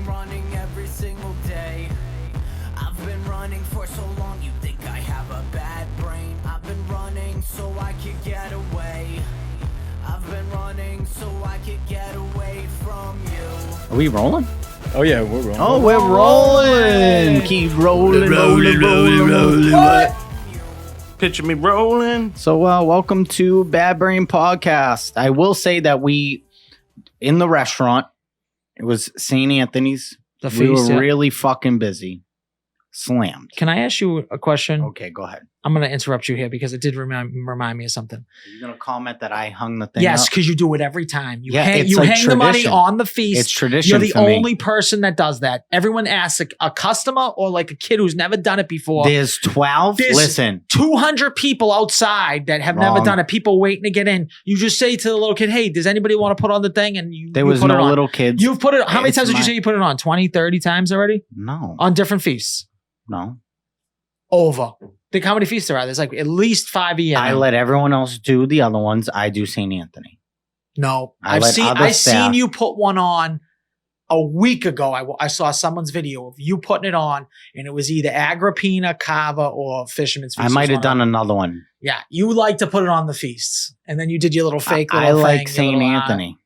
running every single day. I've been running for so long, you think I have a bad brain. I've been running so I could get away. I've been running so I could get away from you. Are we rolling? Oh yeah, we're rolling. Oh, we're rolling. Keep rolling. What? Picture me rolling. So, welcome to Bad Brain Podcast. I will say that we, in the restaurant, it was St. Anthony's. The We feast, were yeah. really fucking busy. Slammed. Can I ask you a question? Okay, go ahead. I'm going to interrupt you here because it did remind me of something. Are you going to comment that I hung the thing Yes, up? because you do it every time. You Yeah, hang, it's you like hang the money tradition. on the feast. It's tradition You're the for me. only person that does that. Everyone asks a customer or like a kid who's never done it before. There's 12. There's Listen. 200 people outside that have Wrong. never done it. People waiting to get in. You just say to the little kid, "Hey, does anybody want to put on the thing?" And you There you was put it no on. little kids. You've put it. How many It's times did you my- say you put it on? 20, 30 times already No. on different feasts. No. Over. Think how many feasts there are. There's like at least 5 a year. I now. let everyone else do the other ones. I do St. Anthony. No, I I've let seen. other I staff- seen you put one on a week ago. I saw someone's video of you putting it on, and it was either Agrippina, Cava, or Fisherman's Feast. I might was have one done of them. another one. Yeah, you like to put it on the feasts, and then you did your little fake. I Little like thing, St. your little, Anthony.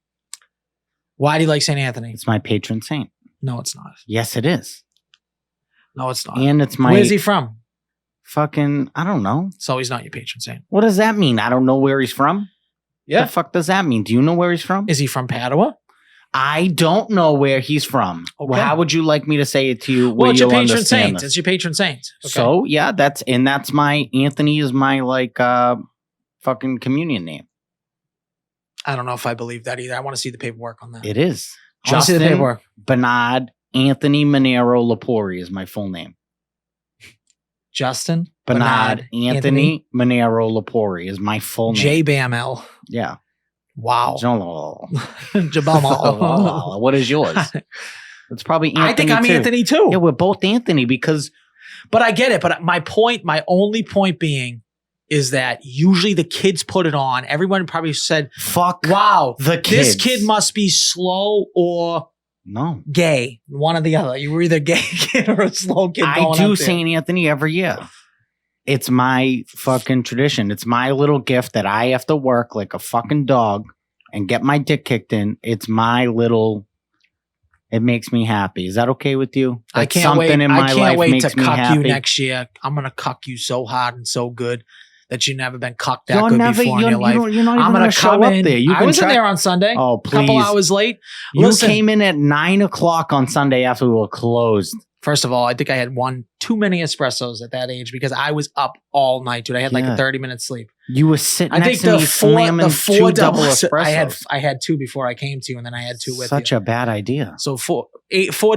Why do you like St. Anthony? It's my patron saint. No, it's not. Yes, it is. No, it's not. And it's my Where's he from? fucking, I don't know. So he's not your patron saint. What does that mean? I don't know where he's from. Yeah. The fuck does that mean? Do you know where he's from? Is he from Padua? I don't know where he's from. Okay. Well, how would you like me to say it to you? Well, Where it's your you'll patron understand saint. this? It's your patron saint. Okay. So yeah, that's my Anthony is my like fucking communion name. I don't know if I believe that either. I want to see the paperwork on that. It is. I wanna see the Justin paperwork. Bernard Anthony Monero Lapori is my full name. Justin Bernard Anthony Monero Lapori is my full name. J Baml. Yeah. Wow. Jamal. What is yours? It's probably Anthony. I think I'm too. Anthony too. Yeah, we're both Anthony because But I get it. But my only point being is that usually the kids put it on. Everyone probably said, fuck wow, the kids. this kid must be slow or No. gay. One or the other. You were either a gay kid or a slow kid. I going do up there. St. Anthony every year. It's my fucking tradition. It's my little gift that I have to work like a fucking dog and get my dick kicked in. It's my little. It makes me happy. Is that okay with you? I That can't wait. in my I can't life wait makes to me cuck happy. you next year. I'm gonna cuck you so hard and so good that you've never been cucked that You're good never. before in You're, your life. you're not even I'm gonna gonna show come up in. there. You I can was in check- there on Sunday. Oh, A couple please. hours late. You Listen, came in at 9:00 on Sunday after we were closed. first of all, I think I had too many espressos at that age because I was up all night, dude. I had like Yeah. a 30-minute sleep. You were sitting I next think to the me four slamming two double espressos. I had two before I came to you, and then I had two with Such you. a bad idea. So four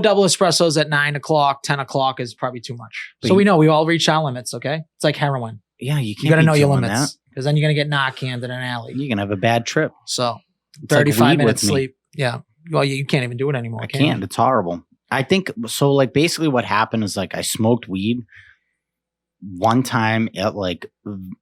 double espressos at 9:00, 10:00 is probably too much. But So you- we know we all reach our limits. Okay, it's like heroin. Yeah, you You can't. got to be know your doing limits because then you're gonna get Narcan in an alley. That. You can have a bad trip. So It's like 35 weed minutes with me. sleep. Yeah. Well, you can't even do it anymore. I can you? can't. It's horrible. I think so. Like basically, what happened is like I smoked weed one time at like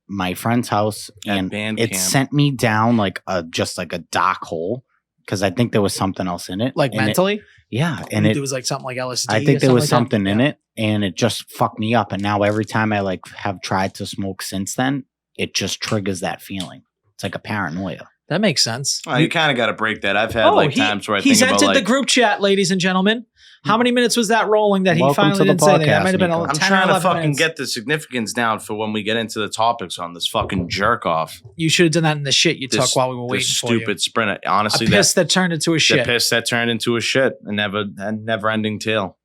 my friend's house, At and band it camp. sent me down like just like a dark hole because I think there was something else in it. Like And mentally. yeah, and it it. was like something like LSD. I think there was like that? something in Yeah. it, and it just fucked me up. And now every time I like have tried to smoke since then, it just triggers that feeling. It's like a paranoia. That makes sense. Oh, you kind of got to break that. I've had times where I think he's about entered like the group chat, ladies and gentlemen. How many minutes was that rolling that he Welcome finally to the didn't say that? That podcast, might have been Nico. 10 I'm or trying to 11 fucking minutes. get the significance down for when we get into the topics on this fucking jerk off. You should have done that in the shit you took while we were waiting This for stupid sprint. you. Honestly, A piss that turned into a the shit. piss that turned into a shit, a never ending tale.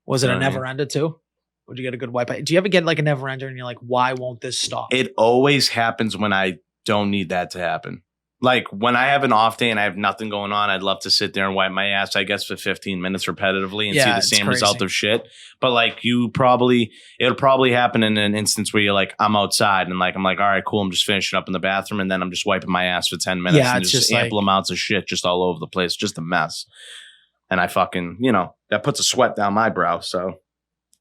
Was it a Right. never ender too? Would you get a good wipe? Do you ever get like a never ender and you're like, why won't this stop? It always happens when I don't need that to happen. Like when I have an off day and I have nothing going on, I'd love to sit there and wipe my ass, I guess, for 15 minutes repetitively and see Yeah, the it's same crazy. result of shit. But like it'll probably happen in an instance where you're like, I'm outside and like, I'm like, all right, cool. I'm just finishing up in the bathroom and then I'm just wiping my ass for 10 minutes Yeah, and it's just just ample amounts of shit just all over the place. Just a mess. And I fucking, that puts a sweat down my brow. So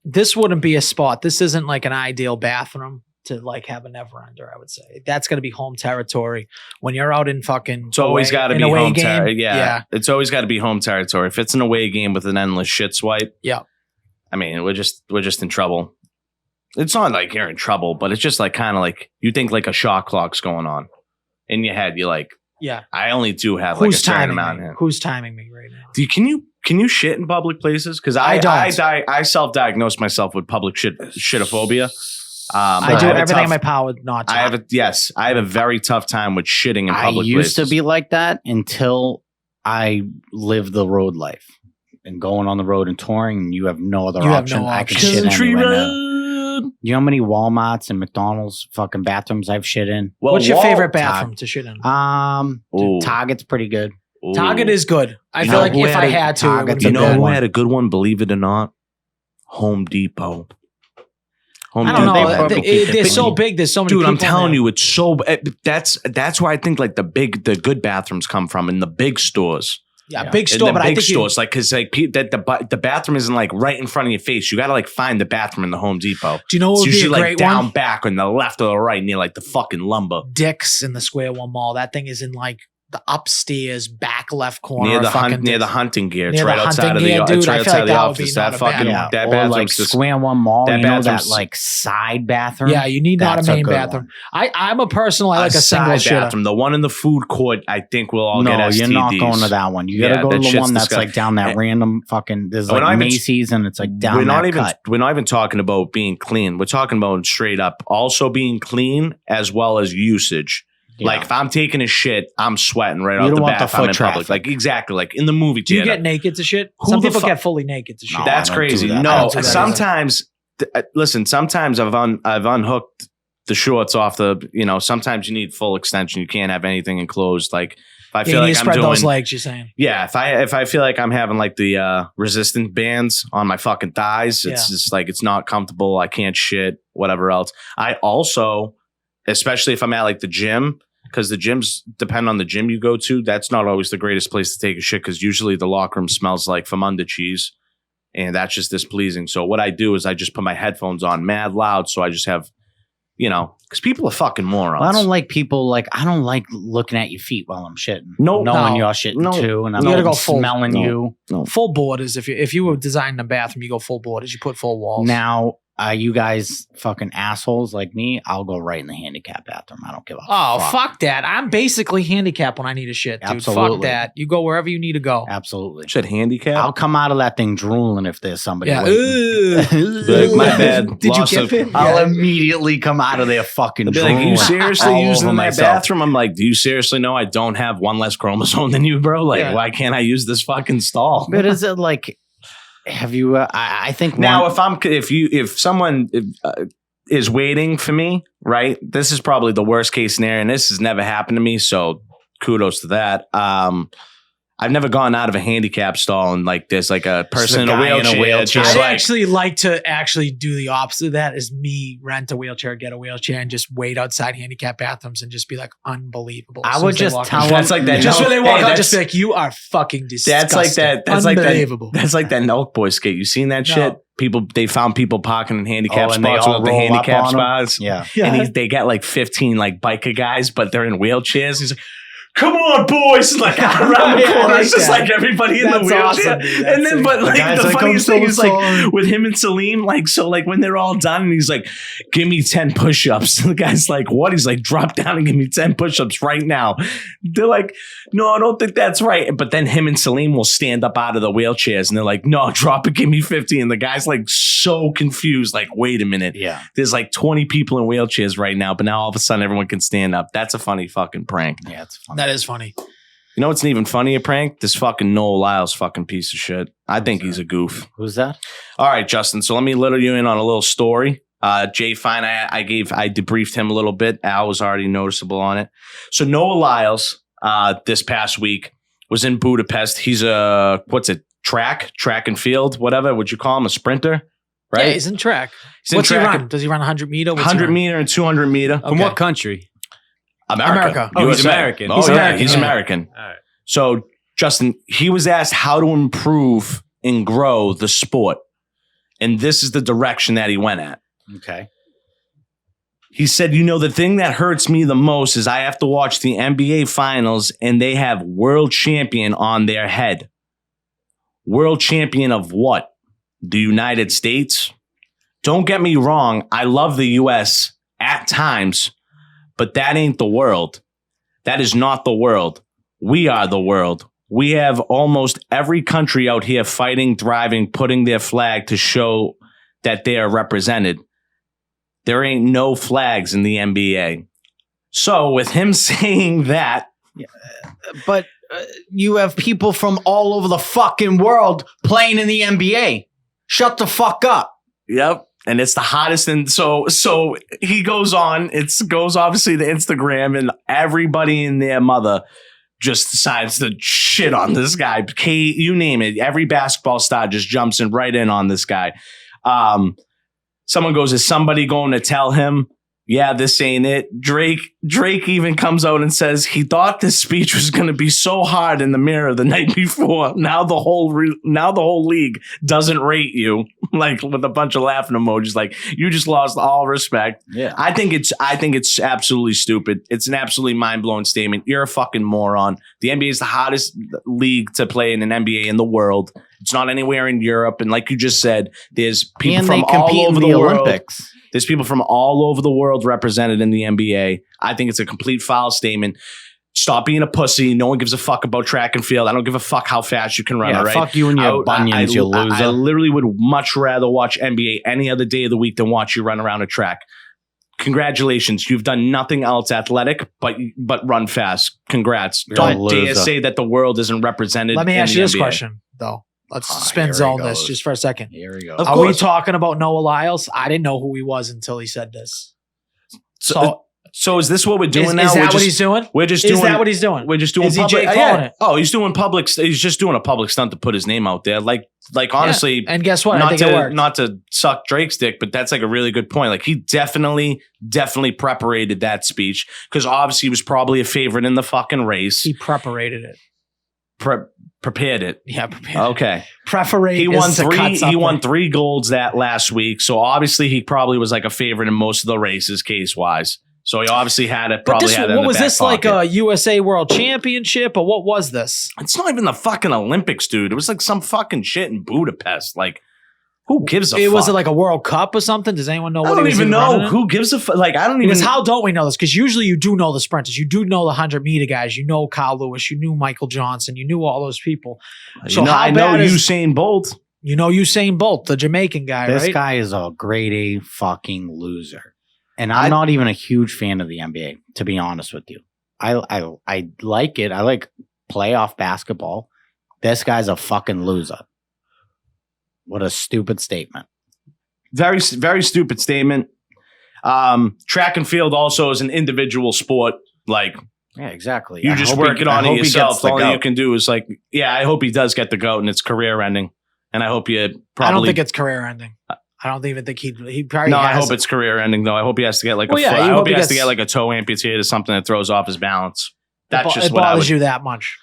This wouldn't be a spot. This isn't like an ideal bathroom. to like have a never ender. I would say that's going to be home territory when you're out in fucking. It's always got to be away home game. territory. Yeah. It's always got to be home territory. If it's an away game with an endless shit swipe, Yeah. I mean, we're just in trouble. It's not like you're in trouble, but it's just like kind of like you think like a shot clock's going on in your head. You're like, Yeah. I only do have like a Who's certain timing amount me? here. Who's timing me right now? Can you shit in public places? Because I don't. I self-diagnosed myself with public shitophobia. I do have a everything tough- in my power not to. I have a very tough time with shitting in I public used places. to be like that until I lived the road life and going on the road and touring. And you have no other You have option. no I can option. shit Country anywhere now. road. You know how many Walmarts and McDonald's fucking bathrooms I've shit in? Well, What's your Walt- favorite bathroom to shit in? Ooh. Target's pretty good. Ooh. Target is good. I You feel know like who if had I a had to, it Target's would You be a know good good. who one. had a good one? Believe it or not, Home Depot. Home I don't Depot know. probably They're keep it so clean. big. There's so many. Dude, I'm people in telling there. you, it's so. That's where I think like the good bathrooms come from in the big stores. Yeah, Yeah. big In store, the but I big think you, stores, like because like that the bathroom isn't like right in front of your face. You got to like find the bathroom in the Home Depot. do you know what It's would be a usually like great down one? back on the left or the right near like the fucking lumber Dick's in the Square One Mall. That thing is in like the upstairs back left corner. near of the fucking near the Dick's. hunting gear. It's Near right the outside hunting of the gear, it's dude, right I feel outside like of the that would be office. not That a bad fucking one. Yeah, that or like bathroom's just Square One Mall. that You know that bathroom's- like side bathroom. Yeah, you need not That's a a main good bathroom. I'm a person. I like a single side shitter. bathroom. The one in the food court, I think we'll all no, get STDs. you're not going to that one. You got to Yeah, go to that the shit's one that's disgusting. like down that And- random fucking. There's We're like not even- Macy's and it's like down we're not that even cut. we're not even talking about being clean. We're talking about straight up also being clean as well as usage. Yeah. Like if I'm taking a shit, I'm sweating right You out don't the want the bath. I'm foot in public. traffic. Like exactly, like in the movie Do you theater. get naked to shit? Who Some the people fu- get fully naked to shit. No, That's I don't do crazy. that. I No, don't do that sometimes. Listen, sometimes I've unhooked the shorts off the. Sometimes you need full extension. You can't have anything enclosed. Like if I Yeah, feel you need like to I'm spread doing. those legs. You're saying. Yeah, if I feel like I'm having like the resistant bands on my fucking thighs, it's Yeah. just like it's not comfortable. I can't shit, whatever else. I also, especially if I'm at like the gym, because the gyms depend on the gym you go to. That's not always the greatest place to take a shit because usually the locker room smells like Famunda cheese, and that's just displeasing. So what I do is I just put my headphones on mad loud, so I just have, because people are fucking morons. Well, I don't like people like I don't like looking at your feet while I'm shitting. No. knowing No. you're shitting No. too, and I'm You gotta go full. smelling No. you. Full borders. If you were designing a bathroom, you go full borders. You put full walls. Now, you guys fucking assholes like me, I'll go right in the handicap bathroom. I don't give a Oh, fuck that. I'm basically handicapped when I need a shit, dude. Fuck Absolutely. that. You go wherever you need to go. Absolutely. Shit handicap. I'll come out of that thing drooling if there's somebody Yeah. waiting. Like, my bad. Did you Lost get a- fit? I'll Yeah. immediately come out of there fucking They'd be like, drooling. you seriously all using over that myself. bathroom? I'm like, do you seriously know I don't have one less chromosome than you, bro? Like, Yeah. why can't I use this fucking stall? But is it like, have you, I think Now, one, if someone is waiting for me, right? This is probably the worst case scenario, and this has never happened to me. So kudos to that. I've never gone out of a handicap stall and like there's like a person in a guy in a wheelchair. wheelchair. just I'd like, actually like to actually do the opposite of that is me rent a wheelchair, get a wheelchair, and just wait outside handicap bathrooms and just be like unbelievable. I As soon would as they just walk tell in. them- that's like that. Just when they walk Hey, out, that's- just be like, you are fucking disgusting. That's like that. That's like that. Unbelievable. That's like that Nelk Boy skit. You seen that No. shit? They found people parking in handicap Oh, and they spots all with the roll up handicap on 'em? spots. yeah. Yeah. And they got like 15 like biker guys, but they're in wheelchairs. He's like, "Come on, boys!" Like out around the Yeah, I corner, like it's just that. like everybody in That's the wheelchair. awesome, dude. And That's then, sick. but like Guys the like, funniest I'm thing so is like sorry. with him and Salim, like so, like when they're all done, and he's like, "Give me 10 push-ups." The guy's like, "What?" He's like, "Drop down and give me 10 push-ups right now." They're like, "No, I don't think that's right." But then him and Salim will stand up out of the wheelchairs, and they're like, "No, drop it, give me 50." And the guy's like so confused, like, "Wait a minute." Yeah. There's like 20 people in wheelchairs right now, but now all of a sudden everyone can stand up. That's a funny fucking prank. Yeah. It's fun. That is funny. You know what's an even funnier prank? This fucking Noel Lyles fucking piece of shit. I think he's a goof. Who's that? All right, Justin. So let me let you in on a little story. Jay Fine, I debriefed him a little bit. Al was already noticeable on it. So Noel Lyles, this past week was in Budapest. He's a track and field, whatever. Would you call him a sprinter? Right? Yeah, he's in track. He's in What's he track run? Does he run 100 meter? What's he 100 run? meter and 200 meter. Okay. From what country? America. Oh, he's USA. American. Oh, He's yeah, American, he's yeah. American. All right. So, Justin, he was asked how to improve and grow the sport. And this is the direction that he went at. Okay. He said, you know, the thing that hurts me the most is I have to watch the NBA finals and they have world champion on their head. World champion of what? The United States? Don't get me wrong. I love the US at times, but that ain't the world. That is not the world. We are the world. We have almost every country out here fighting, thriving, putting their flag to show that they are represented. There ain't no flags in the NBA. So with him saying that, But you have people from all over the fucking world playing in the NBA. Shut the fuck up. yep, and it's the hottest. And so he goes on. It goes obviously to Instagram, and everybody and their mother just decides to shit on this guy. You name it. Every basketball star just jumps in right in on this guy. Someone goes, is somebody going to tell him, yeah, this ain't it? Drake even comes out and says he thought this speech was going to be so hard in the mirror the night before. Now the whole league doesn't rate you, like with a bunch of laughing emojis. Like, you just lost all respect. Yeah. I think it's absolutely stupid. It's an absolutely mind-blowing statement. You're a fucking moron. The NBA is the hottest league to play in an NBA in the world. It's not anywhere in Europe. And like you just said, there's people And from they compete all over in the world. Olympics. There's people from all over the world represented in the NBA. I think it's a complete foul statement. Stop being a pussy. No one gives a fuck about track and field. I don't give a fuck how fast you can run, Yeah, all right? fuck you and your bunions, you I loser. literally would much rather watch NBA any other day of the week than watch you run around a track. Congratulations. You've done nothing else athletic but run fast. Congrats. You're a Don't dare loser. say that the world isn't represented. Let me in ask the you this NBA. question, though. Let's Here spin he zone this goes. just for a second. Here we go. Of Are we course. talking about Noah Lyles? I didn't know who he was until he said this. So is this what we're doing Is now? that what he's doing? We're just Is doing. that what he's doing? We're just doing Is he public. Jay calling it? Oh, he's doing public. He's just doing a public stunt to put his name out there. Like honestly, And guess what? I not think it worked. not to suck Drake's dick, but that's like a really good point. Like, he definitely preparated that speech because obviously he was probably a favorite in the fucking race. He preparated it. Prepared it. Yeah, prepared. Okay. Preferate. He is won to cut three. He something. won 3 golds that last week. So obviously he probably was like a favorite in most of the races, case wise. So he obviously had it. But Probably this, had it in what the was back this like pocket. a USA World Championship or what was this? It's not even the fucking Olympics, dude. It was like some fucking shit in Budapest. Like, who gives a fuck? Was it like a World Cup or something? Does anyone know I what don't he was even running know. in? Who gives a fuck? Like, I don't even. Because how don't we know this? Because usually you do know the sprinters. You do know the 100-meter guys. You know Kyle Lewis. You knew Michael Johnson. You knew all those people. So you know, how I know bad is- Usain Bolt. You know Usain Bolt, the Jamaican guy, This right? guy is a grade A fucking loser. And I'm not even a huge fan of the NBA, to be honest with you. I like it. I like playoff basketball. This guy's a fucking loser. What a stupid statement. Very, very stupid statement. Track and field also is an individual sport. Like, Yeah, exactly. you I just hope work he- it I on hope it he gets yourself. the All you goat. can do is like, yeah, I hope he does get the goat and it's career ending. And I hope you probably. I don't think it's career ending. I don't even think he probably No, I has hope it's career ending though. I hope he has to get like a Well, yeah, foot. you I hope hope he he has to gets- get like a toe amputated or something that throws off his balance. That's just it what I bothers would. you that much.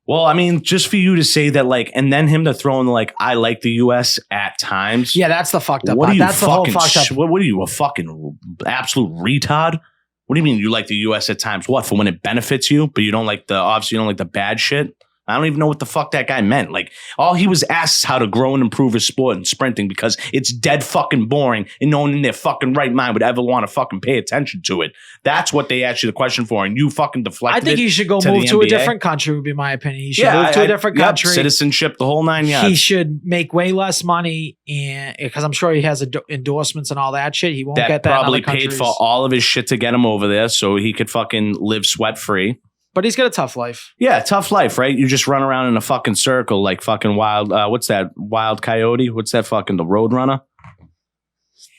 Well, I mean, just for you to say that, like, and then him to throw in like, I like the U.S. at times. Yeah, that's the fucked up What part. are you That's the whole fucking? fucked up. What are you, a fucking absolute retard? What do you mean you like the U.S. at times? What, for when it benefits you, but you don't like obviously you don't like the bad shit? I don't even know what the fuck that guy meant. Like, all he was asked is how to grow and improve his sport and sprinting because it's dead fucking boring and no one in their fucking right mind would ever want to fucking pay attention to it. That's what they asked you the question for, and you fucking deflected I think it he should go to move the to a NBA. different country, would be my opinion. He should move to a different yep, country. citizenship, the whole 9 yards. He should make way less money, and because I'm sure he has endorsements and all that shit. He won't that get that. probably in other paid countries. for all of his shit to get him over there so he could fucking live sweat free. But he's got a tough life. Yeah, tough life, right? You just run around in a fucking circle like fucking wild. What's that? Wild Coyote? What's that fucking the Roadrunner?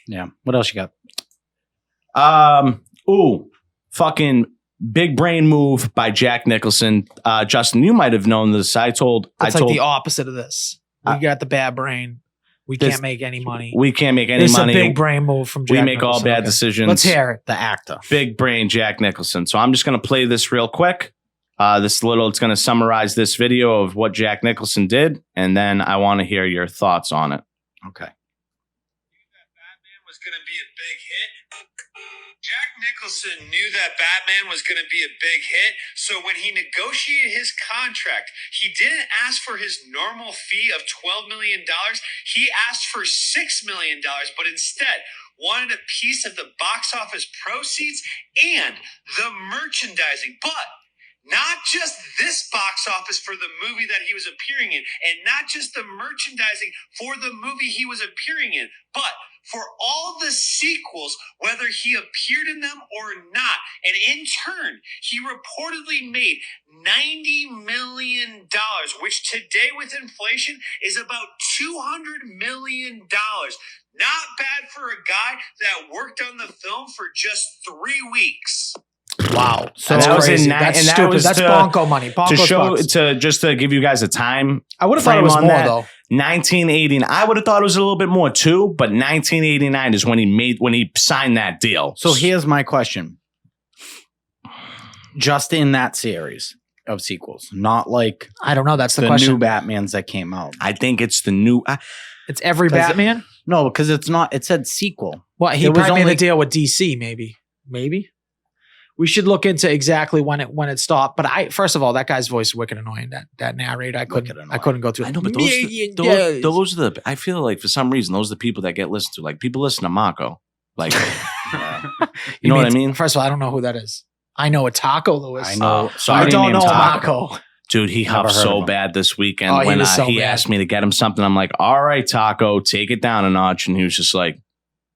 Yeah. What else you got? Fucking big brain move by Jack Nicholson. Justin, you might have known this. It's I told like the opposite of this. We got the bad brain. We This- can't make any money. we can't make any It's money. a big brain move from Jack we make all Nicholson. bad Okay. decisions. Let's hear it. The actor. Big brain Jack Nicholson. So I'm just going to play this real quick. It's going to summarize this video of what Jack Nicholson did, and then I want to hear your thoughts on it. Okay. Batman was going to be a big hit. Jack Nicholson knew that Batman was going to be a big hit, so when he negotiated his contract, he didn't ask for his normal fee of $12 million. He asked for $6 million, but instead wanted a piece of the box office proceeds and the merchandising. But not just this box office for the movie that he was appearing in, and not just the merchandising for the movie he was appearing in, but for all the sequels, whether he appeared in them or not. And in turn, he reportedly made $90 million, which today with inflation is about $200 million. Not bad for a guy that worked on the film for just 3 weeks. Wow. So And that was crazy. in That's and that stupid. was That's to- bonko money. To Bonko's show bucks. to give you guys a time. I would have thought it frame was on more that. though. 1989. I would have thought it was a little bit more too, but 1989 is when he signed that deal. So here's my question. Just in that series of sequels, not like I don't know. That's the the question. new Batmans that came out. I think it's the new. It's every 'Cause it- Batman. No, because it's not. It said sequel. Well, he There was probably made only- a deal with DC. Maybe. We should look into exactly when it stopped. But first of all, that guy's voice is wicked annoying. That narrator, I Wicked couldn't annoying. go through. I know, but Yeah. those are the. I feel like for some reason those are the people that get listened to. Like people listen to Mako. Like you know what I mean? First of all, I don't know who that is. I know a Taco Lewis. I know. sorry, I didn't don't name know Taco. Mako. Dude, he Never huffed heard of so him. bad this weekend Oh, he when was so he bad. asked me to get him something. I'm like, all right, Taco, take it down a notch. And he was just like,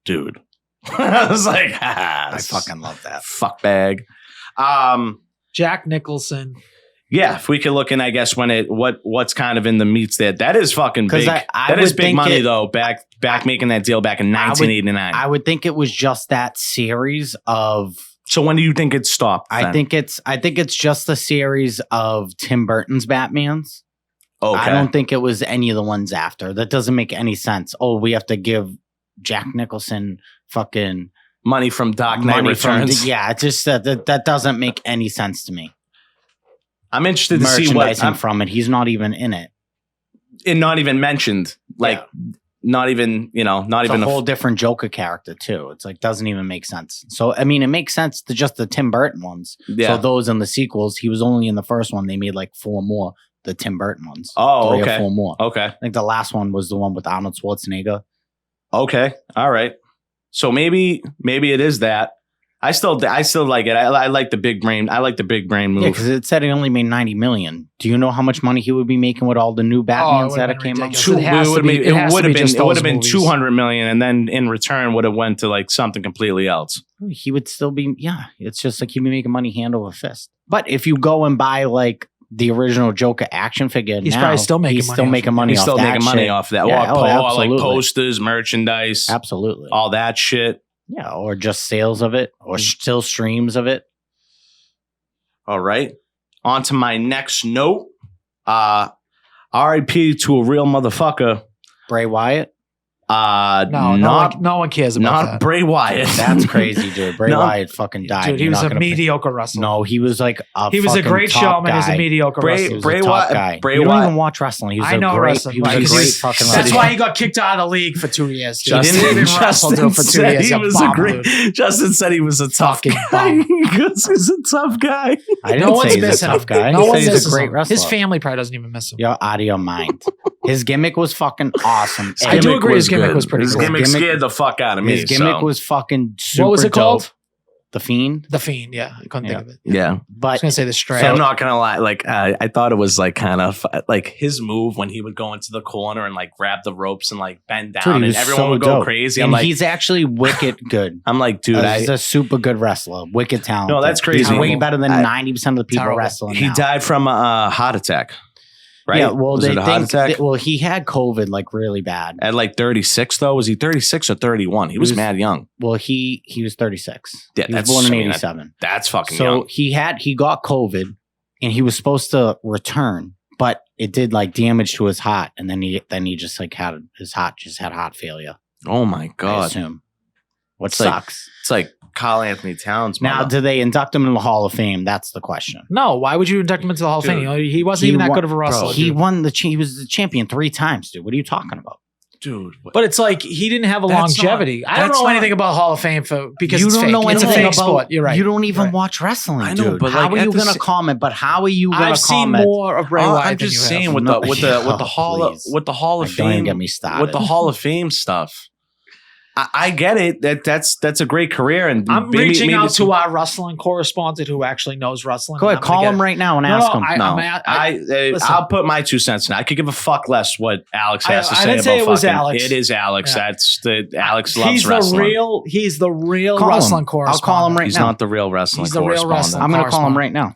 dude. I was like, I fucking love that. fuck bag. Jack Nicholson. Yeah, if we could look in, I guess what's kind of in the meats there. That is fucking 'Cause big. I That is would big think money it- though. Back making that deal back in 1989. I would think it was just that series of. So when do you think it stopped? I then? think it's just a series of Tim Burton's Batmans. Okay. I don't think it was any of the ones after. That doesn't make any sense. Oh, we have to give Jack Nicholson fucking money from Dark Knight money from. Returns. Yeah, it's just that doesn't make any sense to me. I'm interested to see what Merchandising from it. He's not even in it. and not even mentioned. Like not even not It's even a whole different Joker character too. It's like doesn't even make sense. So I mean, it makes sense to just the Tim Burton ones. yeah. So those in the sequels, he was only in the first one. They made like 4 more, the Tim Burton ones. Oh, 3 okay. or 4 more. Okay. I think the last one was the one with Arnold Schwarzenegger. Okay. All right. So maybe it is that. I still like it. I like the big brain. I like the big brain move. Yeah, because it said it only made $90 million. Do you know how much money he would be making with all the new Batmans would've that been it came out? ridiculous. Two- It has to be- it has to be just it would those have been movies. 200 million, and then in return would have went to like something completely else. He would still be, yeah. It's just like he'd be making money hand over fist. But if you go and buy like the original Joker action figure, He's now, probably still making he's money still off making of it. money He's off still that making money shit. off that. Yeah, like absolutely. posters, merchandise, Absolutely. all that shit. Yeah, or just sales of it, or still streams of it. All right. On to my next note. R.I.P. to a real motherfucker. Bray Wyatt. No one cares about not that. Bray Wyatt. That's crazy, dude. Bray No. Wyatt fucking died. Dude, he You're was not a gonna mediocre wrestler. No, he was like he was a fucking great top showman. He's guy. a mediocre Bray- wrestler. He was Bray a top Wyatt- guy. Bray you don't Wyatt- even watch wrestling. He was I know a great, wrestling. he was a because great he's- fucking That's wrestler. why he got kicked out of the league for 2 years. Dude. Justin, He didn't even wrestle dude, for 2 said years. he You was bum, a great. dude. Justin said he was a tough Fucking guy. bum. Because he's a tough guy. I didn't No say one's he's a missing tough him. guy. No He one said he's a misses great him. wrestler. His family probably doesn't even miss him. You're out of your mind. His gimmick was fucking awesome. I do agree his gimmick good. was pretty His cool. gimmick Gimmick- scared the fuck out of me. His gimmick so. was fucking super What was it called? dope. The Fiend. The Fiend. Yeah, I couldn't Yeah. think of it. Yeah. I was But gonna say the So Stray. I'm not gonna lie. Like I thought it was like kind of like his move when he would go into the corner and like grab the ropes and like bend down dude, he and was everyone so would go dope. crazy. And I'm like, he's actually wicked good. dude, He's a super good wrestler. Wicked talented. No, that's crazy. He's way better than I- 90% of the people Terrible. wrestling he now. died from a heart attack. Right? Yeah, well, was they it a heart think attack? well, he had COVID like really bad. At like 36 though, was he 36 or 31? He was was- mad young. Well, he was 36. Yeah, he was that's- born in I mean, 87. That's fucking So young. he got COVID and he was supposed to return, but it did like damage to his heart, and then he just like had his heart just had heart failure. Oh my I god, assume. What It's like- sucks. it's like Carl Anthony Towns. Now, mother. do they induct him in the Hall of Fame? That's the question. No, why would you induct him into the Hall of Fame? Dude, He wasn't even that won- good of a wrestler. Bro, he dude. won he was the champion 3 times, dude. What are you talking about? dude. But it's like he didn't have a That's longevity. I don't that's know not- anything about Hall of Fame because You it's don't fake. know It's a anything fake about. sport. You're right. You don't even Right. watch wrestling, I know, dude. but, how like, are at you the gonna sa- comment? But how are you gonna I've seen comment? more of Bray Wyatt I'm than just you saying have. with the with the with the Hall of Please. with the Hall of Like, don't even Fame get me started. with the Hall of Fame stuff. I get it. That's a great career, and I'm maybe- reaching maybe out it's- to our wrestling correspondent who actually knows wrestling. Go and ahead, I'm gonna call get- him right now and No, ask no, him. Listen. I'll put my 2 cents in. I could give a fuck less what Alex has to I say didn't about say it was fucking- Alex. It is Alex. Yeah. That's the Alex loves He's wrestling. He's the real Call him. wrestling I'll correspondent. call him right He's now. not the real wrestling He's the real correspondent. wrestling- I'm gonna call him correspondent. right now.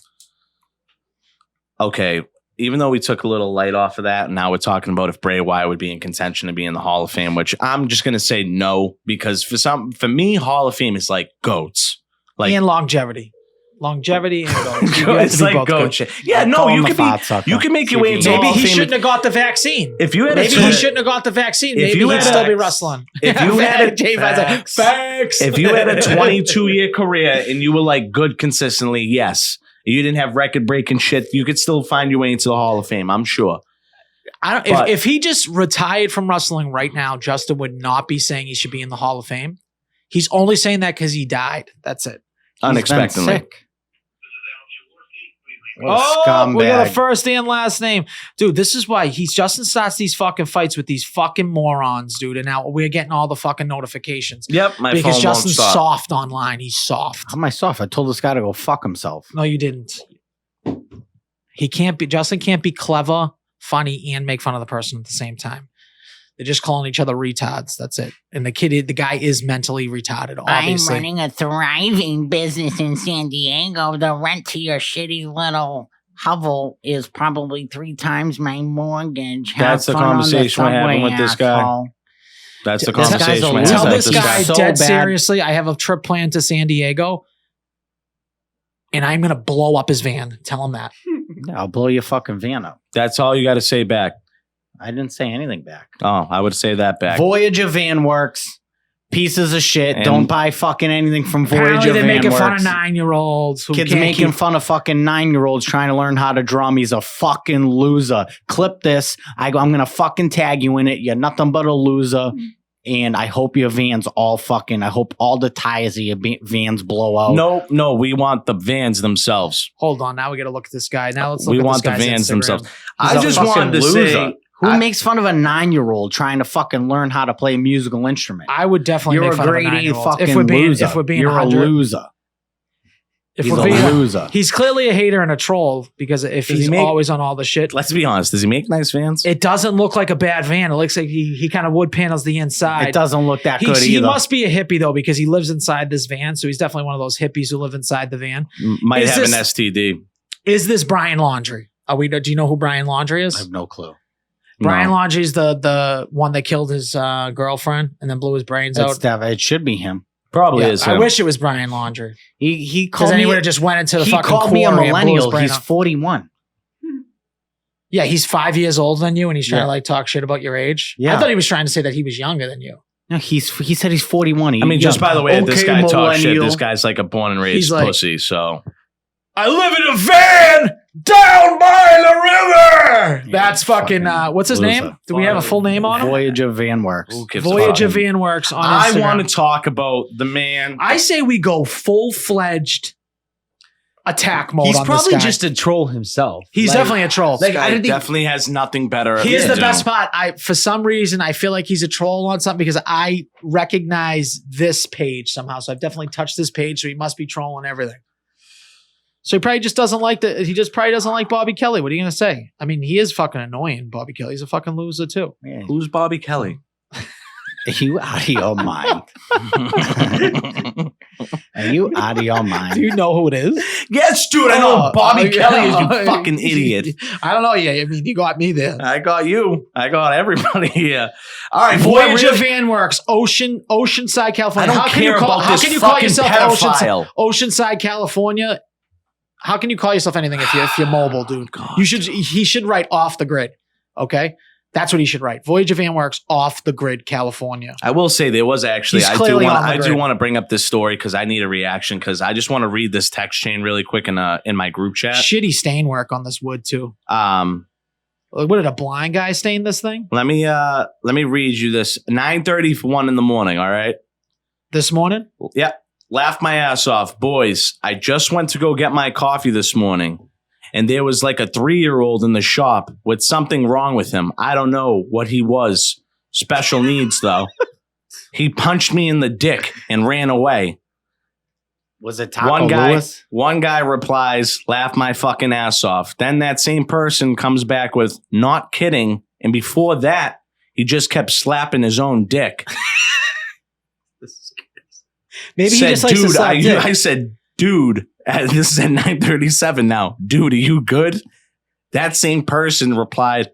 Okay, even though we took a little light off of that, and now we're talking about if Bray Wyatt would be in contention to be in the Hall of Fame, which I'm just gonna say no, because for me, Hall of Fame is like goats. Like and longevity. Longevity and goats. You have it's to be like both goat good. shit. Yeah, I'll no, call him you a can fat be sucker. you can make your way into the Maybe Hall of he Fame. shouldn't have got the vaccine. If you had Maybe a he shouldn't have got the vaccine. If Maybe you he'd had still a- be wrestling. if you had a- Jay Vaz like, facts. if you had a 22-year career and you were like good consistently, yes. You didn't have record breaking shit, you could still find your way into the Hall of Fame, I'm sure. I don't. But- If he just retired from wrestling right now, Justin would not be saying he should be in the Hall of Fame. He's only saying that because he died. That's it. He's been Unexpectedly. sick. What a Oh, we got a scumbag. first and last name. Dude, this is why Justin starts these fucking fights with these fucking morons, dude. And now we're getting all the fucking notifications. Yep, my Because phone Justin's won't stop. soft online. He's soft. How am I soft? I told this guy to go fuck himself. No, you didn't. Justin can't be clever, funny, and make fun of the person at the same time. They're just calling each other retards. That's it. And the guy is mentally retarded, obviously. I'm running a thriving business in San Diego. The rent to your shitty little hovel is probably 3 times my mortgage. Have That's the fun on conversation we're having subway, with this guy. asshole. That's the This guy's conversation a we're loser. Tell having. this He's guy so dead bad. seriously, I have a trip planned to San Diego and I'm going to blow up his van. Tell him that. Yeah, I'll blow your fucking van up. That's all you got to say back. I didn't say anything back. Oh, I would say that back. Voyager Van Works. Pieces of shit. And- Don't buy fucking anything from Apparently Voyager they're Van making fun Works. of 9-year-olds who Kids can't making keep- fun of fucking 9-year-olds trying to learn how to drum. He's a fucking loser. Clip this. I'm going to fucking tag you in it. You're nothing but a loser. And I hope your vans all fucking, I hope all the tires of your vans blow out. No, we want the vans themselves. Hold on, now we got to look at this guy. Now let's look We at want this the guy's vans Instagram. themselves. He's I a just fucking wanted to loser. say, Who I- makes fun of a 9-year-old trying to fucking learn how to play a musical instrument? I would definitely You're make a fun of a grade A 9-year-old. fucking If we're being, loser. if we're being You're 100, a loser. if He's we're a being, loser. he's clearly a hater and a troll because if Does he's he make- always on all the shit, let's be honest, does he make nice vans? it doesn't look like a bad van. It looks like he kind of wood panels the inside. It doesn't look that He, good he either. must be a hippie though because he lives inside this van, so he's definitely one of those hippies who live inside the van. Might Is have an this- STD. Is this Brian Laundrie? Do you know who Brian Laundrie is? I have no clue. Brian No. Laundrie's the one that killed his girlfriend and then blew his brains out. It should be him. Probably Yeah, is I him. wish it was Brian Laundrie He because called then he me. would have just went into the He fucking called me a quarry and blew his millennial. brain He's out. 41. Yeah, he's 5 years older than you, and he's trying Yeah. to like talk shit about your age. Yeah. I thought he was trying to say that he was younger than you. No, he said he's 41. I mean, just by the way, this guy talks shit. millennial. This guy's like a born and raised He's like- pussy. So I live in a van down by the river. Yeah, That's fucking. What's his loser. name? Do we have a full name on him? Voyager Van Works. who gives a Voyager fuck? Van Works on I Instagram. want to talk about the man. I say we go full fledged attack mode He's on probably this guy. just a troll himself. He's Like, definitely a troll. This I guy don't think- definitely has nothing better. Here's to the do. best part. For some reason, I feel like he's a troll on something because I recognize this page somehow. So I've definitely touched this page. So he must be trolling everything. So he probably just doesn't like he just probably doesn't like Bobby Kelly. What are you going to say? I mean, he is fucking annoying, Bobby Kelly. He's a fucking loser too. Yeah. Who's Bobby Kelly? You out of your mind? Are you out of your Do mind? you know who it is? Yes, dude. I know Oh, Bobby oh, Kelly is yeah. you fucking idiot. I don't know. Yeah, I mean, you got me there. I got you. I got everybody here. All right, Voyager Voyager. Van Works, Oceanside, I California. don't care about how this can you call fucking yourself pedophile. Oceanside, California? How can you call yourself anything if you're mobile, dude? God. You should. He should write off the grid. Okay, that's what he should write. Voyager Van Works, off the grid, California. I will say there was actually. He's I do clearly want. on the I do grid. want to bring up this story because I need a reaction because I just want to read this text chain really quick in my group chat. Shitty stain work on this wood too. What did a blind guy stain this thing Let me read you this. 9:31 in the morning. All right. this morning? Yeah. Laughed my ass off. Boys, I just went to go get my coffee this morning, and there was like a 3-year-old in the shop with something wrong with him. I don't know what he was. Special needs, though. He punched me in the dick and ran away. Was it Taco Lewis? One guy replies, laugh my fucking ass off. Then that same person comes back with, not kidding. And before that, he just kept slapping his own dick. Maybe he Said, just likes to dude, suck dick. I said, dude, this is at 9:37 now. Dude, are you good? That same person replied,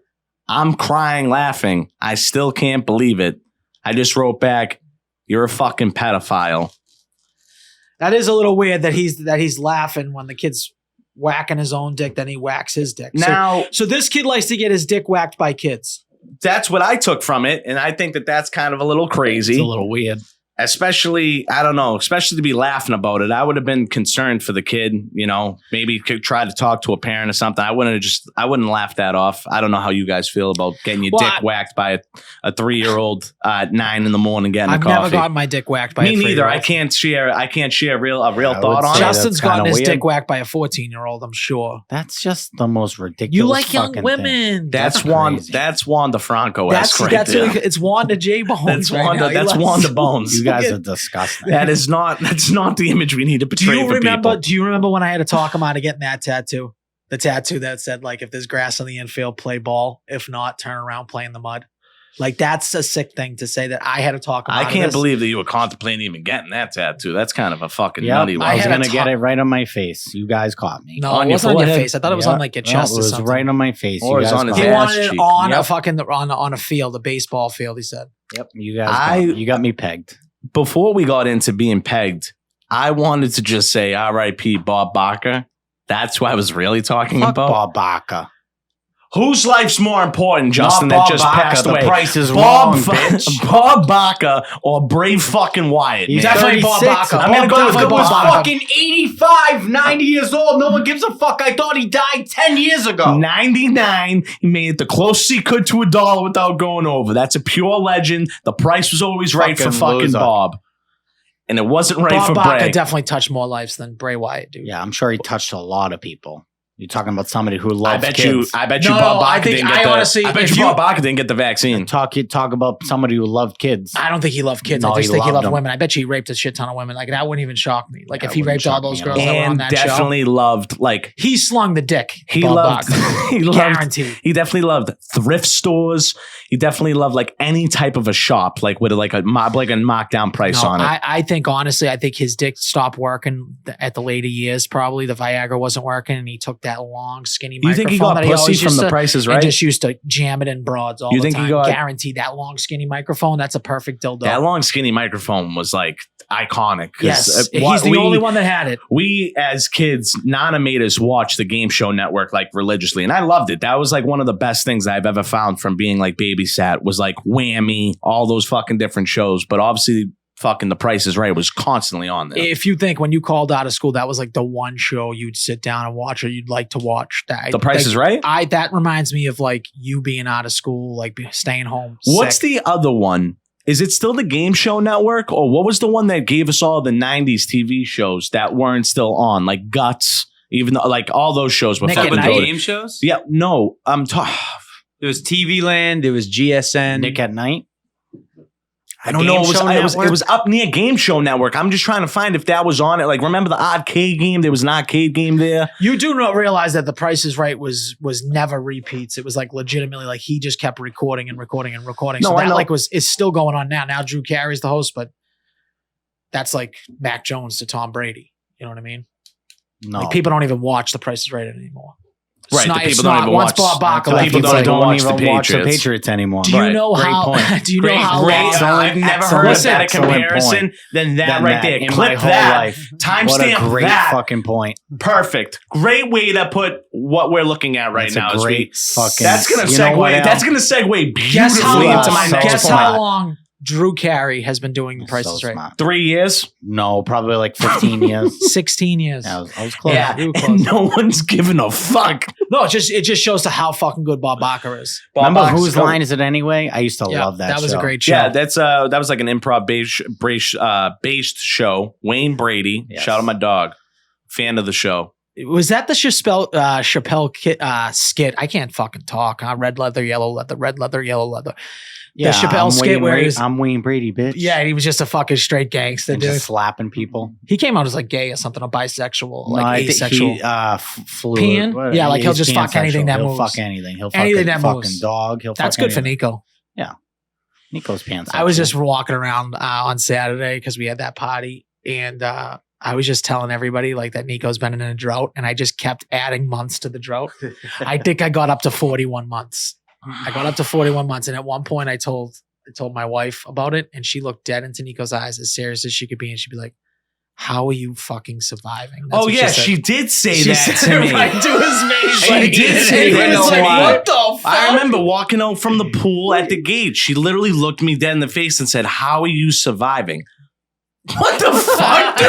I'm crying laughing. I still can't believe it. I just wrote back, you're a fucking pedophile. That is a little weird that he's laughing when the kid's whacking his own dick, then he whacks his dick. Now, So this kid likes to get his dick whacked by kids. that's what I took from it. And I think that that's kind of a little crazy. It's a little weird. Especially, I don't know, especially to be laughing about it. I would have been concerned for the kid, you know, maybe could try to talk to a parent or something. I wouldn't laugh that off. I don't know how you guys feel about getting your dick whacked by a 3-year-old at 9 in the morning getting a I've coffee. never gotten my dick whacked by Me a neither. 3-year-old. I can't share a real I thought would on say it. that's Justin's kinda gotten his weird. dick whacked by a 14-year-old, I'm sure. That's just the most ridiculous. You like young fucking women. thing. That's crazy. That's Wanda Franco. That's it's Wanda J Bones. That's right Wanda. now. He That's loves- Wanda Bones. You guys are disgusting. That's not the image we need to Do portray you for remember? people. Do you remember when I had to talk him out of getting that tattoo? The tattoo that said, like, if there's grass on the infield, play ball. If not, turn around, play in the mud. Like, that's a sick thing to say that I had to talk him out I of can't this. believe that you were contemplating even getting that tattoo. That's kind of a fucking Yep, nutty I one. was had gonna a get top- it right on my face. You guys caught me. No, On it your wasn't on your forehead? face. I thought it was Yeah. on like your No, chest it or was something. right on my face. Or You it's guys on his caught He me. ass wanted it cheek. on a Yep. fucking on a field, a baseball field. He said. Yep, you guys. You got me pegged. Before we got into being pegged, I wanted to just say R.I.P. Bob Barker. That's who I was really talking Fuck about. Bob Barker. Whose life's more important, Justin, Not that Bob just Barker. passed The away? price is Bob, wrong, bitch. Bob Barker or Brave fucking Wyatt? He's man. Definitely Bob 36. Barker. I'm gonna go with Bob Barker was Bob Barker. fucking 85, 90 years old. No one gives a fuck. I thought he died 10 years ago. 99. He made it the closest he could to $1 without going over. That's a pure legend. The price was always right for Fucking fucking loser. Bob. And it wasn't right Bob for Barker Bray. definitely touched more lives than Bray Wyatt, dude. Yeah, I'm sure he touched a lot of people. You're talking about somebody who I loves bet kids. you No, Bob I Barker think- didn't I get honestly, the I bet if you you- Bob Barker didn't get the vaccine. Talk about somebody who loved kids. I don't think he loved kids. No, I just he think he loved loved them. women. I bet you he raped a shit ton of women. Like, that wouldn't even shock me. Like, Yeah, if it he wouldn't raped all shock those me at girls all. that were on And that show. definitely loved like He slung the dick. he Bob loved Barker. he loved Guaranteed. he definitely loved thrift stores. He definitely loved like any type of a shop, like with a markdown price No, on it. I think honestly, I think his dick stopped working at the later years. Probably the Viagra wasn't working, and he took that long, skinny You think he got microphone that pussy always from used the to- prices, and right? just used to jam it in broads all You the think he time. got- Guaranteed that long, skinny microphone. That's a perfect dildo. That long skinny microphone was like iconic. 'cause, Yes, he's what the only one that had it. We as kids, Nana made us watch the Game Show Network like religiously, and I loved it. That was like one of the best things I've ever found from being like babysat was like Whammy, all those fucking different shows. But obviously, fucking The Price is Right was constantly on there. If you think when you called out of school, that was like the one show you'd sit down and watch, or you'd like to watch. That The Price is Right. That reminds me of like you being out of school, like staying home. What's sick. the other one? Is it still the Game Show Network, or what was the one that gave us all the '90s TV shows that weren't still on, like Guts? Even though, like all those shows were Nick at fucking Night? goated. Game shows? Yeah, no, I'm talking. There was TV Land. There was GSN. Nick at Night. I don't know. It was up near Game Show Network. I'm just trying to find if that was on it. Like, remember the arcade game? There was an arcade game there. You do not realize that The Price is Right was never repeats. It was like legitimately like he just kept recording and recording and recording. No, So I that know. like is still going on now. Now Drew Carey's the host, but that's like Mac Jones to Tom Brady. You know what I mean? No. Like people don't even watch The Price is Right anymore. Right, the It's people don't not- even once watch- Bob Barker the left, people it's don't like, even watch the watch the Patriots. Patriots anymore. do you Right, know great how? point. Do you know how? Great. long- I've never heard of that excellent comparison. point. Then that Than right that there. in Clip my whole that. life. What a Timestamp great that. fucking point. Perfect. Great way to put what we're looking at right That's now. a as we- great fucking. That's gonna you know what, segue. Al? That's gonna segue Guess how beautifully long- into my so next Guess point. how long Drew Carey has been doing the So prices right. smart. 3 years. No, probably like 15 years. 16 years. I was close. Yeah, you were and close. no one's giving a fuck. No, it just shows to how fucking good Bob Barker is. Remember Bob Whose Barker- Line Is It Anyway? I used to love that was show. a great show. Yeah, that was like an improv based show. Wayne Brady, Yes. shout out my dog, fan of the show. Was that the Chappelle skit? I can't fucking talk. Huh? Red leather, yellow leather, red leather, yellow leather. Yeah, Chappelle I'm skit Wayne where Ra- he's- I'm Wayne Brady, bitch. Yeah, he was just a fucking straight gangster, and dude. just slapping people. He came out as like gay or something, or bisexual, No, like I think asexual. He, fluid. Pan? What- Yeah, like he'll he's just fuck pansexual. anything that he'll moves. fuck anything. He'll Anything fuck a that fucking moves. dog. He'll That's fuck good for anything. Nico. Nico's pansexual. I was just walking around on Saturday because we had that party, and I was just telling everybody like that Nico's been in a drought, and I just kept adding months to the drought. I think I got up to 41 months. I got up to 41 months, and at one point I told my wife about it, and she looked dead into Nico's eyes as serious as she could be, and she'd be like, "How are you fucking surviving?" That's Oh what yeah, said. she did say She that said to it me. right to his face. She Like, did say he that. was No like, lie. "What the fuck?" I remember walking out from the pool at the gate. She literally looked me dead in the face and said, "How are you surviving?" What the fuck, dude?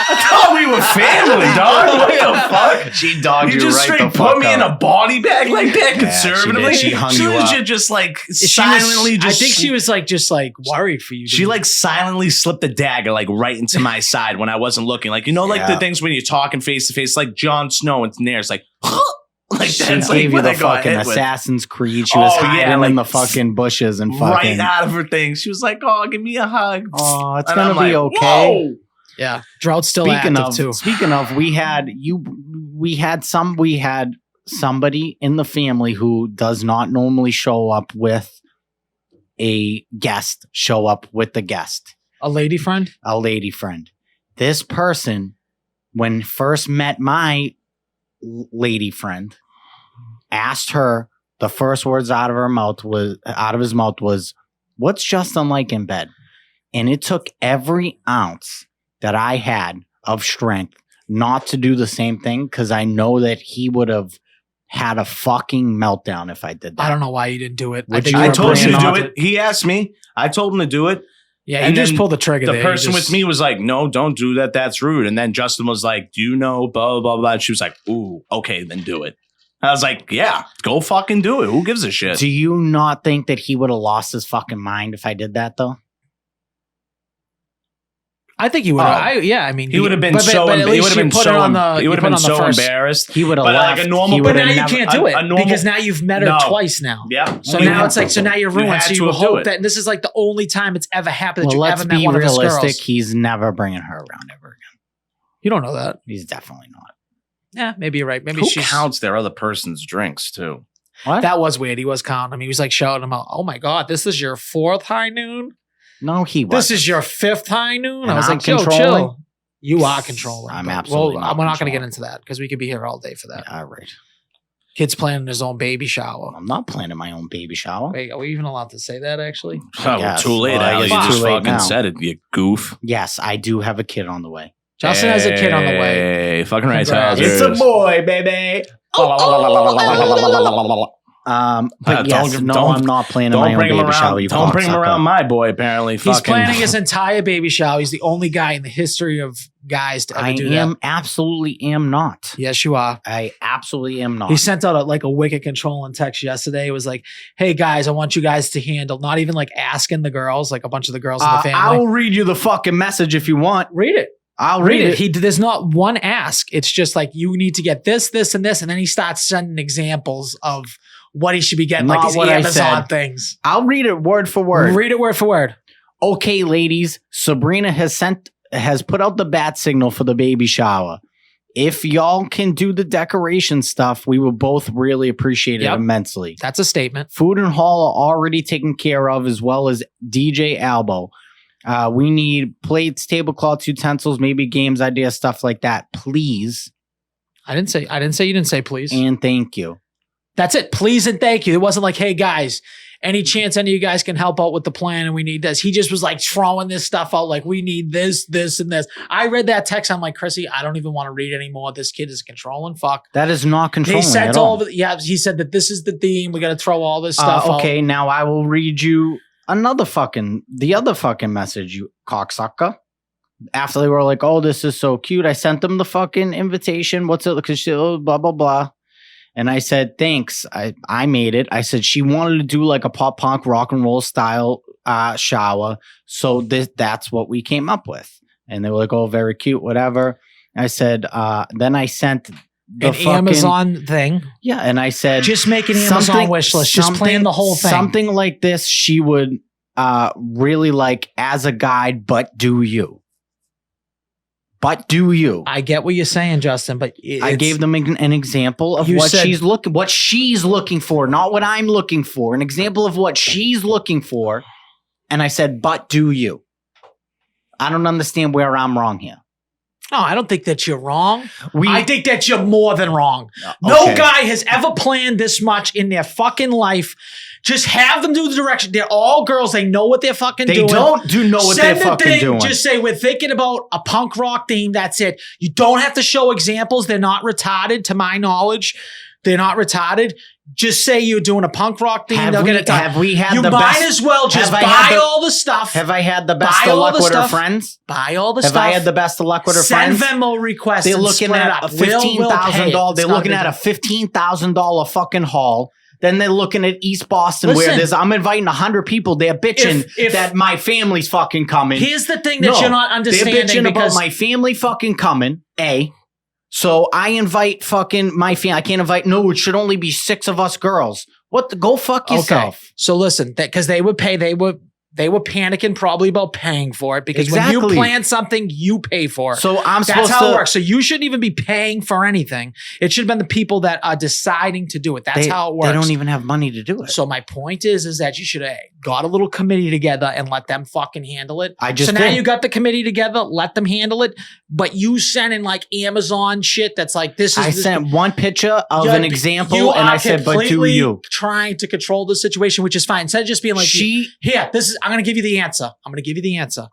I thought we were family, dog. What the fuck? She dogged You just right straight the put fuck me in up. a body bag like that, Yeah, conservatively. she did. She hung Soon you as up. you just like She was- silently just. I think she was like just like worried for you. She dude. like silently slipped a dagger like right into my side when I wasn't looking. Like, you know, like the Yeah. things when you're talking face to face, like Jon Snow and Daenerys, like, like She that's gave like you what the I got fucking hit with. Assassin's Creed. She was Oh, hiding yeah, in like, the fucking bushes and Right fucking. out of her thing. She was like, "Oh, give me a hug." Oh, it's And gonna I'm be like, okay. "Whoa." yeah, drought's still Speaking active of, too. we had somebody in the family who does not normally show up with a guest show up with the guest, A lady friend. a lady friend. This person, when first met my lady friend, asked her, the first words out of his mouth was, "What's Justin like in bed?" And it took every ounce that I had of strength not to do the same thing, because I know that he would have had a fucking meltdown if I did that. I don't know why you didn't do it. Would think you I were told him bringing to on do it. He asked me. I told him to do it. Yeah, you And just then pulled the trigger. The there. You person just- with me was like, "No, don't do that. That's rude." And then Justin was like, "Do you know blah, blah, blah." And she was like, "Ooh, okay, then do it." I was like, "Yeah, go fucking do it. Who gives a shit?" Do you not think that he would have lost his fucking mind if I did that though? I think he would. Oh. I mean, He would have been but so. at He least would have you been put it so. on the. He you would have put been on the so first- embarrassed. He would have But left. like a normal- He But would've now you never- can't do it a normal- because now you've met her No. twice now. Yeah. So You now had it's like, to. so now you're You ruined. had So to you have do hope it. that, and this is like the only time it's ever happened that Well, you let's ever met be one of his realistic. girls. He's never bringing her around ever again. You don't know that. He's definitely not. Yeah, maybe you're right. Maybe Who she's. counts their other person's drinks too? What? That was weird. He was counting him. He was like shouting him out. "Oh my god, this is your 4th high noon. No, he This wasn't. is your 5th high noon." And I was I'm like, "Yo, controlling? chill." You are controlling. I'm but- absolutely Well, not we're not going to get controlling. into that because we could be here all day for that. All right. Kid's planning his own baby shower. I'm not planning my own baby shower. Wait, are we even allowed to say that? Actually, Oh, guess. too late. Well, I Ali. guess You it's just too late fucking now. said it. You goof. Yes, I do have a kid on the way. Justin has a kid on the way. Hey, fucking right, Congrats. Towsers. It's a boy, baby. But yes, I'm not planning my Don't own bring him baby shower. around. You Don't bring him cocksucker. around my boy. Apparently, He's fucking. planning his entire baby shower. He's the only guy in the history of guys to ever I do am absolutely am not. that. Yes, you are. I absolutely am not. He sent out a wicked controlling text yesterday. It was like, "Hey guys, I want you guys to handle," not even like asking the girls, like a bunch of the girls in the I family. will read you the fucking message if you want. read it. I'll Read read it. it. There's not one ask. It's just like you need to get this, this, and this, and then he starts sending examples of what he should be getting, like Not these what I Amazon said. things. I'll read it word for word. Read it word for word. Okay, ladies, Sabrina has put out the bat signal for the baby shower. If y'all can do the decoration stuff, we will both really appreciate it Yep. immensely. That's a statement. Food and hall are already taken care of, as well as DJ Albo. We need plates, tablecloths, utensils, maybe games, ideas, stuff like that. Please I didn't say you didn't say please. and thank you. That's it. Please and thank you. It wasn't like, "Hey guys, any chance any of you guys can help out with the plan and we need this." He just was like throwing this stuff out like, "We need this, this, and this." I read that text. I'm like, "Chrissy, I don't even want to read anymore. This kid is controlling. Fuck." That is not controlling He sent at all all. of it. Yeah, he said that this is the theme. We got to throw all this stuff out. Okay, now I will read you the other fucking message, you cocksucker. After they were like, oh, this is so cute, I sent them the fucking invitation. What's it? Because she, blah, blah, blah. And I said, thanks. I made it. I said she wanted to do like a pop punk rock and roll style shower. So that's what we came up with. And they were like, oh, very cute, whatever. I said, then I sent an Amazon thing. Yeah. And I said, just make an Amazon wish list. Just plan the whole thing. Something like this she would really like as a guide, but do you. But do you? I get what you're saying, Justin, but I gave them an example of what she's looking for, not what I'm looking for. An example of what she's looking for. And I said, but do you? I don't understand where I'm wrong here. No, I don't think that you're wrong. We- I think that you're more than wrong. No guy has ever planned this much in their fucking life. Just have them do the direction. They're all girls. They know what they're fucking doing. They don't know what they're fucking doing. Just say, we're thinking about a punk rock theme. That's it. You don't have to show examples. They're not retarded, to my knowledge. They're not retarded. Just say you're doing a punk rock theme. They'll get it done. Have we had you the might best? as well just have I had buy the- all the stuff. Have I had the best Buy of all luck the with her stuff. friends? Buy all the Have stuff. I had the best of luck with her Send friends? Venmo requests. They're and looking split it at up. a We'll $15,000. pay it. They're It's not looking big. at a $15,000 fucking haul. Then they're looking at East Boston Listen. where I'm inviting 100 people. They're bitching If- that my family's fucking coming. Here's the thing that you're not understanding. They're bitching because about my family fucking coming. So I invite fucking my family. I can't invite. No, it should only be 6 of us girls. What? Go fuck yourself. Okay. So listen, because they would pay, they were panicking probably about paying for it because when you Exactly. plan something, you pay for it. So I'm That's supposed how to. it works. So you shouldn't even be paying for anything. It should have been the people that are deciding to do it. That's how it works. They don't even have money to do it. So my point is that you should have got a little committee together and let them fucking handle it. I just so now did. you got the committee together, let them handle it. But you sending like Amazon shit that's like this is. I sent one picture of You're- an example, you and are I said, "But do completely you?" trying to control the situation, which is fine. Instead of just being like, here, this is. I'm going to give you the answer. I'm going to give you the answer.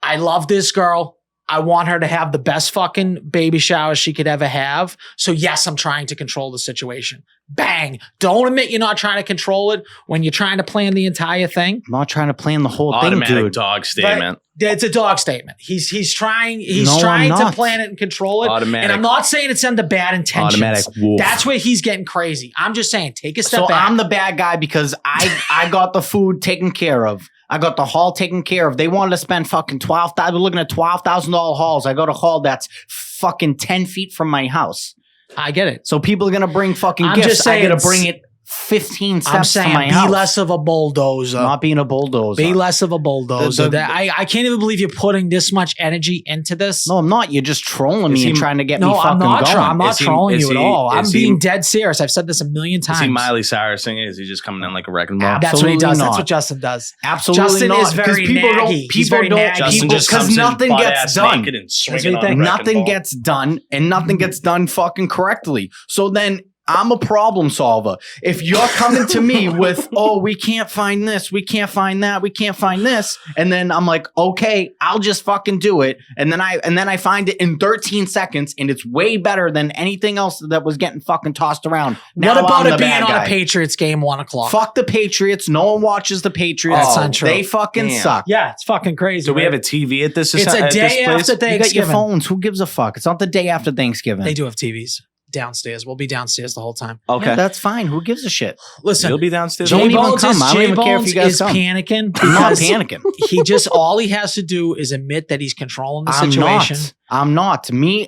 I love this girl. I want her to have the best fucking baby shower she could ever have. So yes, I'm trying to control the situation. Bang. Don't admit you're not trying to control it when you're trying to plan the entire thing. I'm not trying to plan the whole thing, Automatic dude. dog statement. It's a dog statement. He's trying No, I'm trying to not. plan it and control it. Automatic. And I'm not saying it's under bad intentions. Automatic wolf. That's where he's getting crazy. I'm just saying, take a step So back. I'm the bad guy because I got the food taken care of. I got the hall taken care of. They wanted to spend fucking $12,000. We're looking at $12,000 halls. I got a hall that's fucking 10 feet from my house. I get it. So people are gonna bring fucking I'm gifts. just saying I gotta bring it 15 I'm steps saying to my be house. less of a bulldozer. Not being a bulldozer. Be less of a bulldozer. The- I can't even believe you're putting this much energy into this. No, I'm not. You're just trolling Is me and he- trying to get me No, fucking I'm not. going. I'm not Is he- trolling is you at he- all. I'm is he- being dead serious. I've said this a million Is times. he Miley Cyrus singing? Is he just coming in like a wrecking ball? That's what he Absolutely does. not. That's what Justin does. Absolutely Justin not. is very 'Cause people naggy. don't. He's People very don't. naggy. Justin People, just because comes in nothing butt gets ass done. naked and what swinging he on a thinks. wrecking Nothing ball. gets done, and nothing gets done fucking correctly. So then I'm a problem solver. If you're coming to me with, oh, we can't find this, we can't find that, we can't find this, and then I'm like, okay, I'll just fucking do it, and then I find it in 13 seconds, and it's way better than anything else that was getting fucking tossed around. Now What about I'm it the being bad on guy. a Patriots game 1:00? Fuck the Patriots. No one watches the Patriots. That's untrue. They fucking Damn. suck. Yeah, it's fucking crazy. Do we right? have a TV at this? It's a at this day place? after You got your Thanksgiving. phones. Who gives a fuck? It's not the day after Thanksgiving. They do have TVs downstairs. We'll be downstairs the whole time. Okay, Yeah, that's fine. Who gives a shit? Listen, you'll be downstairs. Don't J even Bones come. is I don't even care if you guys come. panicking I'm not because panicking. he just all he has to do is admit that he's controlling the I'm situation. not. I'm not. Me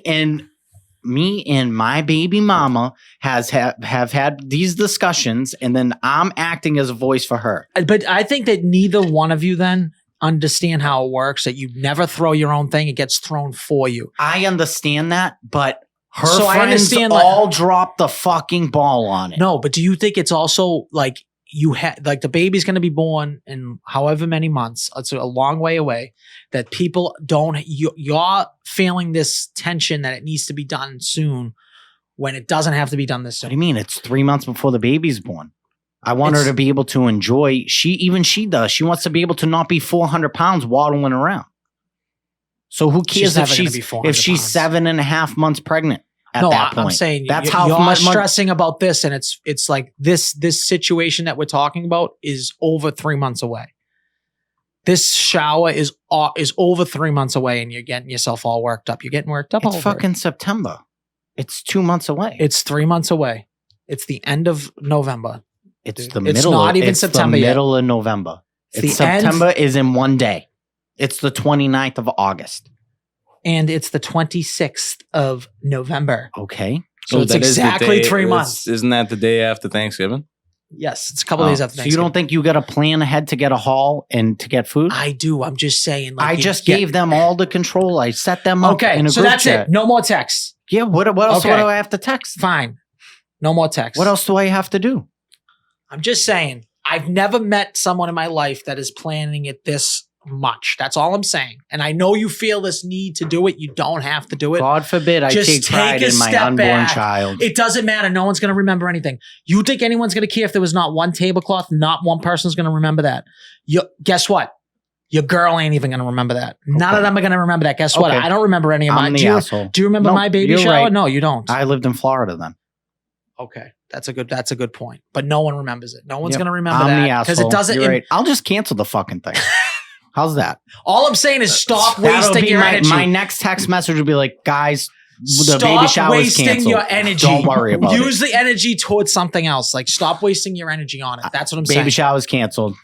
and my baby mama have had these discussions, and then I'm acting as a voice for her. But I think that neither one of you then understand how it works. That you never throw your own thing; it gets thrown for you. I understand that, but her So I friends understand, like- all dropped the fucking ball on it. No, but do you think it's also like you had like the baby's going to be born in however many months? It's a long way away. That people don't. You're feeling this tension that it needs to be done soon, when it doesn't have to be done this What do soon. you mean? It's 3 months before the baby's born. I want her It's- to be able to enjoy. She does. She wants to be able to not be 400 pounds waddling around. So who She's cares never if gonna she's be 400 if she's pounds. 7.5 months pregnant? at no, that point. I'm saying that's you, how you're much stressing about this, and it's like this situation that we're talking about is over 3 months away. This shower is over 3 months away, and you're getting yourself all worked up. You're getting worked up. It's over it. fucking September. It's 2 months away. It's 3 months away. It's the end of November. It's dude. the It's middle. not even it's September the yet. middle of November. It's the end. September is in one day. It's the 29th of August. And it's the 26th of November. Okay. So it's that is the exactly day- 3 is- months. Isn't that the day after Thanksgiving? Yes, it's a couple days after So you Thanksgiving. don't think you got to plan ahead to get a haul and to get food? I do. I'm just saying. Like, I you just get- gave them all the control. I set them up Okay, in a so group that's chat. it. No more texts. Yeah. What else? Okay. What do I have to text? Fine. No more texts. What else do I have to do? I'm just saying. I've never met someone in my life that is planning it this much. That's all I'm saying. And I know you feel this need to do it. You don't have to do it. God forbid I Just take pride take a in my step unborn back. child. It doesn't matter. No one's going to remember anything. You think anyone's going to care if there was not one tablecloth? Not one person's going to remember that. Guess what? Your girl ain't even going to remember that. None Okay. of them are going to remember that. Guess what? Okay. I don't remember any of I'm mine. the Do you, asshole. do you remember No, my baby you're shower? right. No, you don't. I lived in Florida then. Okay. That's a good point. But no one remembers it. No one's Yep. going to remember I'm the that because asshole. it doesn't. You're right. I'll just cancel the fucking thing. How's that? All I'm saying is stop That'll wasting be your my, energy. my next text message will be like, guys, the Stop baby shower is wasting canceled. your energy. Don't worry about Use it. the energy towards something else. Like stop wasting your energy on it. That's what I'm Baby saying. shower is canceled.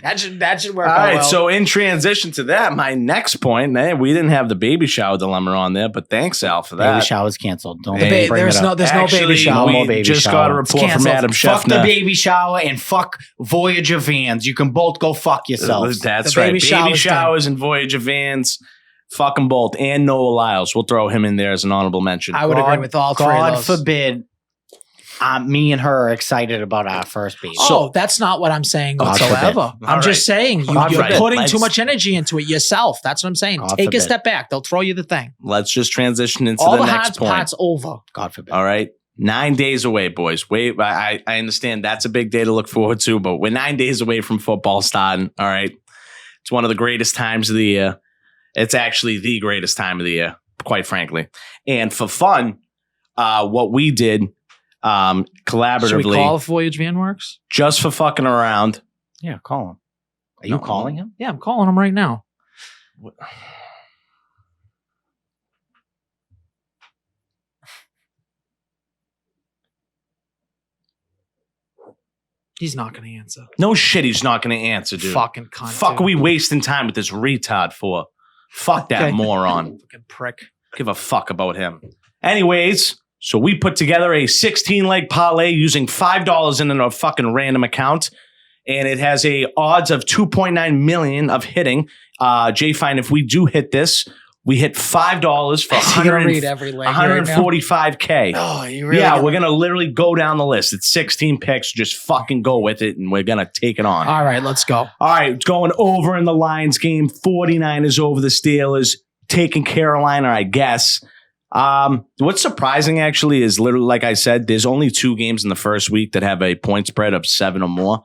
That should work All out right. well. So in transition to that, my next point, we didn't have the baby shower dilemma on there, but thanks, Al, for that. Baby shower is canceled. Don't The bring there's it no up. there's no baby Actually, shower. No more we baby just shower. got a It's report from canceled. Adam Fuck the Scheffner. baby shower and fuck Voyager vans. You can both go fuck yourselves. That's The right. baby Baby shower's showers and Voyager vans. Fuck them both. And Noah Lyles. We'll throw him in there as an honorable mention. I would agree with all three God of those. forbid me and her are excited about our first baby. Oh, that's not what I'm saying God whatsoever. forbid. I'm All just saying God you're forbid. putting too Let's- much energy into it yourself. That's what I'm saying. God Take forbid. a step back. They'll throw you the thing. Let's just transition into All the the next hard point. parts over. God forbid. All right. 9 days away, boys. Wait, I understand that's a big day to look forward to, but we're 9 days away from football starting. All right. It's one of the greatest times of the year. It's actually the greatest time of the year, quite frankly. And for fun, what we did collaboratively, Should we call if Voyage Van works? just for fucking around. Yeah, call him. Are you No. calling him? Yeah, I'm calling him right now. He's not going to answer. No shit, he's not going to answer, dude. Fucking cunt. Fuck, dude. are we wasting time with this retard for? Fuck that Okay. moron. Fucking prick. Give a fuck about him. Anyways, so we put together a 16-leg parlay using $5 in a fucking random account, and it has a odds of 2.9 million of hitting. Jay Fine, if we do hit this, we hit $5 for Is he gonna read every leg right now? 145K. Oh, you Yeah, we're gonna literally go down the list. It's 16 picks. Just fucking go with it, and we're gonna take it on. All right, let's go. All right, going over in the Lions game. 49ers over the Steelers, taking Carolina, I guess. What's surprising actually is literally, like I said, there's only 2 games in the first week that have a point spread of 7 or more.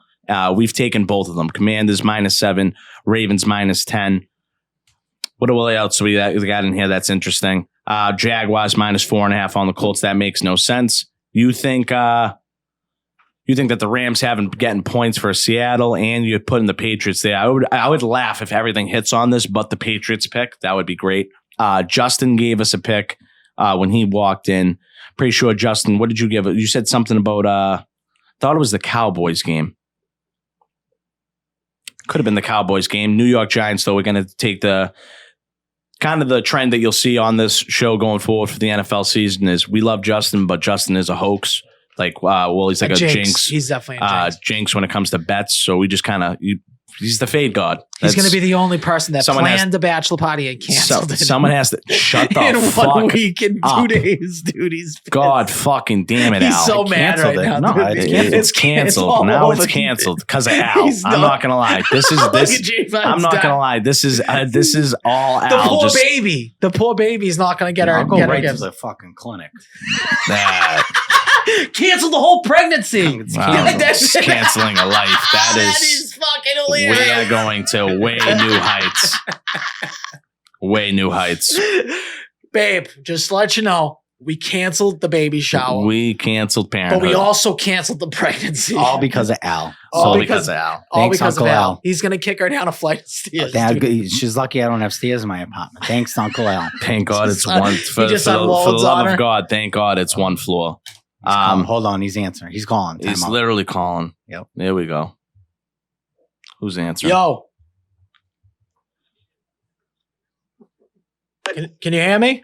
We've taken both of them. Commanders -7, Ravens -10. What else we got in here that's interesting? Jaguars -4.5 on the Colts. That makes no sense. You think that the Rams haven't getting points for Seattle, and you're putting the Patriots there? I would laugh if everything hits on this, but the Patriots pick, that would be great. Justin gave us a pick when he walked in. Pretty sure, Justin, what did you give it? You said something about thought it was the Cowboys game. Could have been the Cowboys game. New York Giants, though, we're going to take the kind of the trend that you'll see on this show going forward for the NFL season is we love Justin, but Justin is a hoax. Like, he's like a jinx. He's definitely a jinx. Jinx when it comes to bets. So we just kind of, he's the fade god. He's going to be the only person that someone planned the bachelor party and canceled it. Someone has to shut the in fuck 1 week in 2 up. days, dude. He's pissed. God fucking damn it, He's Al. so mad right canceled it. now. No, dude. it's canceled. It's all canceled. Now over. it's canceled because of Al. He's I'm not gonna lie. This is Look this. at Jay Fine's I'm not dad. gonna lie. This is all The Al. poor Just baby. The poor baby's not going to get I'll her. go Get right her to the fucking clinic. Cancel the whole pregnancy. It's Wow, canceled. it's canceling a life. That is fucking we hilarious. are going to way new heights. Way new heights. Babe, just to let you know, We canceled the baby shower. We canceled but Parenthood. we also canceled the pregnancy. All because of Al. all because of Al. all Thanks, because Uncle of Al. Al. He's going to kick her down a flight of stairs. She's lucky I don't have stairs in my apartment. Thanks, Uncle Al. Thank God it's Just, one. he For just the unloads on love her. of God, thank God it's one floor. Hold on, he's answering. He's calling. Time He's out. literally calling. Yep. There we go. Who's answering? Yo. Can you hear me?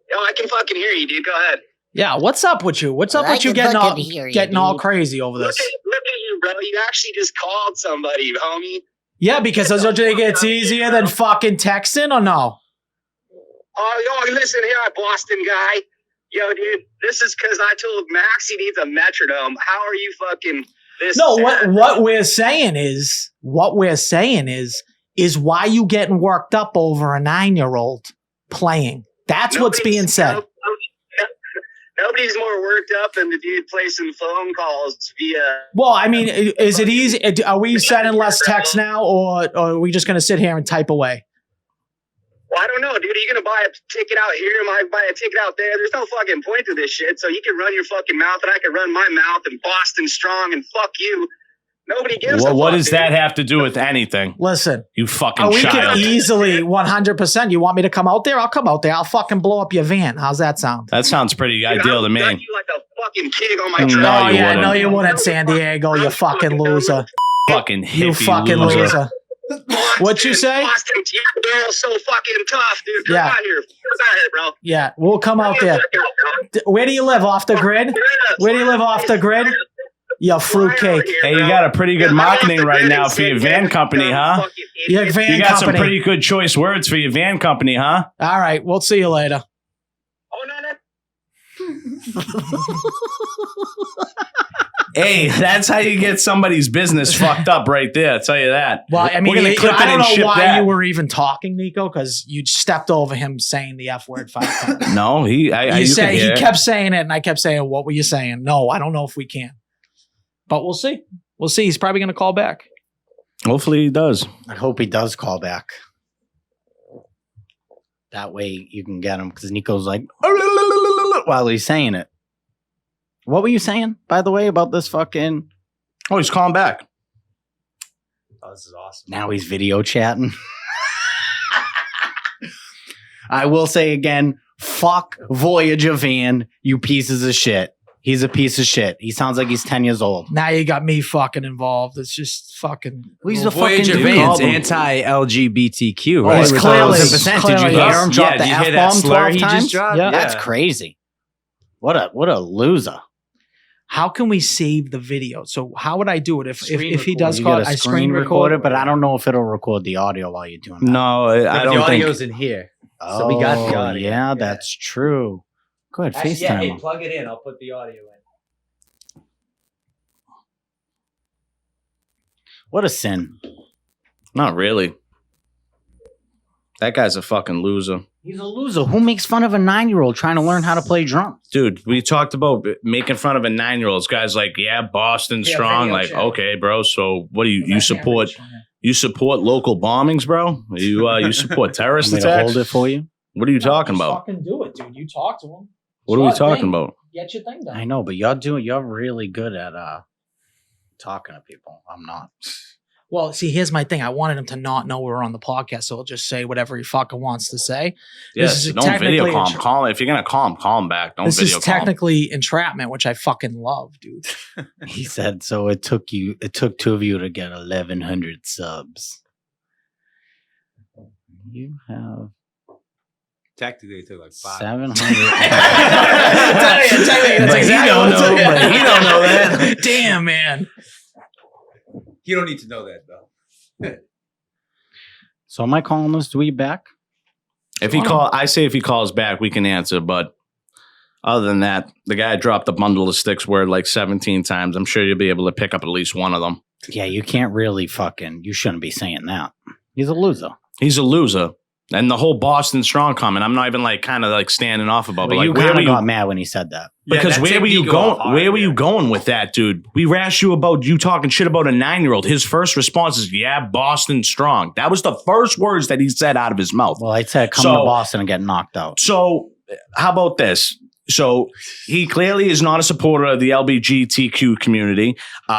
Yo, I can fucking hear you, dude. Go ahead. Yeah, what's up with you? What's up I with you can getting fucking hear you, getting all dude. crazy over Look this? at you, bro. You actually just called somebody, homie. Yeah, because don't you think it's easier than fucking texting or no? Oh, yo, listen here, Boston guy. Yo, dude, this is because I told Max he needs a metronome. How are you fucking this? No, sad? what we're saying is why you getting worked up over a 9-year-old playing. That's what's Nobody's- being said. Nobody's more worked up than the dude placing phone calls via. Well, I mean, is it easy? Are we sending less text now, or are we just going to sit here and type away? Well, I don't know, dude. Are you gonna buy a ticket out here? Am I buy a ticket out there? There's no fucking point to this shit. So you can run your fucking mouth, and I can run my mouth, and Boston strong, and fuck you. Nobody gives a Well, fuck. what does dude. that have to do with anything? Listen, You fucking we can child. easily 100%. You want me to come out there? I'll come out there. I'll fucking blow up your van. How's that sound? That sounds pretty Dude, ideal I to would gut me. you like a fucking pig on my No, truck. Oh, you yeah, wouldn't. no, you wouldn't, San Diego. You fucking loser. Fucking hippie You fucking loser. Boston, What'd you say? Boston, they're all so fucking tough, dude. Come Yeah. out here. Come out here, bro. Yeah, we'll come out there. Where do you live? Off the grid? Where do you live off the grid? You fruitcake. Hey, you got a pretty good marketing right now for your van company, huh? Your van You got some company. pretty good choice words for your van company, huh? All right, we'll see you later. Oh, no, no. Hey, that's how you get somebody's business fucked up right there. I'll tell you that. Well, I mean, We're gonna clip I it don't and know ship why that. you were even talking, Nico, because you stepped over him saying the F word 5 times. No, You you say can he hear it. kept saying it, and I kept saying, "What were you saying?" No, I don't know if we can, but we'll see. We'll see. He's probably going to call back. Hopefully he does. I hope he does call back. That way you can get him because Nico's like while he's saying it. What were you saying, by the way, about this fucking? Oh, he's calling back. Oh, this is awesome. Now he's video chatting. I will say again, fuck Voyager van, you pieces of shit. He's a piece of shit. He sounds like he's 10 years old. Now you got me fucking involved. It's just fucking. He's Well, a fucking Voyager dude. Van's Called him. anti-LGBTQ, Oh, right? it's With clearly those- 100%. Did you clearly, hear yes. him drop Yeah, the did you hear that F-bomb slur 12 he just times? dropped? Yeah. That's crazy. What a loser. How can we save the video? So how would I do it if he does You call? gotta I screen record it, but I don't know if it'll record the audio while you're doing that. No, Yeah, I but don't the think. audio's in here. So we got the Oh, audio. Yeah, Yeah. that's true. Go ahead, FaceTime him. plug it in. I'll put the audio in. What a sin. Not really. That guy's a fucking loser. He's a loser. Who makes fun of a 9-year-old trying to learn how to play drums? Dude, we talked about making fun of a 9-year-old. This guy's like, yeah, Boston Yeah, strong. video Like, chat. okay, bro. So what do you support? You support local bombings, bro? You support terrorist Want me to attacks? hold it for you? What are you talking Just about? Fucking do it, dude. You talk to him. What are we It's your talking thing. about? Get your thing done. I know, but you're really good at talking to people. I'm not. Well, see, here's my thing. I wanted him to not know we were on the podcast, so he'll just say whatever he fucking wants to say. Yes, is don't video technically call a him. Call him. If you're gonna call him back. Don't This video is call him. technically entrapment, which I fucking love, dude. He said so. It took two of you to get 1,100 subs. You have Technically, it took like 5. 700. That's But he don't know, but he don't know that. Damn, man. You don't need to know that, though. So am I calling this dweeb back? If he calls back, we can answer. But other than that, the guy dropped the bundle of sticks word like 17 times. I'm sure you'll be able to pick up at least one of them. Yeah, you can't really you shouldn't be saying that. He's a loser. He's a loser. And the whole Boston Strong comment, I'm not even like kind of like standing off about. But But like, you where kind were of you? got mad when he said that. Because that where tipped were you Nico off going? hard, Where were you yeah. going with that, dude? We rashed you about you talking shit about a 9-year-old. His first response is, "Yeah, Boston Strong." That was the first words that he said out of his mouth. Well, I said come So- to Boston and get knocked out. So how about this? So he clearly is not a supporter of the LGBTQ community.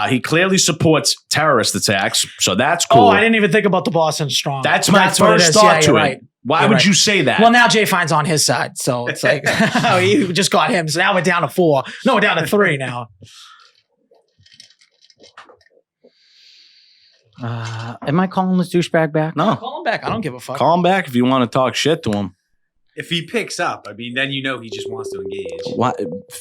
He clearly supports terrorist attacks. So that's cool. Oh, I didn't even think about the Boston Strong. That's my what it first is. thought Yeah, to you're it. right. Why You're would right. you say that? Well, now Jay Fine's on his side, so it's like oh, you just got him. So now we're down to 4. No, we're down to 3 now. Am I calling this douchebag back? No. Call him back. I don't give a fuck. Call him back if you want to talk shit to him. If he picks up, I mean, then you know he just wants to engage. Why,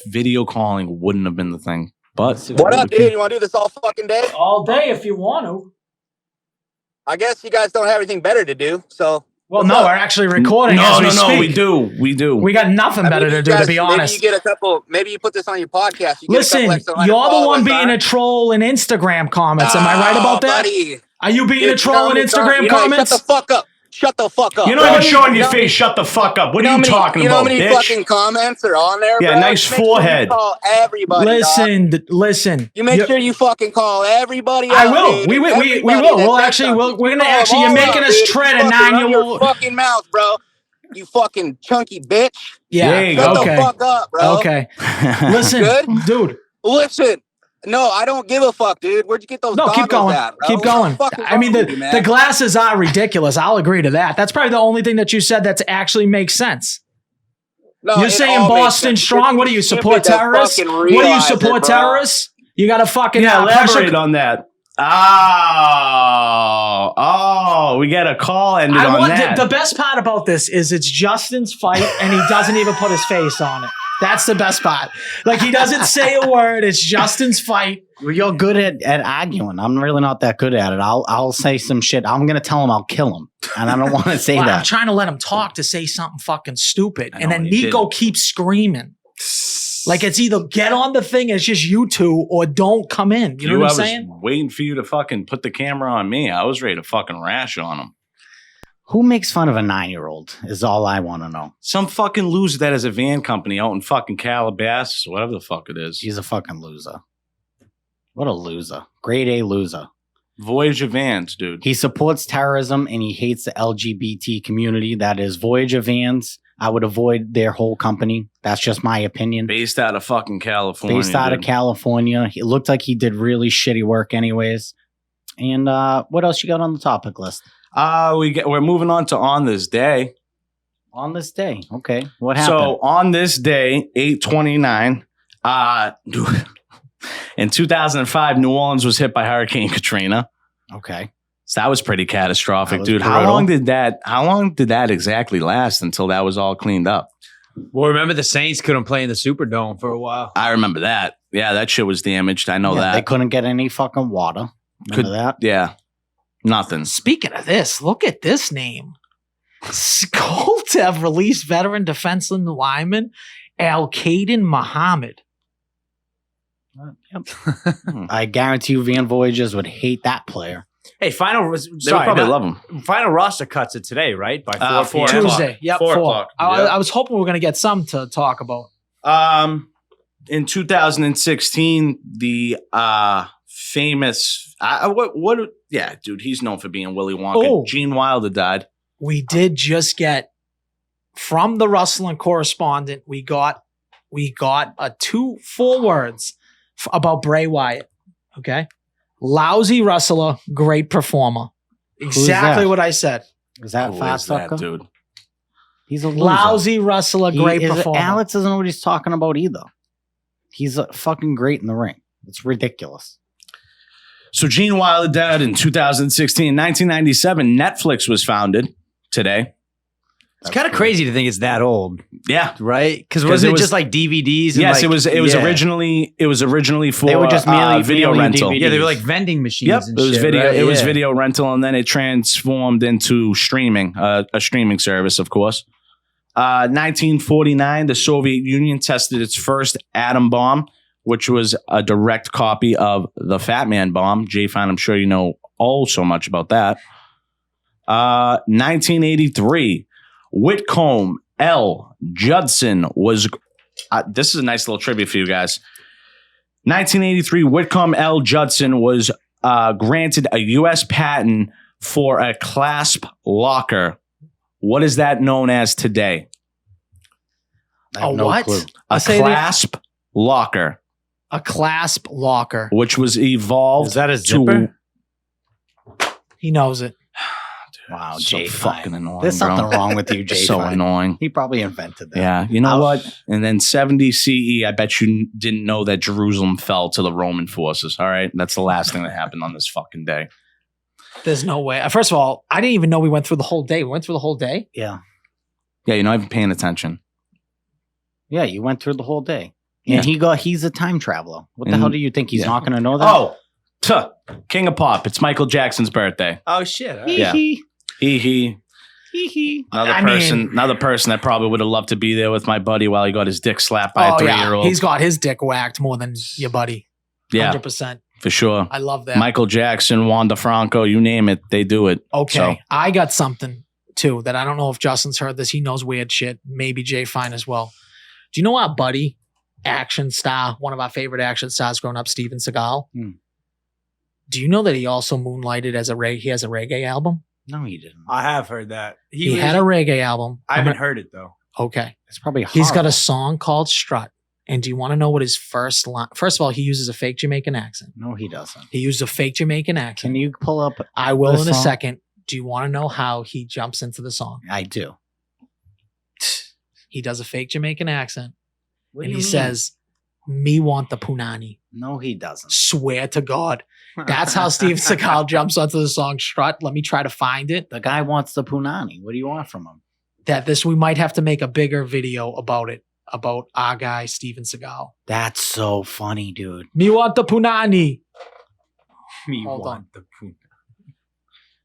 video calling wouldn't have been the thing. But What up, dude? You want to do this all fucking day? All day if you want to. I guess you guys don't have anything better to do, so. Well, no, we're actually recording. No, as we speak. we do. We do. We got nothing better to do, to be honest. Maybe you get a couple. Maybe you put this on your podcast. You get Listen, a couple extra you're the one followers, being huh? a troll in Instagram comments. Am I right about that? Buddy. Are you being Dude, a troll in Instagram comments? Shut the fuck up. Shut the fuck up. You're not even showing your face. Shut the fuck up. What are you talking You know how about, many bitch? fucking comments are on there, Yeah, bro? nice Make sure you forehead. call everybody, dog. Listen. You make sure you fucking call everybody I out, will. dude. We will. We Everybody will. that We'll says actually. something. We're gonna Call them actually. You're all making out, us dude. tread a Fucking run your 9-year-old. fucking mouth, bro. You fucking chunky bitch. Yeah. There you Shut go. the fuck up, bro. Okay. Listen, Good? dude. Listen. No, I don't give a fuck, dude. Where'd you get those No, keep goggles going. at, bro? Keep going. What the fuck is I mean, wrong with you, man? the glasses are ridiculous. I'll agree to that. That's probably the only thing that you said that actually makes sense. No, You're it saying all makes Boston sense. Strong? What do you Stupid support to terrorists? fucking What do you realize support it, bro. terrorists? You got to fucking Yeah, pressure- elaborate on that. Oh, we get a call ended I on want that. the best part about this is it's Justin's fight and he doesn't even put his face on it. That's the best part. Like he doesn't say a word. It's Justin's fight. Well, you're good at arguing. I'm really not that good at it. I'll say some shit. I'm gonna tell him I'll kill him, and I don't want to say Well, I'm that. trying to let him talk to say something fucking stupid, I and know, then he Nico didn't. keeps screaming. Like it's either get on the thing, it's just you two, or don't come in. You know what I'm saying? was waiting for you to fucking put the camera on me. I was ready to fucking rash on him. Who makes fun of a 9-year-old is all I want to know. Some fucking loser that has a van company out in fucking Calabasas, whatever the fuck it is. He's a fucking loser. What a loser. Grade A loser. Voyager Vans, dude. He supports terrorism and he hates the LGBT community. That is Voyager Vans. I would avoid their whole company. That's just my opinion. Based out of fucking California. Based out of dude. California. It looked like he did really shitty work anyways. And what else you got on the topic list? We're moving on to On This Day. On this day. Okay. What happened? So on this day, 8/29, in 2005, New Orleans was hit by Hurricane Katrina. okay. So that was pretty catastrophic, That was dude. How brutal. long did that exactly last until that was all cleaned up? Well, remember the Saints couldn't play in the Superdome for a while. I remember that. Yeah, that shit was damaged. I know Yeah, They that. couldn't get any fucking water. Remember Could- that? Yeah. Nothing. Speaking of this, look at this name. Colts have released veteran defenseman lineman Al-Qaeda Muhammad. Yep. I guarantee you Van Voyagers would hate that player. Hey, final. They would Sorry, probably not- love him. Final roster cuts it today, right? By 4 4 p.m. Tuesday. Yep, 4 4. o'clock. I was hoping we were going to get some to talk about. In 2016, the famous yeah, dude, he's known for being Willy Wonka. Oh. Gene Wilder died. We did just get from the Rustling correspondent. We got 2 full words about Bray Wyatt. Okay, lousy wrestler, great performer. Exactly that? what I said. Is that Who fast is that, sucker? dude? He's a loser. Lousy wrestler, great He is- performer. Alex doesn't know what he's talking about either. He's fucking great in the ring. It's ridiculous. So Gene Wilder died in 2016. 1997, Netflix was founded today. It's kind of crazy to think it's that old, Yeah. right? Because 'Cause wasn't it it was- just like DVDs? And Yes, like, it was yeah. originally for They were just merely video mailing rental. DVDs. Yeah, they were like vending machines. Yep, and it was shit, video. right? It was Yeah. video rental, and then it transformed into streaming, a streaming service, of course. 1949, the Soviet Union tested its first atom bomb, which was a direct copy of the Fat Man bomb. J-Fine, I'm sure you know all so much about that. 1983, Whitcomb L. Judson was. This is a nice little trivia for you guys. 1983, Whitcomb L. Judson was granted a U.S. patent for a clasp locker. What is that known as today? I have A no what? clue. A Say that- clasp locker, A clasp locker. which was evolved. Is that a to zipper? He knows it. Wow, so Jay fucking Fine. annoying. There's bro. something wrong with you, Jay so Fine. annoying. He probably invented that. Yeah, you know I'll- what? And then 70 CE, I bet you didn't know that Jerusalem fell to the Roman forces. All right, that's the last thing that happened on this fucking day. There's no way. First of all, I didn't even know we went through the whole day. We went through the whole day. Yeah. Yeah, you're not even paying attention. Yeah, you went through the whole day. Yeah. And he's a time traveler. What the And- hell do you think? He's yeah. not going to know that? Oh, King of Pop. It's Michael Jackson's birthday. Oh shit! All right. Yeah. He. Another I person. mean- Another person that probably would have loved to be there with my buddy while he got his dick slapped by a 3-year-old. He's got his dick whacked more than your buddy. Yeah, 100%. for sure. I love that. Michael Jackson, Wanda Franco, you name it, they do it. Okay. So- I got something too that I don't know if Justin's heard this. He knows weird shit. Maybe Jay Fine as well. Do you know our buddy, action star, one of our favorite action stars growing up, Steven Seagal? Hmm. Do you know that he also moonlighted as he has a reggae album? No, he didn't. I have heard that. He had a reggae album. I haven't heard it though. Okay. It's probably He's got a horrible. song called Strut. And do you want to know what his first line? First of all, he uses a fake Jamaican accent. No, he doesn't. He used a fake Jamaican accent. Can you pull up? I will the in a song? second. Do you want to know how he jumps into the song? I do. He does a fake Jamaican accent. What And do he you mean? says, "Me want the punani." No, he doesn't. Swear to God. That's how Steve Seagal jumps onto the song Strut. Let me try to find it. The guy wants the punani. What do you want from him? We might have to make a bigger video about it, about our guy, Steven Seagal. That's so funny, dude. Me want the punani. Me Hold want on. the poon.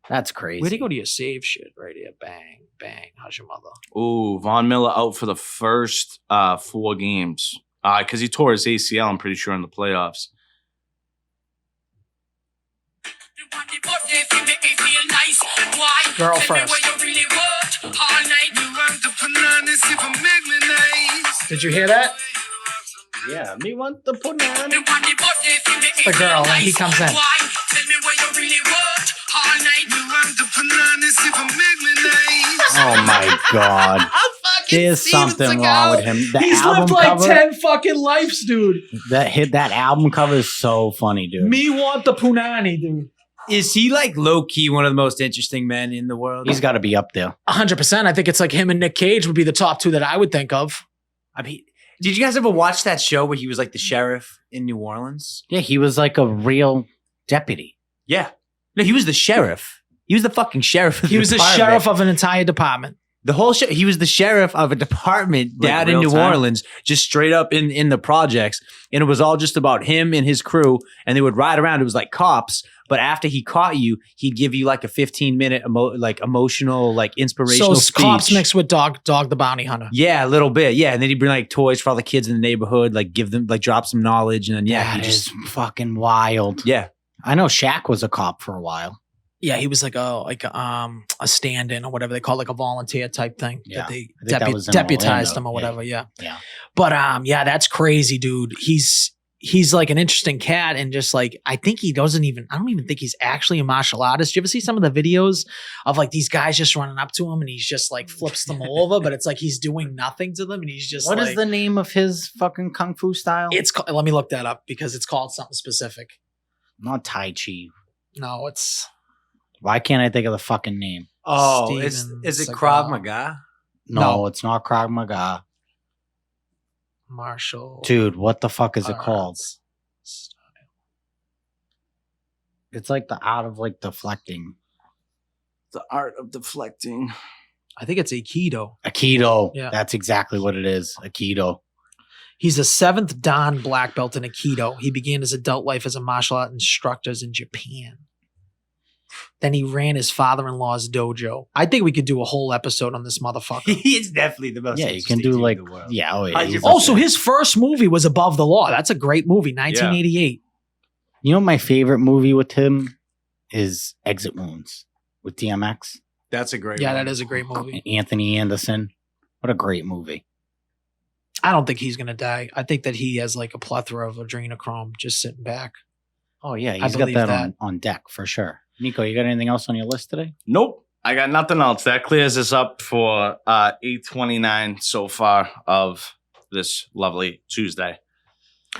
That's crazy. Where'd he go to your save shit right here? Bang, bang. How's your mother? Ooh, Von Miller out for the first 4 games. Because he tore his ACL, I'm pretty sure, in the playoffs. Girl first. Did you hear that? Yeah, me want the punani. The girl, and he comes in. Oh my god. There's something wrong with him. The He's album lived like cover, 10 fucking lives, dude. that album cover is so funny, dude. Me want the punani, dude. Is he like low key one of the most interesting men in the world? He's got to be up there. 100%. I think it's like him and Nick Cage would be the top 2 that I would think of. I mean, did you guys ever watch that show where he was like the sheriff in New Orleans? Yeah, he was like a real deputy. Yeah. No, he was the sheriff. He was the fucking sheriff. Of He was the department. sheriff of an entire department. The whole show. He was the sheriff of a department Like down in real New time? Orleans, just straight up in the projects, and it was all just about him and his crew. And they would ride around. It was like cops, but after he caught you, he'd give you like a 15-minute emotional, like inspirational So speech. cops mixed with Dog the Bounty Hunter. Yeah, a little bit. Yeah, and then he'd bring like toys for all the kids in the neighborhood, like give them, like drop some knowledge, and then yeah, he That just is fucking wild. yeah. I know Shaq was a cop for a while. Yeah, he was like a stand-in or whatever they call it, like a volunteer type thing. Yeah, That they I think that was in deputized Orlando. him or whatever. Yeah. Yeah. But yeah, that's crazy, dude. He's like an interesting cat, and just like I don't even think he's actually a martial artist. You ever see some of the videos of like these guys just running up to him and he's just like flips them over, but it's like he's doing nothing to them and he's just What like, is the name of his fucking kung fu style? let me look that up because it's called something specific. not Tai Chi. No, it's Why can't I think of the fucking name? Oh, Steven is it Seagal. Krav Maga? No, it's not Krav Maga. martial. Dude, what the fuck is it called? arts. It's like the art of like deflecting. The art of deflecting. I think it's Aikido. Aikido. Yeah. That's exactly what it is. Aikido. He's a 7th Dan black belt in Aikido. He began his adult life as a martial art instructor in Japan. Then he ran his father-in-law's dojo. I think we could do a whole episode on this motherfucker. He's definitely the most. Yeah, you can interesting do dude like in the world. yeah, oh yeah. How'd he's you- like Also, that. his first movie was Above the Law. That's a great movie, 1988. You know my favorite movie with him is Exit Wounds with DMX. That's a great. Yeah, one. that is a great movie. Anthony Anderson. What a great movie. I don't think he's going to die. I think that he has like a plethora of adrenochrome just sitting back. Oh yeah, I he's got believe that, that. on deck for sure. Nico, you got anything else on your list today? Nope. I got nothing else. That clears us up for 8:29 so far of this lovely Tuesday.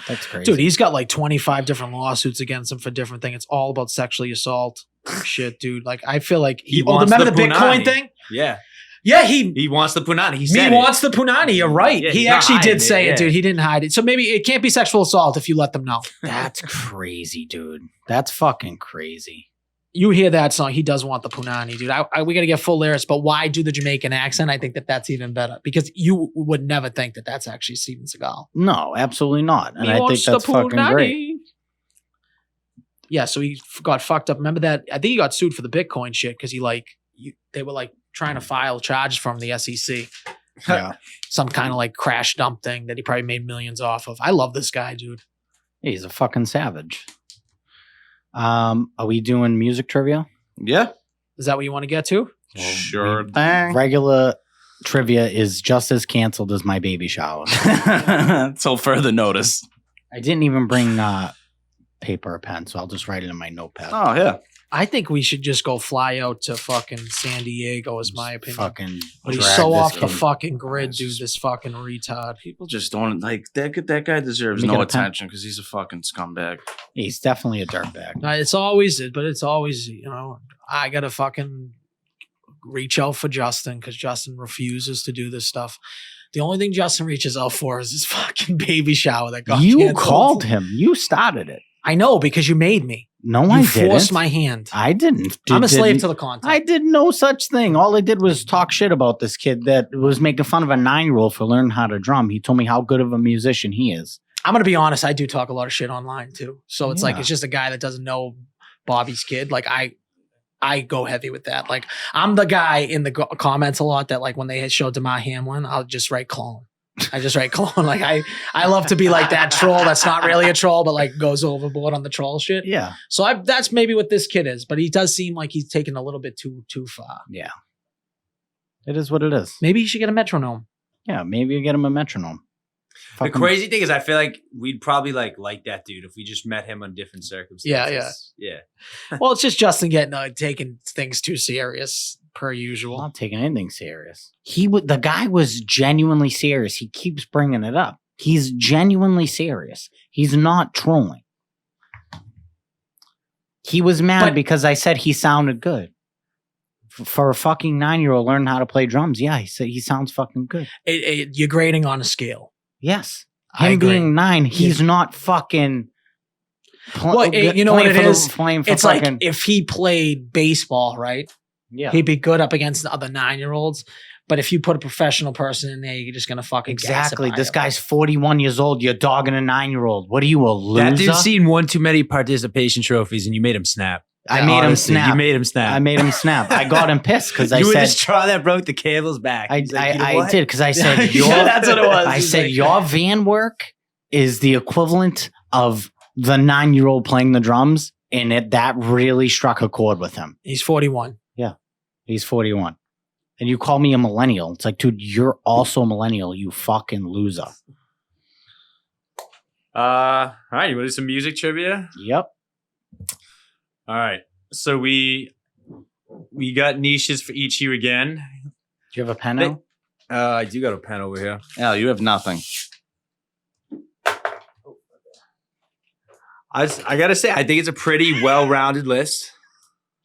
That's crazy. Dude, he's got like 25 different lawsuits against him for different things. It's all about sexually assault. Shit, dude. Like, I feel like He wants remember the the Bitcoin Punani. thing? Yeah. Yeah, he He wants the punani. He said wants the punani. You're right. Yeah, he he's not actually hiding did say it, it, dude. He didn't hide it. So maybe it can't be sexual assault if you let them know. That's crazy, dude. That's fucking crazy. You hear that song, he does want the punani, dude. We got to get full lyrics, but why do the Jamaican accent? I think that's even better because you would never think that that's actually Steven Seagal. No, absolutely not. And I think that's fucking great. Yeah, so he got fucked up. Remember that? I think he got sued for the Bitcoin shit because they were like trying to file charges from the SEC. Yeah. Some kind of like crash dump thing that he probably made millions off of. I love this guy, dude. He's a fucking savage. Are we doing music trivia? Yeah. Is that what you want to get to? Sure thing. Regular trivia is just as canceled as my baby shower. Till further notice. I didn't even bring paper or pen, so I'll just write it in my notepad. Oh, yeah. I think we should just go fly out to fucking San Diego, is my opinion. Fucking But he's drag so this off the kid. fucking grid, dude. This fucking retard. People just don't like that. That guy deserves Let me no get a pen. attention because he's a fucking scumbag. He's definitely a dirtbag. It's always, I gotta fucking reach out for Justin because Justin refuses to do this stuff. The only thing Justin reaches out for is his fucking baby shower that got You canceled. called him. You started it. I know because you made me. No, You I forced didn't. my hand. I didn't. I'm a slave Didn't- to the content. I did no such thing. All I did was talk shit about this kid that was making fun of a 9-year-old for learning how to drum. He told me how good of a musician he is. I'm gonna be honest. I do talk a lot of shit online too. So it's like Yeah. it's just a guy that doesn't know Bobby's kid. Like I go heavy with that. Like I'm the guy in the comments a lot that like when they show Damar Hamlin, I'll just write clone. I just write clone. Like I love to be like that troll that's not really a troll, but like goes overboard on the troll shit. Yeah. So that's maybe what this kid is, but he does seem like he's taken a little bit too far. Yeah. It is what it is. Maybe he should get a metronome. Yeah. Maybe you get him a metronome. The Fucking- crazy thing is, I feel like we'd probably like that dude if we just met him on different circumstances. Yeah. Well, it's just Justin getting taking things too serious per I'm usual. not taking anything serious. The guy was genuinely serious. He keeps bringing it up. He's genuinely serious. He's not trolling. He was mad But- because I said he sounded good. For a fucking 9-year-old learning how to play drums, yeah, he said he sounds fucking good. You're grading on a scale. Yes, I him agree. being 9, he's not fucking. Well, you know what it is? Playing for It's fucking, like if he played baseball, right? yeah, He'd be good up against the other 9-year-olds. But if you put a professional person in there, you're just gonna fucking exactly. gassify This him. guy's 41 years old. You're dogging a 9-year-old. What are you, a loser? That dude's seen one too many participation trophies, and you made him snap. I made him Honestly, snap. You made him snap. I made him snap. I got him pissed because I you were said the straw that broke the camel's back. I He's like, you know I what? did because I said Yeah, your that's what it was. I He's said like- your van work is the equivalent of the 9-year-old playing the drums, and that really struck a chord with him. He's 41. He's 41, and you call me a millennial. It's like, dude, you're also a millennial. You fucking loser. All right, you want to do some music trivia? Yep. All right. So we got niches for each you again. Do you have a pen now? I do got a pen over here. Al, you have nothing. I gotta say, I think it's a pretty well-rounded list.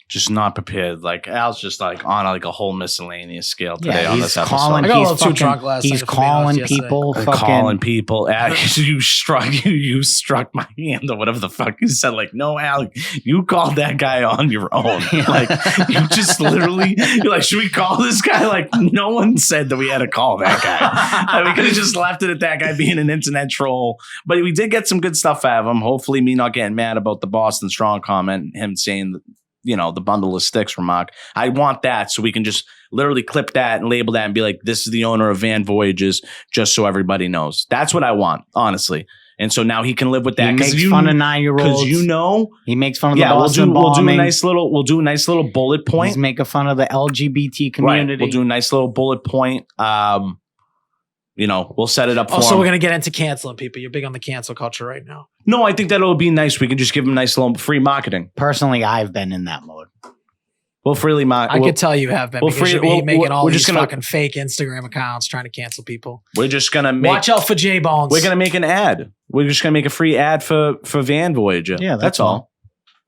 Just not prepared. Like Al's just like on like a whole miscellaneous scale today Yeah, on he's this episode. calling. I got a He's little too fucking. drunk last He's night, if I'm being calling honest, yesterday. people. Fucking. Calling people. Al, you struck my hand or whatever the fuck you said. Like, no, Al, you called that guy on your own. Like, you just literally. You're like, should we call this guy? Like, no one said that we had to call that guy. Like, we could have just left it at that guy being an internet troll. But we did get some good stuff out of him. Hopefully, me not getting mad about the Boston Strong comment, him saying that, the bundle of sticks remark. I want that so we can just literally clip that and label that and be like, this is the owner of Van Voyages, just so everybody knows. That's what I want, honestly. And so now he can live with that. He makes fun of 9-year-olds. Because he makes fun of the yeah, Boston we'll do a bombing. nice little bullet point. He's making fun of the LGBT Right. community. We'll do a nice little bullet point. We'll set it up for Also, him. we're gonna get into canceling people. You're big on the cancel culture right now. No, I think that'll be nice. We can just give him nice little free marketing. Personally, I've been in that mode. We'll freely I could tell you have been we'll because free- you're we'll- making all we're these just gonna- fucking fake Instagram accounts trying to cancel people. We're just gonna make. Watch out for J Bones. We're gonna make an ad. We're just gonna make a free ad for Van Voyager. Yeah, that's all.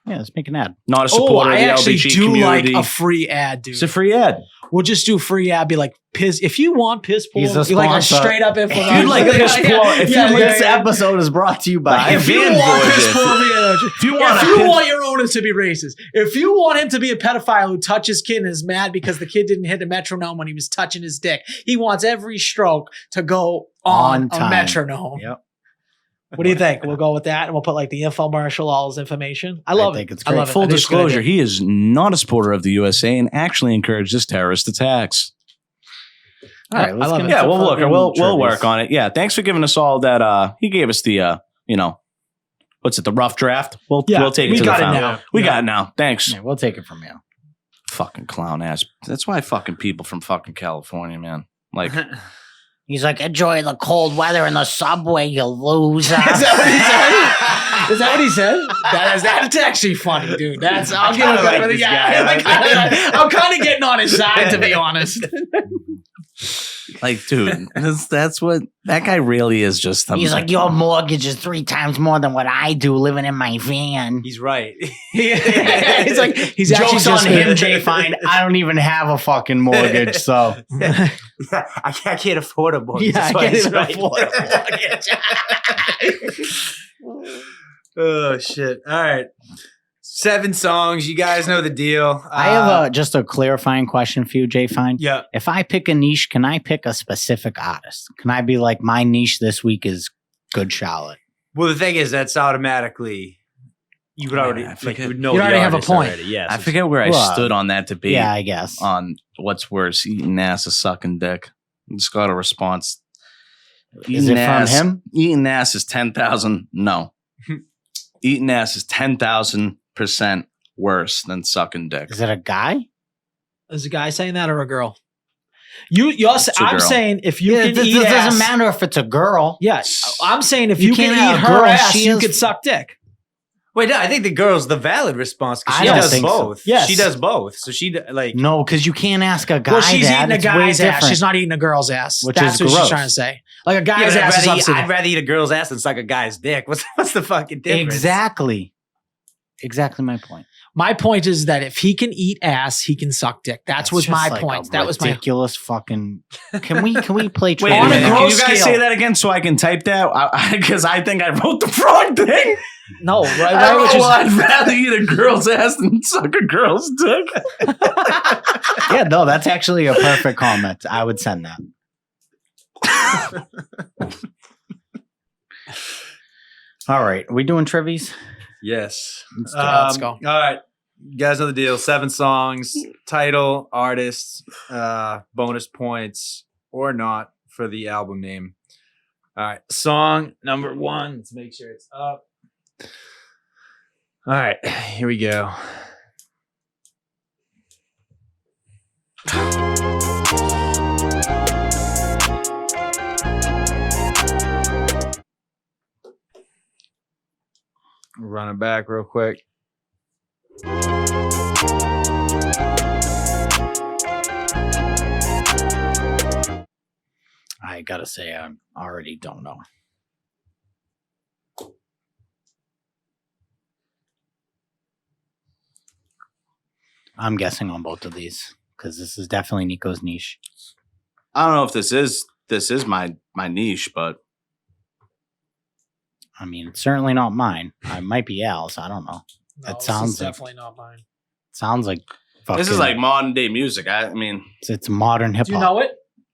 Yeah, let's make an ad. Not a Oh, supporter I of the actually LBG do community. like a free ad, dude. It's a free ad. We'll just do free ad. Be like, piss. If you want piss poor, He's a you like a sponsor. straight up info. If you'd like piss poor, this episode is brought to you by If you Van want Voyager. piss poor, If you want, if you want your owners to be racist, if you want him to be a pedophile who touches kid and is mad because the kid didn't hit a metronome when he was touching his dick, he wants every stroke to go on a time. metronome. Yep. What do you think? We'll go with that, and we'll put like the infomercial, all his information. I love think it. it's I great. love it. full I think it's a good disclosure, idea. he is not a supporter of the USA and actually encourages terrorist attacks. All right, let's I love get it. Yeah, into we'll look. fucking We'll trivia. work on it. Yeah, thanks for giving us all that. He gave us the what's it? The rough draft. We'll take it we to got the it final. now. We Yeah. got it now. Thanks. Yeah, we'll take it from you. Fucking clown ass. That's why fucking people from fucking California, man. Like, He's like, enjoy the cold weather in the subway, you loser. Is that what he said? Is that what he said? That's actually funny, dude. I'll give him like credit. this Yeah, guy. I'm kind of getting on his side, to be honest. dude, that's what that guy really is. Just He's like, your mortgage is 3 times more than what I do living in my van. He's right. He's like, he's actually Jokes on just him, Jay Fine. I don't even have a fucking mortgage, so I can't afford a mortgage. Yeah, That's I why can't he's even right. afford a mortgage. Oh shit! All right, 7 songs. You guys know the deal. I have just a clarifying question for you, Jay Fine. Yeah. If I pick a niche, can I pick a specific artist? Can I be like, my niche this week is Good Charlotte? Well, the thing is, that's automatically you would already I forget- would know You the already have a artist point. already, yes, I forget where I Well, stood on that debate. Yeah, I guess. On what's worse, eating ass or sucking dick. Just got a response. Is it from him? Eating ass is 10,000. No, eating ass is 10,000% worse than sucking dick. Is it a guy? Is a guy saying that or a girl? I'm girl. saying if you Yeah, can it eat ass, doesn't matter if it's a girl. Yes, I'm saying if You you, can can't eat have a her girl, ass, she you is- could suck dick. Wait, no, I think the girl's the valid response because I she don't does think so. both. Yes. She does both. So she like No, because you can't ask a guy Well, she's that. eating a It's way guy's ass. different. She's not eating a girl's ass. Which That's is what she's gross. trying to say. Like a Yeah, guy's but ass is obscene. I'd rather eat a girl's ass than suck a guy's dick. What's the fucking difference? Exactly. Exactly my point. My point is that if he can eat ass, he can suck dick. That was That's my just like point. a That was my. ridiculous fucking. Can we play? Wait, trivia On a can now? gross you guys scale. say that again so I can type that? Because I think I wrote the wrong thing. No, right? I Right? don't Which know is, why I'd rather eat a girl's ass than suck a girl's dick. Yeah, no, that's actually a perfect comment. I would send that. All right, we doing trivies? Yes. Let's go. All right. You guys know the deal. 7 songs, title, artist, bonus points or not for the album name. All right. Song number 1. Let's make sure it's up. All right. Here we go. Run it back real quick. I gotta say, I already don't know. I'm guessing on both of these because this is definitely Nico's niche. I don't know if this is my niche, but I mean, it's certainly not mine. I might be Al's. I don't know. No, That this sounds is like- definitely not mine. Sounds like fucking, this is like modern day music. I mean, it's modern hip Do you hop. know it?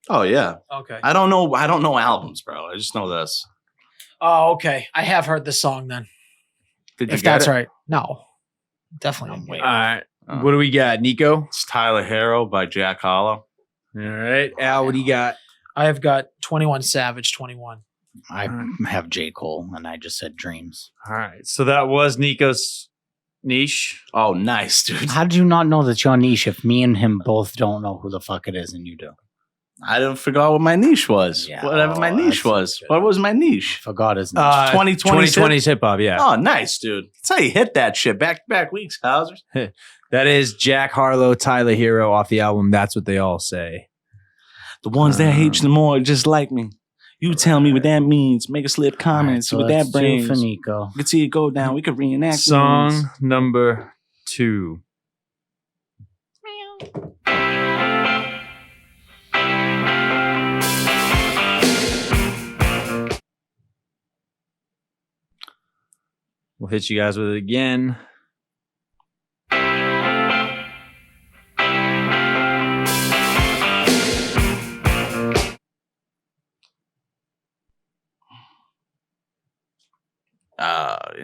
oh yeah. Okay. I don't know albums, bro. I just know this. Oh, okay. I have heard this song then. Did If that's right. No, definitely. Wait. All right. Oh. What do we got? Nico? It's Tyler Hero by Jack Harlow. All right. Al, what do you got? I have got 21 Savage 21. I have J. Cole, and I just said Dreams. All right. So that was Nico's niche. Oh, nice, dude. How did you not know that's your niche if me and him both don't know who the fuck it is and you do? I don't forgot what my niche was. Yeah, Whatever my niche that's was. good. What was my niche? Forgot his name. 2020's hip hop. Yeah, Oh, nice, dude. That's how you hit that shit. Back to back weeks, Hausers. that is Jack Harlow, Tyler Hero off the album. That's what they all say. The ones that hate you the more are just like me. You tell me what that means. Make a slip comment. See what that brings. For Nico. We can see it go down. We can reenact Song things. number 2. We'll hit you guys with it again.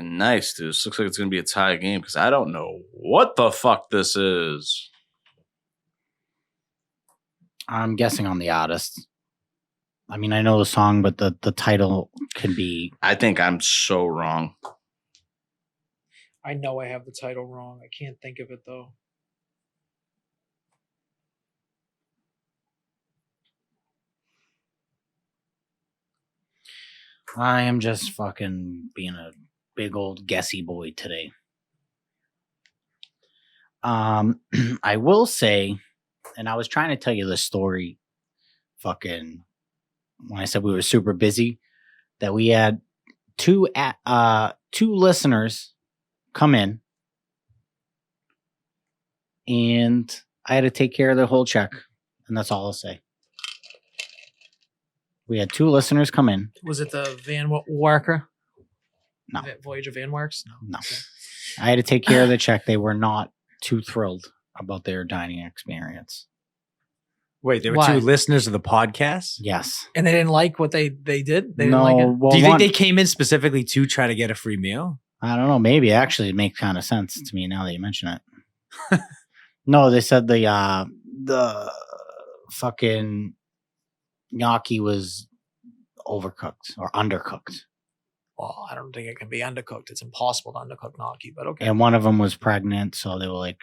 Nice, dude. This looks like it's going to be a tie game because I don't know what the fuck this is. I'm guessing on the artist. I mean, I know the song, but the title can be. I think I'm so wrong. I know I have the title wrong. I can't think of it though. I am just fucking being a big old guessy boy today. I will say, and I was trying to tell you this story, fucking, when I said we were super busy, that we had two listeners come in, and I had to take care of their whole check, and that's all I'll say. We had 2 listeners come in. Was it the Van Worker? No. Voyager Van Works? No. Okay. I had to take care of the check. They were not too thrilled about their dining experience. Wait, there were Why? 2 listeners of the podcast? Yes. And they didn't like what they did? They didn't No. like it? Well, Do you think one- they came in specifically to try to get a free meal? I don't know. Maybe actually it makes kind of sense to me now that you mention it. No, they said the fucking gnocchi was overcooked or undercooked, Well, I don't think it can be undercooked. It's impossible to undercook gnocchi, but okay. and one of them was pregnant, so they were like,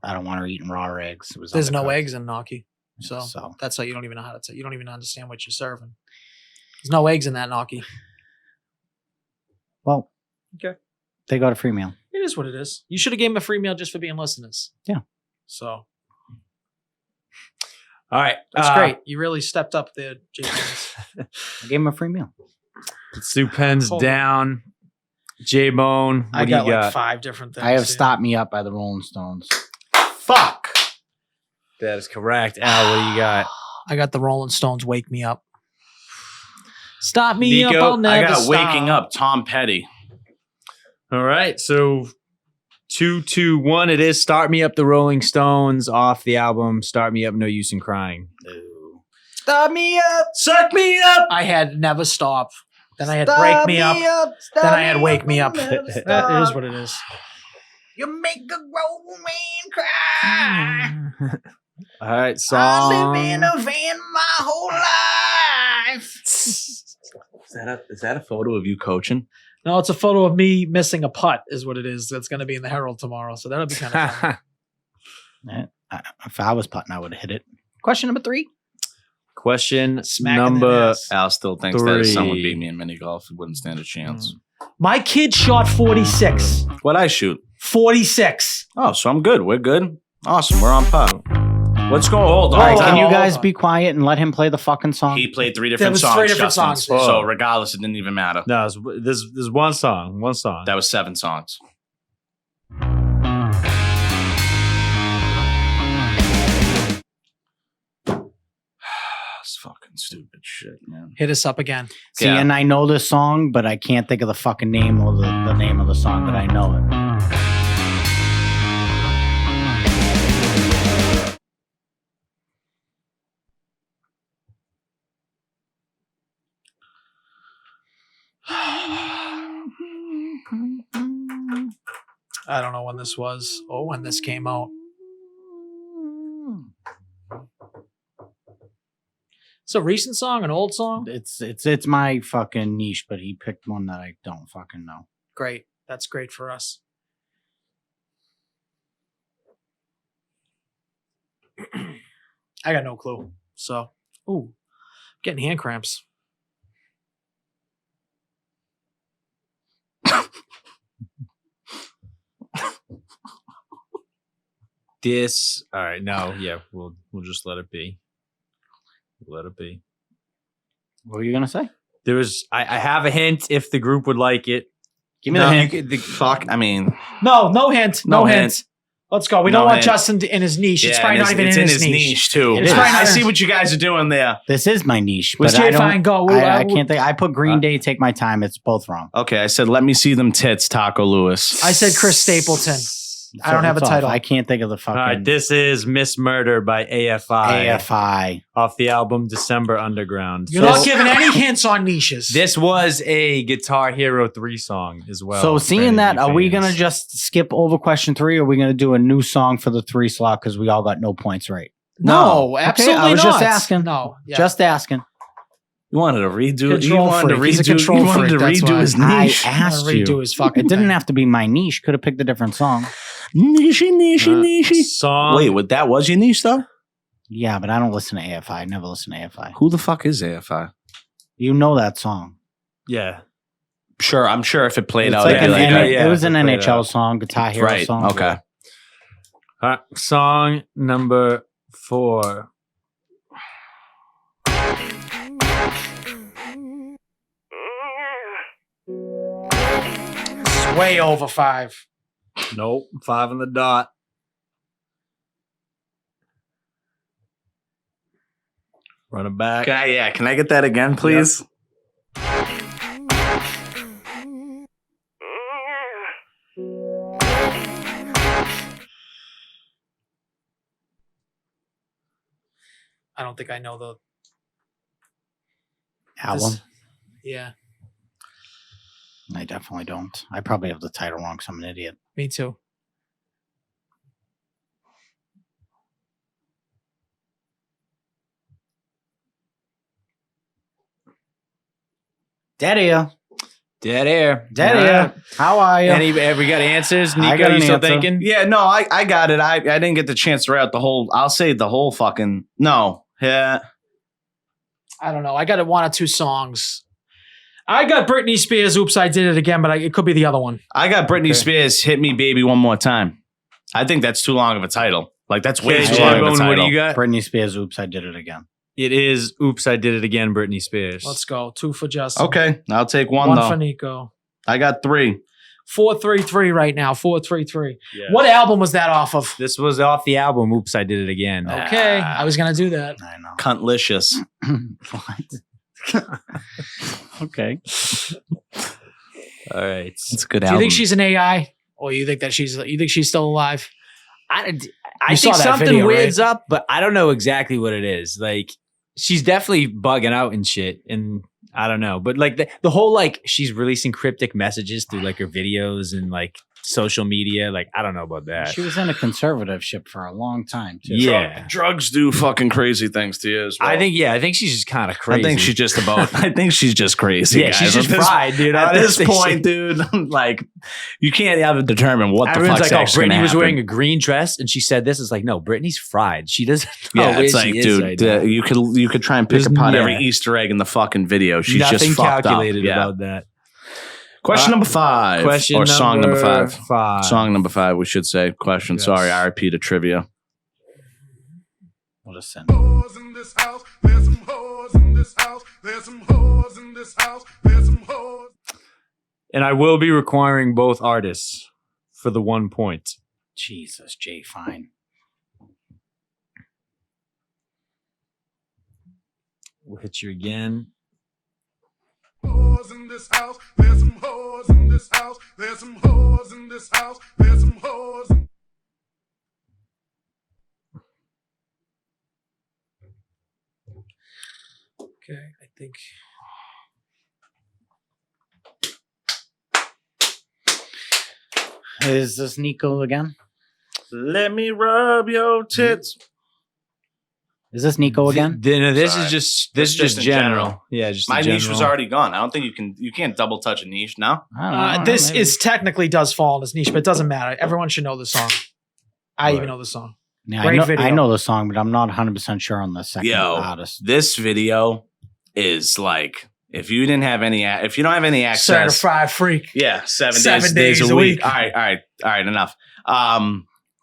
"I don't want her eating raw eggs." It was There's no undercooked. eggs in gnocchi. So, So that's how you don't even know how to say. You don't even understand what you're serving. There's no eggs in that gnocchi. well, Okay. they got a free meal. It is what it is. You should have gave them a free meal just for being listeners. Yeah. So All right. that's great. You really stepped up there, James. I gave him a free meal. Sue Penn's Hold on. down. J-Bone, what I do you got got? like 5 different things. I have here. "Stop Me Up" by the Rolling Stones. Fuck. That is correct. Al, what do you got? I got the Rolling Stones. Wake me up. Stop me Nico, up. I'll never I got stop. Waking Up, Tom Petty. All right. So 2-2-1. It is Start Me Up, the Rolling Stones off the album Start Me Up, No Use in Crying. Stop me up. Suck me up. I had Never Stop. Then I had Break Me Up. Then I had Wake Me Up. That is what it is. You make a grown man cry. All right. I Song. live in a van my whole life. Is that a photo of you coaching? No, it's a photo of me missing a putt, is what it is. That's going to be in the Herald tomorrow. So that'll be kind of fun. If I was putting, I would have hit it. Question number 3. Question Smack in the number ass. Al still thinks that if someone 3. beat me in mini golf, it wouldn't stand a chance. My kid shot 46. What'd I shoot? 46. Oh, so I'm good. We're good. Awesome. We're on par. Let's go. Hold on. All right, can you hold guys on. be quiet and let him play the fucking song? He played 3 There different was songs. 3 different Justin. songs. So regardless, it didn't even matter. No, there's one song. One song. That was 7 songs. It's fucking stupid shit, man. Hit us up again. See, Yeah. and I know this song, but I can't think of the fucking name or the name of the song, but I know it. I don't know when this was or when this came out. It's a recent song, an old song. It's my fucking niche, but he picked one that I don't fucking know. Great. That's great for us. I got no clue. So, getting hand cramps. All right, no, yeah, we'll just let it be. Let it be. What were you gonna say? There was I have a hint if the group would like it. Give me the hint. Fuck. I mean, No hint. No hint. Let's go. We don't want hint. Justin in his niche. It's probably not even it's in his niche. too. It is. I see what you guys are doing there. This is my niche. Was but I Jay don't- fine? Go. I can't think. I put Green Day. Take my time. It's both wrong. Okay, I said, let me see them tits, Taco Lewis. I said Chris Stapleton. I don't have a it's off. title. I can't think of the All fucking right, this is Miss Murder by AFI. AFI. Off the album December Underground. You're not giving any hints on niches. This was a Guitar Hero 3 song as well. So seeing that, are we gonna gonna just skip over question 3, or are we gonna do a new song for the 3 slot because we all got no points right? No, Okay, absolutely I was not. just asking. No, yeah. Just asking. You wanted to redo it. You Control wanted to freak. He's a redo, control you wanted freak, to that's redo why. his I niche. asked redo you. his fucking It didn't thing. have to be my niche. Could have picked a different song. Niche. Song. Wait, what? That was your niche though? Yeah, but I don't listen to AFI. I never listen to AFI. Who the fuck is AFI? You know that song. Yeah. Sure, I'm sure if it played It's out, like it'd an be like, N- yeah, it was an played NHL out. song, Guitar Hero right. song. Okay. All right, song number 4. It's way over 5. Nope. 5 on the dot. Run it back. Can I get that again, please? I don't think I know the Album. this- Yeah, I definitely don't. I probably have the title wrong because I'm an idiot. me too. Dead air. Dead air. Dead All air. right. How are you? Have we got answers? I Nico, got you an still answer. thinking? Yeah, no, I got it. I didn't get the chance to write out the whole. I'll say the whole fucking. No. Yeah. I don't know. I got 1 or 2 songs. I got Britney Spears. Oops, I did it again, but it could be the other one. I got Britney Okay. Spears, Hit Me Baby One More Time. I think that's too long of a title. Like, that's way Okay, too long of a J-Bone, title. what do you got? Britney Spears. Oops, I did it again. It is Oops, I Did It Again, Britney Spears. Let's go. 2 for Justin. Okay, I'll take one, 1 though. for Nico. I got 3. 4-3-3 right now. 4-3-3. Yeah. What album was that off of? This was off the album Oops, I Did It Again. Okay, I was gonna do that. I know. Cuntlicious. What? Okay. All right. It's a good Do you think she's an AI, or you think she's still alive? I You saw think that something video, weird's up, but I don't know exactly what it is. Like, she's definitely bugging out and shit, and I don't know. But like the whole like she's releasing cryptic messages through like her videos and like social media. Like, I don't know about that. She was in a conservativeship for a long time, too. Yeah. Drugs do fucking crazy things to you as well. I think she's just kind of crazy. I think she's just about. I think she's just crazy. yeah, guys. she's just At this- fried, dude. At this Honestly, point, dude, like you can't ever determine what the everyone's fuck's like, "Oh, actually Britney gonna was happen. wearing a green dress and she said this." Is like, no, Britney's fried. She doesn't. know Yeah, where it's she like, is dude, right now. you could try and pick There's- apart yeah. every Easter egg in the fucking video. She's Nothing just fucked calculated up. Yeah. about that. Question number 5. Question or song number 5. 5. Song number 5, we should say. Question. Yes. Sorry, RIP to trivia. We'll just send. Whores in this house. There's some whores in this house. There's some whores in this house. There's some whores. And I will be requiring both artists for the 1 point. Jesus, Jay, fine. We'll hit you again. Whores in this house. There's some whores in this house. There's some whores in this house. There's some whores. Okay, I think. Is this Nico again? Let me rub your tits. Is this Nico again? This Sorry. is just This is just in general. general. Yeah, just My in niche was general. already gone. I don't think you can't double touch a niche now. I don't know. This Maybe. is technically does fall in his niche, but it doesn't matter. Everyone should know the song. I even Right. know the song. Yeah, Great I know, video. I know the song, but I'm not 100% sure on the second Yo, artist. this video is like if you don't have any access, Certified freak. yeah, 7 7 days days a a week. week. All right, enough.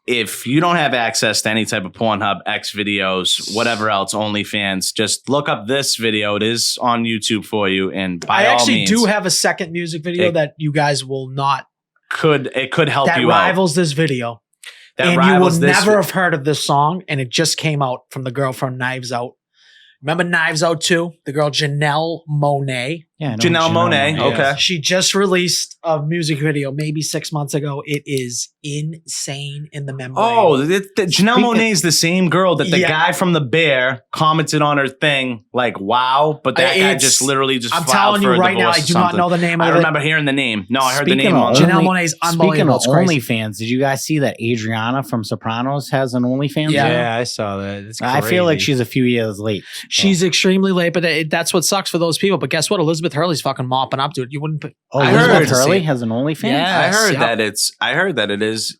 If you don't have access to any type of Pornhub, X videos, whatever else, OnlyFans, just look up this video. It is on YouTube for you, and by I all actually means, do have a second music video It- that you guys will not. it could help That you out. rivals this video. That And you will rivals this. never have heard of this song, and it just came out from the girl from Knives Out. Remember Knives Out 2? The girl Janelle Monáe. Yeah, I know Janelle Monáe. Monáe. Okay. She just released a music video maybe 6 months ago. It is insane in the membrane. Oh, Janelle Speaking- Monáe is the same girl that the Yeah. guy from The Bear commented on her thing, like, wow, but that guy It's- just literally just I'm filed telling you for a right now, I divorce do or not something. know the name I of it. remember hearing the name. No, I heard the Speaking name of on Janelle Only- Monáe is Speaking unbelievable. of It's crazy. OnlyFans, did you guys see that Adriana from Sopranos has an OnlyFans? Yeah. Yeah, I saw that. It's I feel like crazy. she's a few years late. She's extremely late, but that's what sucks for those people. But guess what? Elizabeth Hurley's fucking mopping up, dude. You wouldn't put. Oh, I Elizabeth heard- Hurley has an OnlyFans? Yeah. I Yes, heard yep. I heard that it is.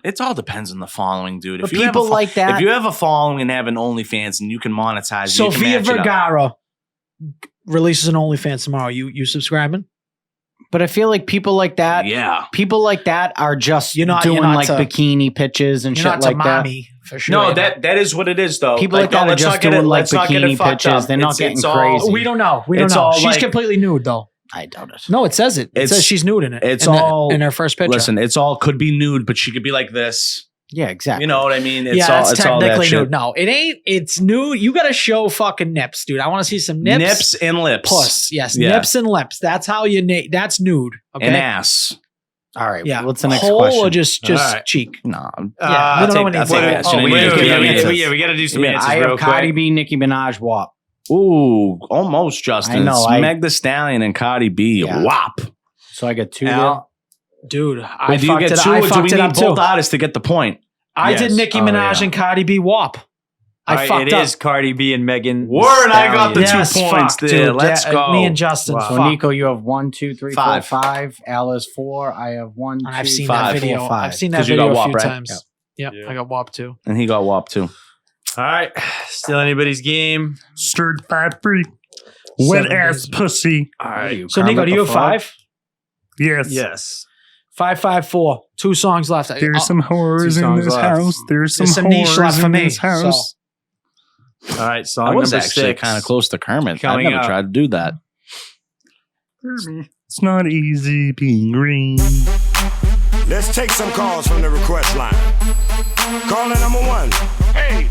It all depends on the following, dude. But If you have a people like that. if you have a following and have an OnlyFans and you can monetize, you can Sophia match it up. Vergara releases an OnlyFans tomorrow. You subscribing? But I feel like people like that, Yeah. people like that are just You're not- doing you're not like to- bikini pitches and You're shit not to like that. mommy for sure. No, that is what it is, though. People like that are let's just not get doing, it- like, let's not get it bikini fucked pictures. up. They're not getting all- crazy. we don't know. We don't It's know. all She's like- completely nude though. I doubt it. No, it says it. It It's- says she's nude in it. it's in the- all- in her first picture. Listen, it's all could be nude, but she could be like this. Yeah, exactly. You know what I mean? It's yeah, all it's it's all that technically shit. nude. No, it ain't. It's nude. You got to show fucking nips, dude. I want to see some nips. Nips and lips. Puss. Yes, Yeah. nips and lips. That's how you. That's nude. Okay. And ass. All right. Yeah. What's the next Hole question? or just All right. cheek? No. Yeah, we don't know what I'll needs take to be. that. Oh, Shouldn't wait, need to okay, give yeah, you answers. we got to do some Yeah, answers I real have Cardi quick. B, Nicki Minaj, WAP. Ooh, almost, Justin. I know, It's I- Meg The Stallion and Cardi B. Yeah. WAP. So I got two. Al, Dude, I Wait, do you fucked get it. two, I or do we fucked it need up too. both artists to get the point? I did Yes. Nicki Oh, Minaj yeah. and Cardi B WAP. I all right, fucked it up. is Cardi B and Megan. Word, I got the Stallion. 2 points fuck, there. dude. Let's Yeah, go. Me and Justin. Wow. So fuck. Nico, you have 1, 2, 3, 4, Five. 5. Al is 4. I have 1, 2, I've seen 5, that video. 4, 5. I've seen that 'Cause you video got a few WAP, right? times. Yep, I got WAP too. And he got WAP too. All right, still anybody's game. Certified freak. Wet 7 ass days. pussy. All right. So Nico, do you have 5? Yes. Yes. 5, 5, 4. 2 songs left. There's some whores in songs this left. house. There's There's some some niche left whores for in me. this house. All right, song I was number actually 6. kind of close to Kermit. I've Coming never up. tried to do that. It's not easy being green. Let's take some calls from the request line. Caller number 1. Hey.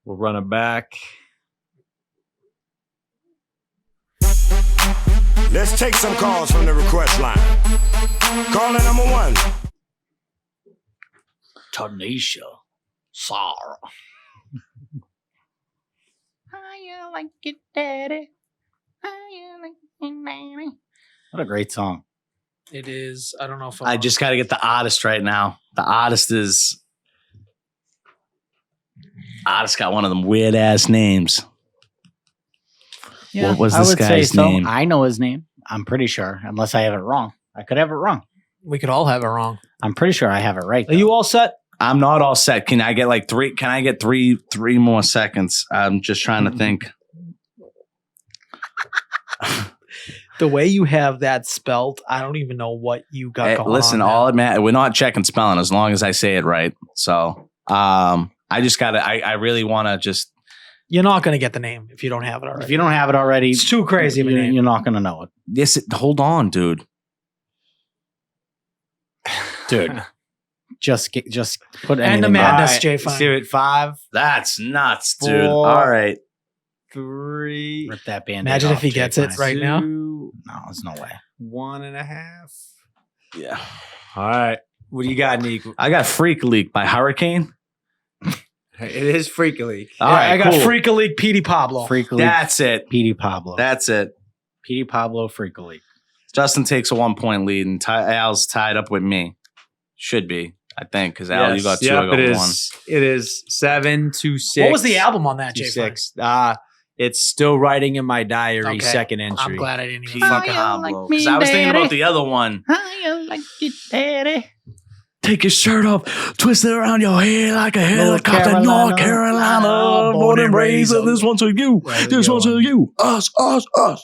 We'll run it back. Let's take some calls from the request line. Caller number 1. Tanisha. Sarah. How you like it, daddy? How you like it, daddy? What a great song. It is. I don't know if I just got to get the artist right now. The artist got one of them weird ass names. What was I this would say guy's so. name? I know his name. I'm pretty sure, unless I have it wrong. I could have it wrong. we could all have it wrong. I'm pretty sure I have it right. Are you all set? I'm not all set. Can I get like 3? Can I get three more seconds? I'm just trying to think. The way you have that spelled, I don't even know what you got Hey, going listen, on. all it matters. We're not checking spelling as long as I say it right. So, I just gotta. I really want to just. You're not going to get the name if you don't have it already. If you don't have it already, It's too crazy of a name. you're not going to know it. Yes, hold on, dude. Dude. just put And anything the down. madness, All right, Jay. Fine. let's do it. 5, That's nuts, dude. 4. All right. 3, Rip that band. Imagine if he gets it right now. 2, No, there's no way. 1.5. Yeah. All right. What do you got, Nick? I got Freak Leak by Hurricane. It is Freak League. All right, I got cool. Freak League Petey Pablo. Freak League. That's it. Petey Pablo. That's it. Petey Pablo, Freak League. Justin takes a 1-point lead, and Al's tied up with me. Should be, I think, because Al, you got 2, I got it 1. is. It is 7 to 6. What was the album on that, Jay? 6. It's still writing in my diary. Okay. Second entry. I'm glad I didn't even Fucking you Pablo. like me, Because I was thinking daddy? about the other one. How you like it, daddy? Take your shirt off, twist it around your head like a helicopter. North Carolina, born and raised. This one's for you. This one's for you. Us. All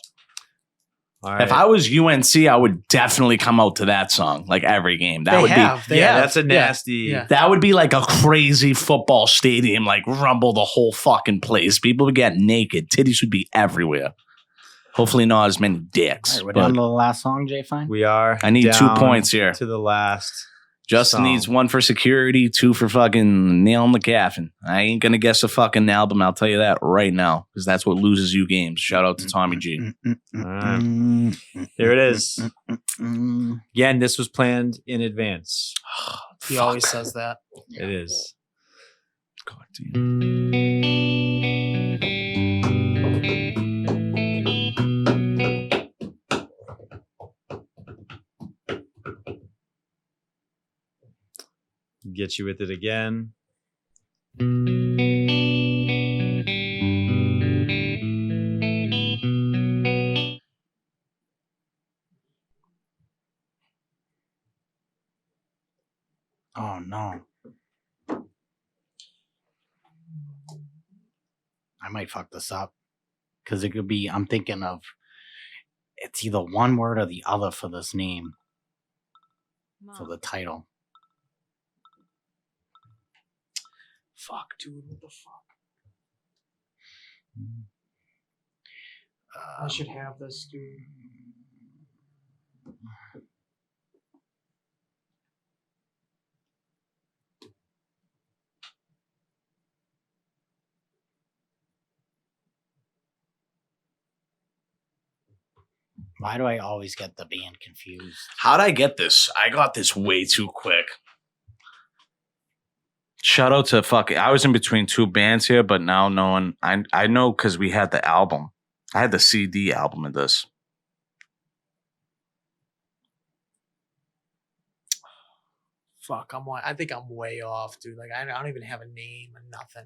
right. If I was UNC, I would definitely come out to that song like every game. That would be that's a nasty. Yeah. that would be like a crazy football stadium, like rumble the whole fucking place. People would get naked. Titties would be everywhere. Hopefully not as many dicks. All right, we're but down to the last song, Jay Fine. We are. I need 2 down points here. to the last. Justin song. needs 1 for security, 2 for fucking nailing the caffin. I ain't gonna guess a fucking album. I'll tell you that right now, because that's what loses you games. Shout out to Tommy G. All right. Here it is. Again, this was planned in advance. He always says that. It is. God damn. Get you with it again. Oh no. I might fuck this up. Because it could be, I'm thinking of, it's either one word or the other for this name. For the title. Fuck, dude, what the fuck? I should have this, dude. Why do I always get the band confused? How'd I get this? I got this way too quick. Shout out to fucking. I was in between 2 bands here, but now knowing I know because we had the album. I had the CD album of this. Fuck, I think I'm way off, dude. Like I don't even have a name or nothing.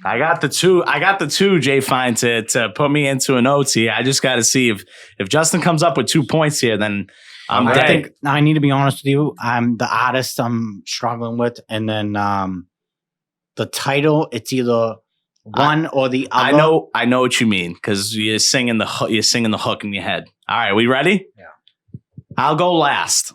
I got the two, Jay Fine, to put me into an OT. I just got to see if Justin comes up with 2 points here, then I'm I ready. think I need to be honest with you. I'm the artist I'm struggling with, and then the title. It's either one or the other. I know what you mean because you're singing the hook in your head. All right, we ready? Yeah. I'll go last.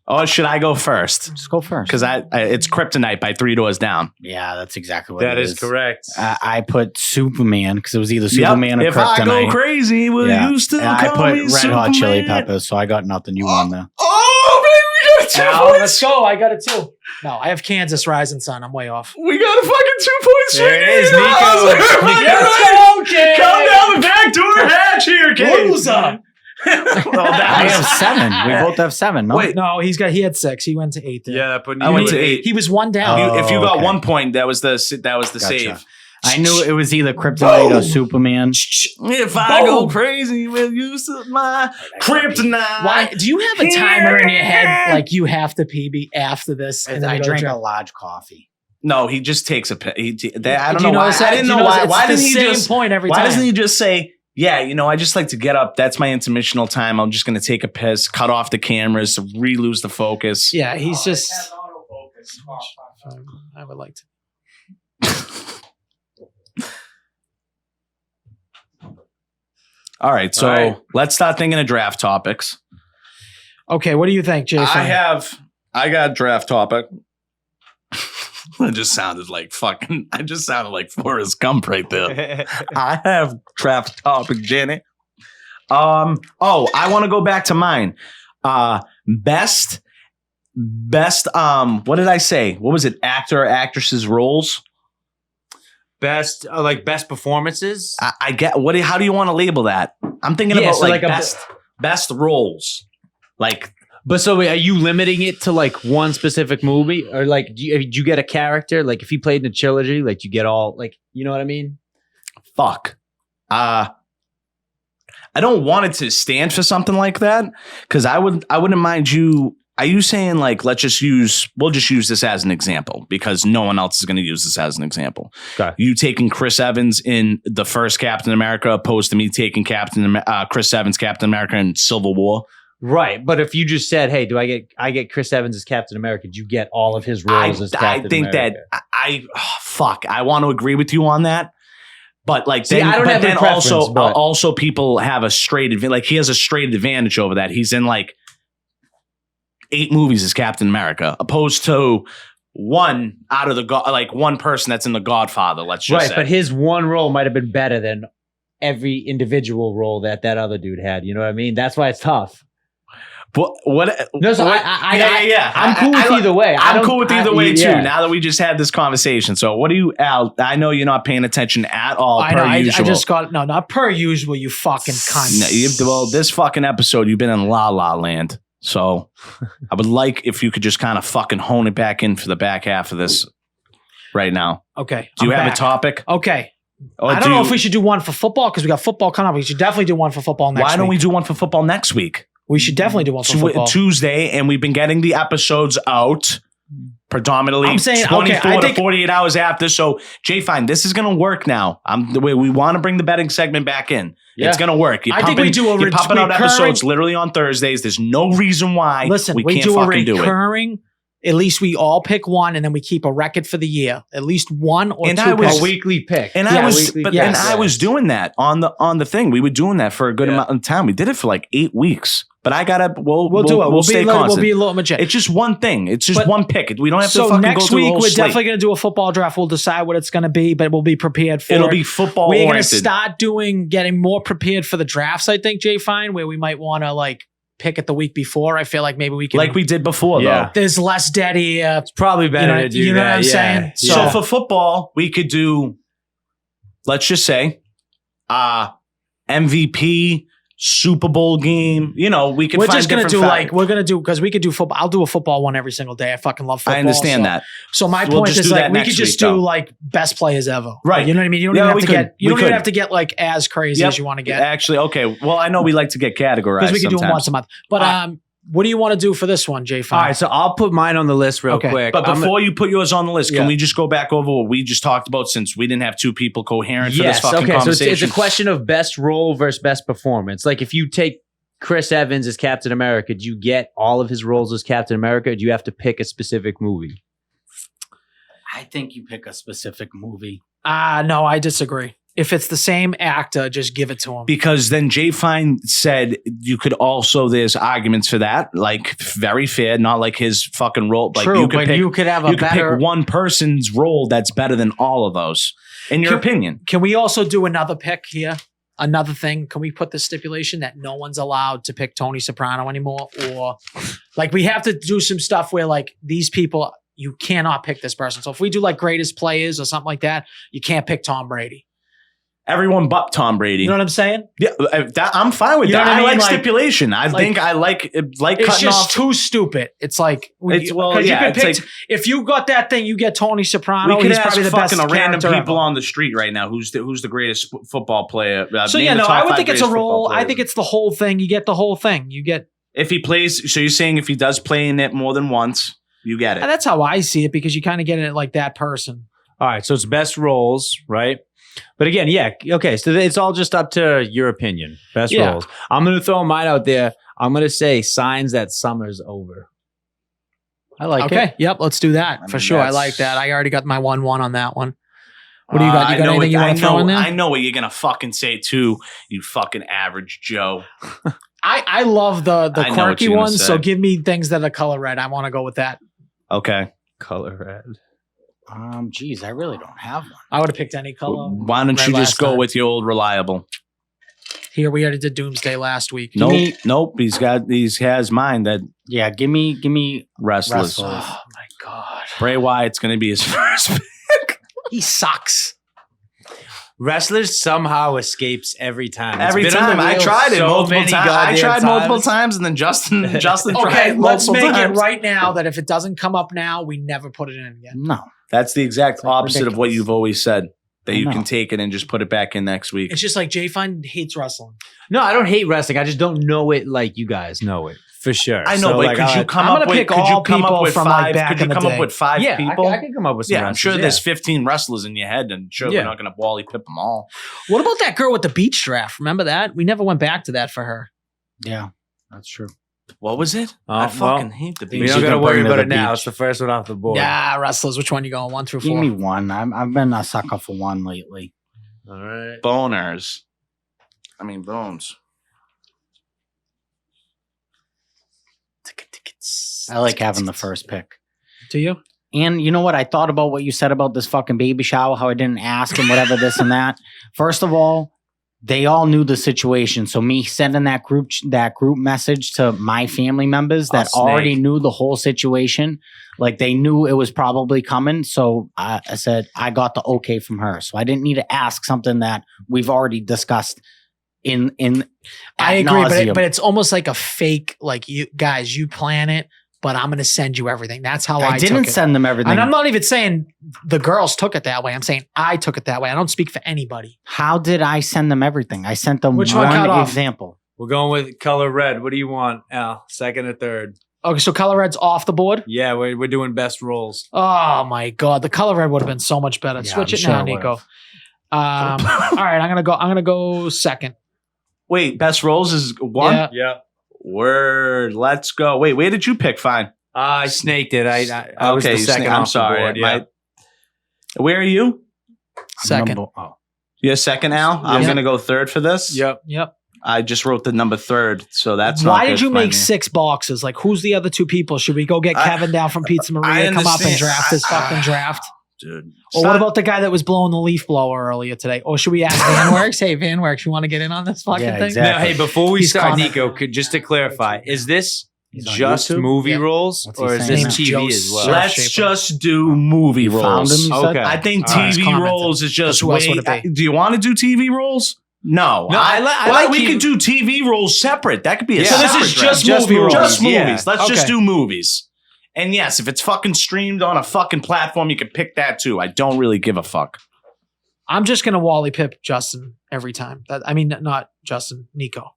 Or should I go first? Just go first. Because it's Kryptonite by 3 Doors Down. Yeah, that's exactly what That it is correct. I put Superman because it was either Superman or if Kryptonite. I go crazy, will you still And call I me put Red Hot Chili Superman? Peppers, so I got nothing. You won there. Oh, baby, we got 2 Now, points. let's go. I got it too. No, I have Kansas Rising Sun. I'm way off. We got a fucking 2 points. There right it is, here. Nico. Let's Let's go, Jay. Come down the back door hatch here, kid. Loser. I have 7. We both have 7. No? Wait, No, he had 6. He went to 8 there. Yeah, that put I went to 8. He was 1 down. Oh, If you got okay. 1 point, that was the Gotcha. save. I knew it was either Kryptonite or Superman. If I go Boom. crazy, will you still my Kryptonite? Why do you have a timer in your head like you have to pee after this? And then I you go drank drink? a large coffee. No, he just takes a. I Do don't you know why. notice that? I didn't Do you know notice why. it's Why the doesn't he same just? point every Why time? doesn't he just say, "Yeah, I just like to get up. That's my intermissional time. I'm just going to take a piss, cut off the cameras, lose the focus." Yeah, he's just. I would like to. All right, so All right. let's start thinking of draft topics. Okay, what do you think, Jay? I got a draft topic. I just sounded like Forrest Gump right there. I have draft topic, Jenny. I want to go back to mine. Best, what did I say? What was it? Actor or actresses roles? Best performances. I get how do you want to label that? I'm thinking Yeah, about so like like a- best roles. Like But so wait, are you limiting it to like one specific movie, or like do you get a character? Like if he played in a trilogy, like you get all like, you know what I mean? fuck. I don't want it to stand for something like that because I wouldn't mind you. Are you saying like we'll just use this as an example because no one else is going to use this as an example. Okay. You taking Chris Evans in the first Captain America opposed to me taking Chris Evans Captain America in Civil War. Right, but if you just said, "Hey, I get Chris Evans as Captain America," do you get all of his roles as Captain I think America? that I want to agree with you on that. But like, See, then, I don't but have a then preference, also, but- also people have a straight advantage. Like he has a straight advantage over that. He's in like 8 movies as Captain America, opposed to one out of the one person that's in The Godfather. Let's just Right, say. but his one role might have been better than every individual role that other dude had. You know what I mean? That's why it's tough. What? No, so what- yeah. I'm cool with either way. I'm cool with either way too. yeah. Now that we just had this conversation, so what do you, Al? I know you're not paying attention at all. I per know. I usual. just got not per usual. You fucking cunt. No, well, this fucking episode, you've been in La La Land. So I would like if you could just kind of fucking hone it back in for the back half of this right now. Okay. Do you I'm have back. a topic? Okay. Or I don't know if we should do one for football because we got football coming up. We should definitely do one for football next week. Why don't we do one for football next week? We should definitely do one for football. Tuesday, and we've been getting the episodes out predominantly I'm saying, 24 I to think- 48 hours after. So, Jay Fine, this is going to work now. The way we want to bring the betting segment back in. Yeah. It's going to work. You're I think we do a you're pumping out recurring- episodes literally on Thursdays. There's no reason why Listen, we we can't do a fucking do it. recurring. At least we all pick one, and then we keep a record for the year. At least one or And two I was- picks. A weekly pick. And Yeah, I was, weekly- but yes. and I was doing that on the thing. We were doing that for a good amount of time. We did it for like 8 weeks. But I gotta. We'll do it. We'll stay be we'll constant. be a little mature. It's just one thing. It's just But- one pick. We don't have to So fucking go next through the week whole we're slate. definitely going to do a football draft. We'll decide what it's going to be, but we'll be prepared for It'll it. be football We're going to oriented. start getting more prepared for the drafts. I think Jay Fine, where we might want to like pick it the week before. I feel like maybe we can. like we did before, Yeah. though. There's less dead air. It's probably better to do you know that. what I'm yeah. saying? So Yeah. for football, we could do, let's just say, MVP, Super Bowl game. You know, we could. We're find just going to different do fact- we're going to do because we could do football. I'll do a football one every single day. I fucking love football. I understand so- that. So my We'll point just is do like that we next could just week, do though. like best players ever. Right. You know what I mean? You don't Yeah, even we have to could. get. You We don't even could. have to get like as crazy Yep. as you want to get. Actually, okay. Well, I know we like to get categorized Because we can do them sometimes. once a month. But what do you want to do for this one, Jay? All right, so I'll put mine on the list real Okay. quick. But before you put yours on the list, Yeah. can we just go back over what we just talked about since we didn't have two people coherent for this yes, fucking okay. So conversation? it's a question of best role versus best performance. Like if you take Chris Evans as Captain America, do you get all of his roles as Captain America? Or do you have to pick a specific movie? I think you pick a specific movie. No, I disagree. If it's the same actor, just give it to him. Because then Jay Fine said you could also, there's arguments for that, like very fair, not like his fucking role. Like True, you could but pick, you could have a you could better. pick one person's role that's better than all of those, in your Can- opinion. Can we also do another pick here? Another thing, can we put the stipulation that no one's allowed to pick Tony Soprano anymore? Or like we have to do some stuff where like these people, you cannot pick this person. So if we do like greatest players or something like that, you can't pick Tom Brady. Everyone but Tom Brady. You know what I'm saying? Yeah, I'm fine with You know that. what I I mean? like Like- stipulation. I think I like It's cutting just off. too stupid. It's like, It's- well, 'cause yeah, you could it's pick, like- if you got that thing, you get Tony Soprano. We could He's ask probably the best fucking a random character people ever. on the street right now. Who's the greatest football player? So name yeah, the no, top I would 5 think it's a greatest football role. I players. think it's the whole thing. You get the whole thing. You get. If he plays, so you're saying if he does play in it more than once, you get it. That's how I see it because you kind of get it like that person. All right, so it's best roles, right? But again, yeah, okay. So it's all just up to your opinion. Best Yeah. roles. I'm going to throw mine out there. I'm going to say signs that summer's over. I like Okay. it. Yep. Let's do that I for mean, sure. I that's- like that. I already got my 1-1 on that one. What do you got? You got I know anything you what- want to throw in there? I know what you're gonna fucking say too. You fucking average Joe. I love the I know what quirky you're gonna ones. say. So give me things that are color red. I want to go with that. Okay. Color red. Geez, I really don't have one. I would have picked any color. Why don't red you just last go time. with your old reliable? Here we already did Doomsday last week. Nope. Nope. He has mine that Yeah, give me Wrestlers. Wrestlers. Oh my god, Bray Wyatt's gonna be his first. he sucks. Wrestlers somehow escapes every time. It's Every been on time the I wheel tried it so multiple many times. I goddamn tried multiple times. times, and then Justin Okay, tried let's multiple make times. it right now that if it doesn't come up now, we never put it in again. No. That's the exact like opposite of what ridiculous. you've always said. That I you know. can take it and just put it back in next week. It's just like Jay Fine hates wrestling. No, I don't hate wrestling. I just don't know it like you guys know it for sure. I know, So, but like, could you come I'm up gonna with? pick Could you all come people up with from, like, five? back Could you in the come up day. with five Yeah, people? I can come up with some. Yeah, I'm sure wrestlers, there's 15 wrestlers in your head, and sure Yeah. we're not going to Wally Pip them all. What about that girl with the beach draft? Remember that? We never went back to that for her. Yeah, that's true. What was it? Oh, I fucking well, hate the We beach. don't should got to go worry bring to about the it now. beach. It's the first one off the board. Yeah, wrestlers. Which one you going? 1 through 4? Give me one. I've been a sucker for one lately. All right. Boners. I mean bones. I like having the first pick. Do you? And you know what? I thought about what you said about this fucking baby shower, how I didn't ask and whatever, this and that. First of all, they all knew the situation. So me sending that group message to my family members that already knew the whole situation, like they knew it was probably coming. So I said I got the okay from her. So I didn't need to ask something that we've already discussed in I ad agree, nauseam. but it's almost like a fake. Like you guys, you plan it, but I'm going to send you everything. That's how I didn't took it. send them everything. And I'm not even saying the girls took it that way. I'm saying I took it that way. I don't speak for anybody. How did I send them everything? I sent them Which one cut one off? example. We're going with color red. What do you want, Al? Second or third? Okay, so color red's off the board. Yeah, we're doing best rolls. Oh my god, the color red would have been so much better. Yeah, Switch I'm it sure now, it Nico. would've. All right, I'm gonna go second. Wait, best rolls is one? Yeah. Yeah. Word. Let's go. Wait, where did you pick? Fine. I snaked it. I was the you second I'm off the sorry. board. Yeah. Where are you? Second. You're second, Al? I'm Yeah. going to go third for this. Yep. Yep. I just wrote the number third, so that's not Why good did you for my make name. 6 boxes? Like, who's the other 2 people? Should we go get Kevin down from Pizza Maria, come up and understand. draft this fucking draft? Dude. Or what about the guy that was blowing the leaf blower earlier today? Or should we ask VanWorks? Hey, VanWorks, you want to get in on this fucking Yeah, thing? exactly. Now, hey, before we He's start, calling it- Nico, just to clarify, is this He's on just YouTube? movie Yeah. rolls What's he or is saying this now? TV Joe as well? Surf Let's Shaper. just do movie You rolls. found him, you said? Okay. I think All right. TV Commented. rolls is just Who else way. would it be? Do you want to do TV rolls? No. No, I like we TV could do TV rolls separate. That could be a Yeah. separate So this is draft. just movie rolls. Just movies. Yeah. Let's just Okay. do movies. And yes, if it's fucking streamed on a fucking platform, you can pick that too. I don't really give a fuck. I'm just going to Wally Pip Justin every time. Not Justin, Nico.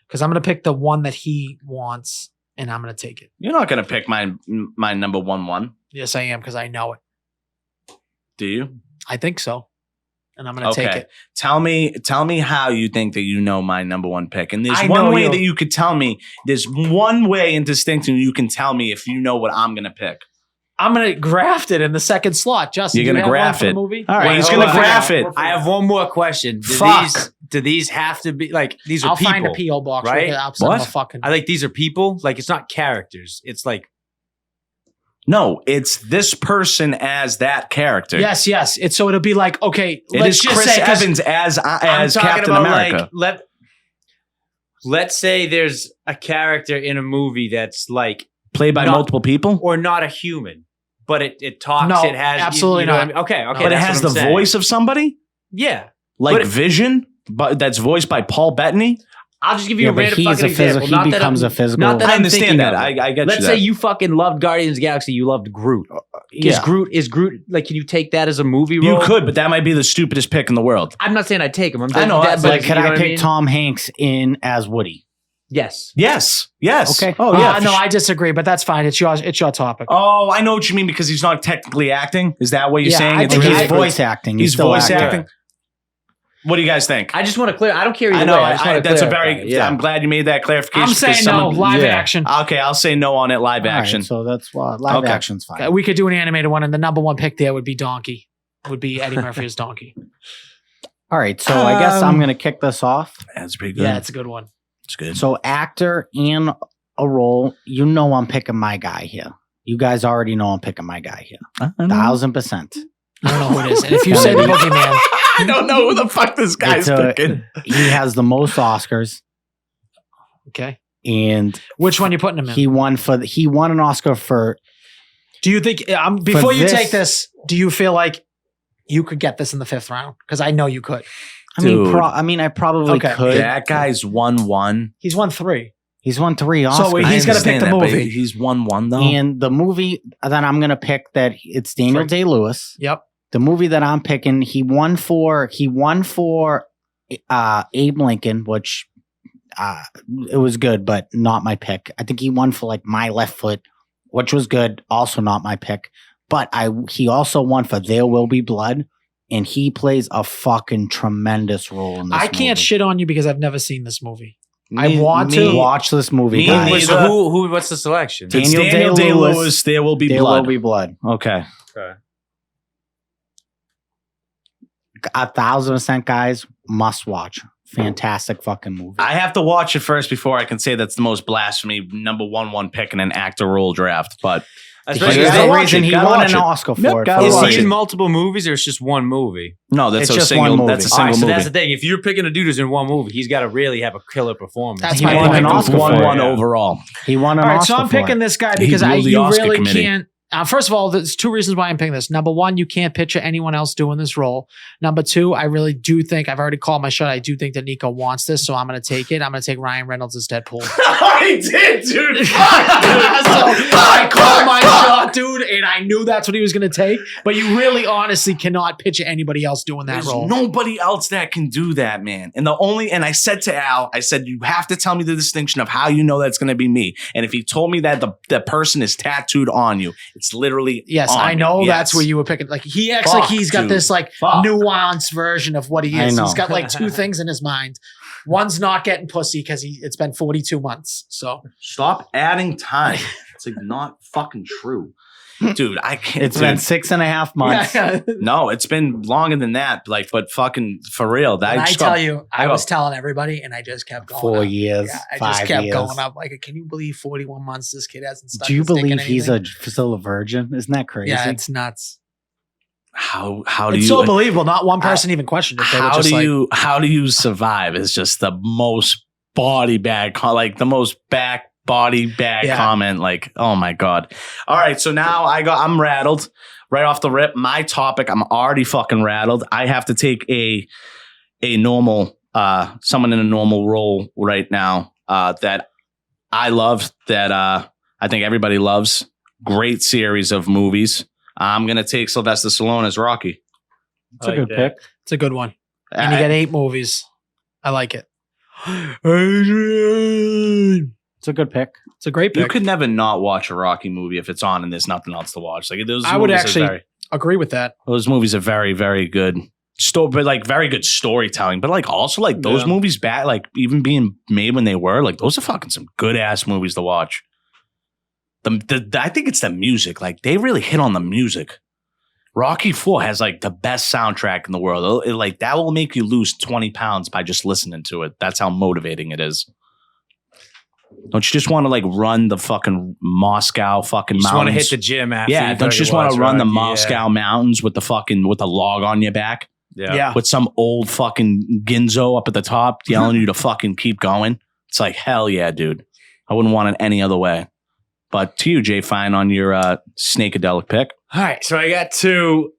Because I'm going to pick the one that he wants and I'm going to take it. You're not gonna pick my number one. Yes, I am because I know it. Do you? I think so. And I'm going to take it. Tell me how you think that you know my number one pick. And there's I one know way you. that you could tell me. There's one way in distinction you can tell me if you know what I'm gonna pick. I'm going to graft it in the second slot. Justin, You're do you gonna have one graph for the it. movie? All right. Well, he's hold gonna on. graph it. I have one more question. Fuck. Do these have to be like these are I'll people? find a P.O. box. right? I'll send him a What? fucking. I like these are people. Like it's not characters. It's like No, it's this person as that character. Yes. It's so it'll be like, okay, It let's is just Chris say, 'cause Evans as I'm talking Captain about America. like let's say there's a character in a movie that's like Played by not- multiple people, or not a human, but it talks. No, it has absolutely you know not. what I mean? Okay, but it that's has what the I'm saying. voice of somebody, Yeah, like But it- Vision, but that's voiced by Paul Bettany. I'll just give you Yeah, a but random he's fucking a physical. example. He Not that becomes I'm- a physical. Not that I I'm thinking understand that. of it. I get Let's you. say that. you fucking loved Guardians of the Galaxy. You loved Groot. Yeah. Is Groot like? Can you take that as a movie You role? could, but that might be the stupidest pick in the world. I'm not saying I'd take him. I'm I know, that, but Like, you could know I what pick mean? Tom Hanks in as Woody? Yes. Yes. Okay. Oh yeah. no, I disagree, but that's fine. It's your topic. Oh, I know what you mean because he's not technically acting. Is that what you're Yeah, saying? I It's think He's really- voice acting. He's still voice acting. acting. What do you guys think? I just want to clear. I don't care either I know. way. I just want to that's a clarify. very. Yeah. I'm glad you made that clarification. I'm 'cause saying no, someone- live yeah. action. Okay, I'll say no on it. Live All right, action. so that's live Okay. action's fine. We could do an animated one, and the number one pick there would be Donkey. Would be Eddie Murphy as Donkey. All right, so I guess I'm going to kick this off. That's pretty good. Yeah, it's a good one. it's good. So actor and a role, you know I'm picking my guy here. You guys already know I'm picking my guy here. 1,000%. I don't know who it is. And if you say the Boogeyman, I don't know who the fuck this guy's It's a- picking. He has the most Oscars, okay, and which one you putting him in? he won an Oscar for. Do you think before you this- take this? Do you feel like you could get this in the 5th round? Because I know you could. Dude. I mean, I probably Okay. could. That guy's won one. He's won 3. He's won 3 Oscars. So he's I gonna pick understand the that, but movie. He's won one though. And the movie that I'm going to pick, that it's Daniel Frank. Day-Lewis. Yep. The movie that I'm picking, he won for Abe Lincoln, which it was good, but not my pick. I think he won for like My Left Foot, which was good, also not my pick. But he also won for There Will Be Blood, and he plays a fucking tremendous role in this I can't movie. shit on you because I've never seen this movie. I want to. Watch this movie, Me guys. neither. Who? What's the selection? It's Daniel Day-Lewis, There Will Be There Blood. Will Be Blood. Okay. 1,000%, guys. Must watch. Fantastic fucking movie. I have to watch it first before I can say that's the most blasphemy number one pick in an actor role draft. But Especially There's if no they- reason he Gotta won watch an it. Oscar Yep, for it. gotta Is watch he it. in multiple movies or it's just one movie? no, that's It's a just single. one movie. That's a All single right, so movie. that's the thing. If you're picking a dude who's in one movie, he's got to really have a killer performance. That's He my won point. an Oscar One for it. one overall. He won an All right, Oscar so I'm for picking it. this guy He because ruled the you Oscar really committee. can't. First of all, there's two reasons why I'm picking this. Number one, you can't picture anyone else doing this role. Number two, I really do think I've already called my shot. I do think that Nico wants this, so I'm going to take it. I'm going to take Ryan Reynolds as Deadpool. I did, dude. So I called my shot, dude, and I knew that's what he was going to take. But you really, honestly, cannot picture anybody else doing that There's role. nobody else that can do that, man. And I said to Al, I said, you have to tell me the distinction of how you know that's going to be me. And if he told me that the person is tattooed on you, it's literally Yes, on I me. know Yes. that's where you were picking. Like he acts Fuck, like he's got dude. this like Fuck. nuanced version of what he I is. know. He's got like two things in his mind. One's not getting pussy because it's been 42 months. So Stop adding time. It's like not fucking true. Dude, I can't. It's been 6.5 months. No, it's been longer than that. Like, but fucking for real. And I just tell got- you, I was telling everybody, and I just kept going. 4 up. years, Yeah, I 5 just kept years. going up. Like, can you believe 41 months this kid hasn't stuck Do you his dick in believe he's anything? still a virgin? Isn't that crazy? Yeah, it's nuts. how do It's you so believable. Not one person even questioned it. They were how just do like, you how do you survive is just the most body bag like the most body bag Yeah. comment. Like, oh my god. All right, so now I'm rattled right off the rip. My topic, I'm already fucking rattled. I have to take a normal someone in a normal role right now that I love, that I think everybody loves. Great series of movies. I'm gonna take Sylvester Stallone as Rocky. It's a good pick. it's a good one. And you I- get 8 movies. I like it. It's a good pick. It's a great You pick. could never not watch a Rocky movie if it's on and there's nothing else to watch. Like those, I would movies are actually very, agree with that. those movies are very, very good. But like very good storytelling. But like also like those Yeah. movies back, like even being made when they were, like those are fucking some good ass movies to watch. I think it's the music. Like they really hit on the music. Rocky 4 has like the best soundtrack in the world. Like that will make you lose 20 pounds by just listening to it. That's how motivating it is. Don't you just want to like run the fucking Moscow fucking You just want to mountains? hit the gym after. Yeah, you don't you just want watch to run the Rocky? Moscow mountains with with a log on your back Yeah. Yeah. with some old fucking Ginzo up at the top yelling you to fucking keep going? It's like, hell yeah, dude. I wouldn't want it any other way. But to you, Jay Fine, on your Snakeadelic pick. All right, so I got two.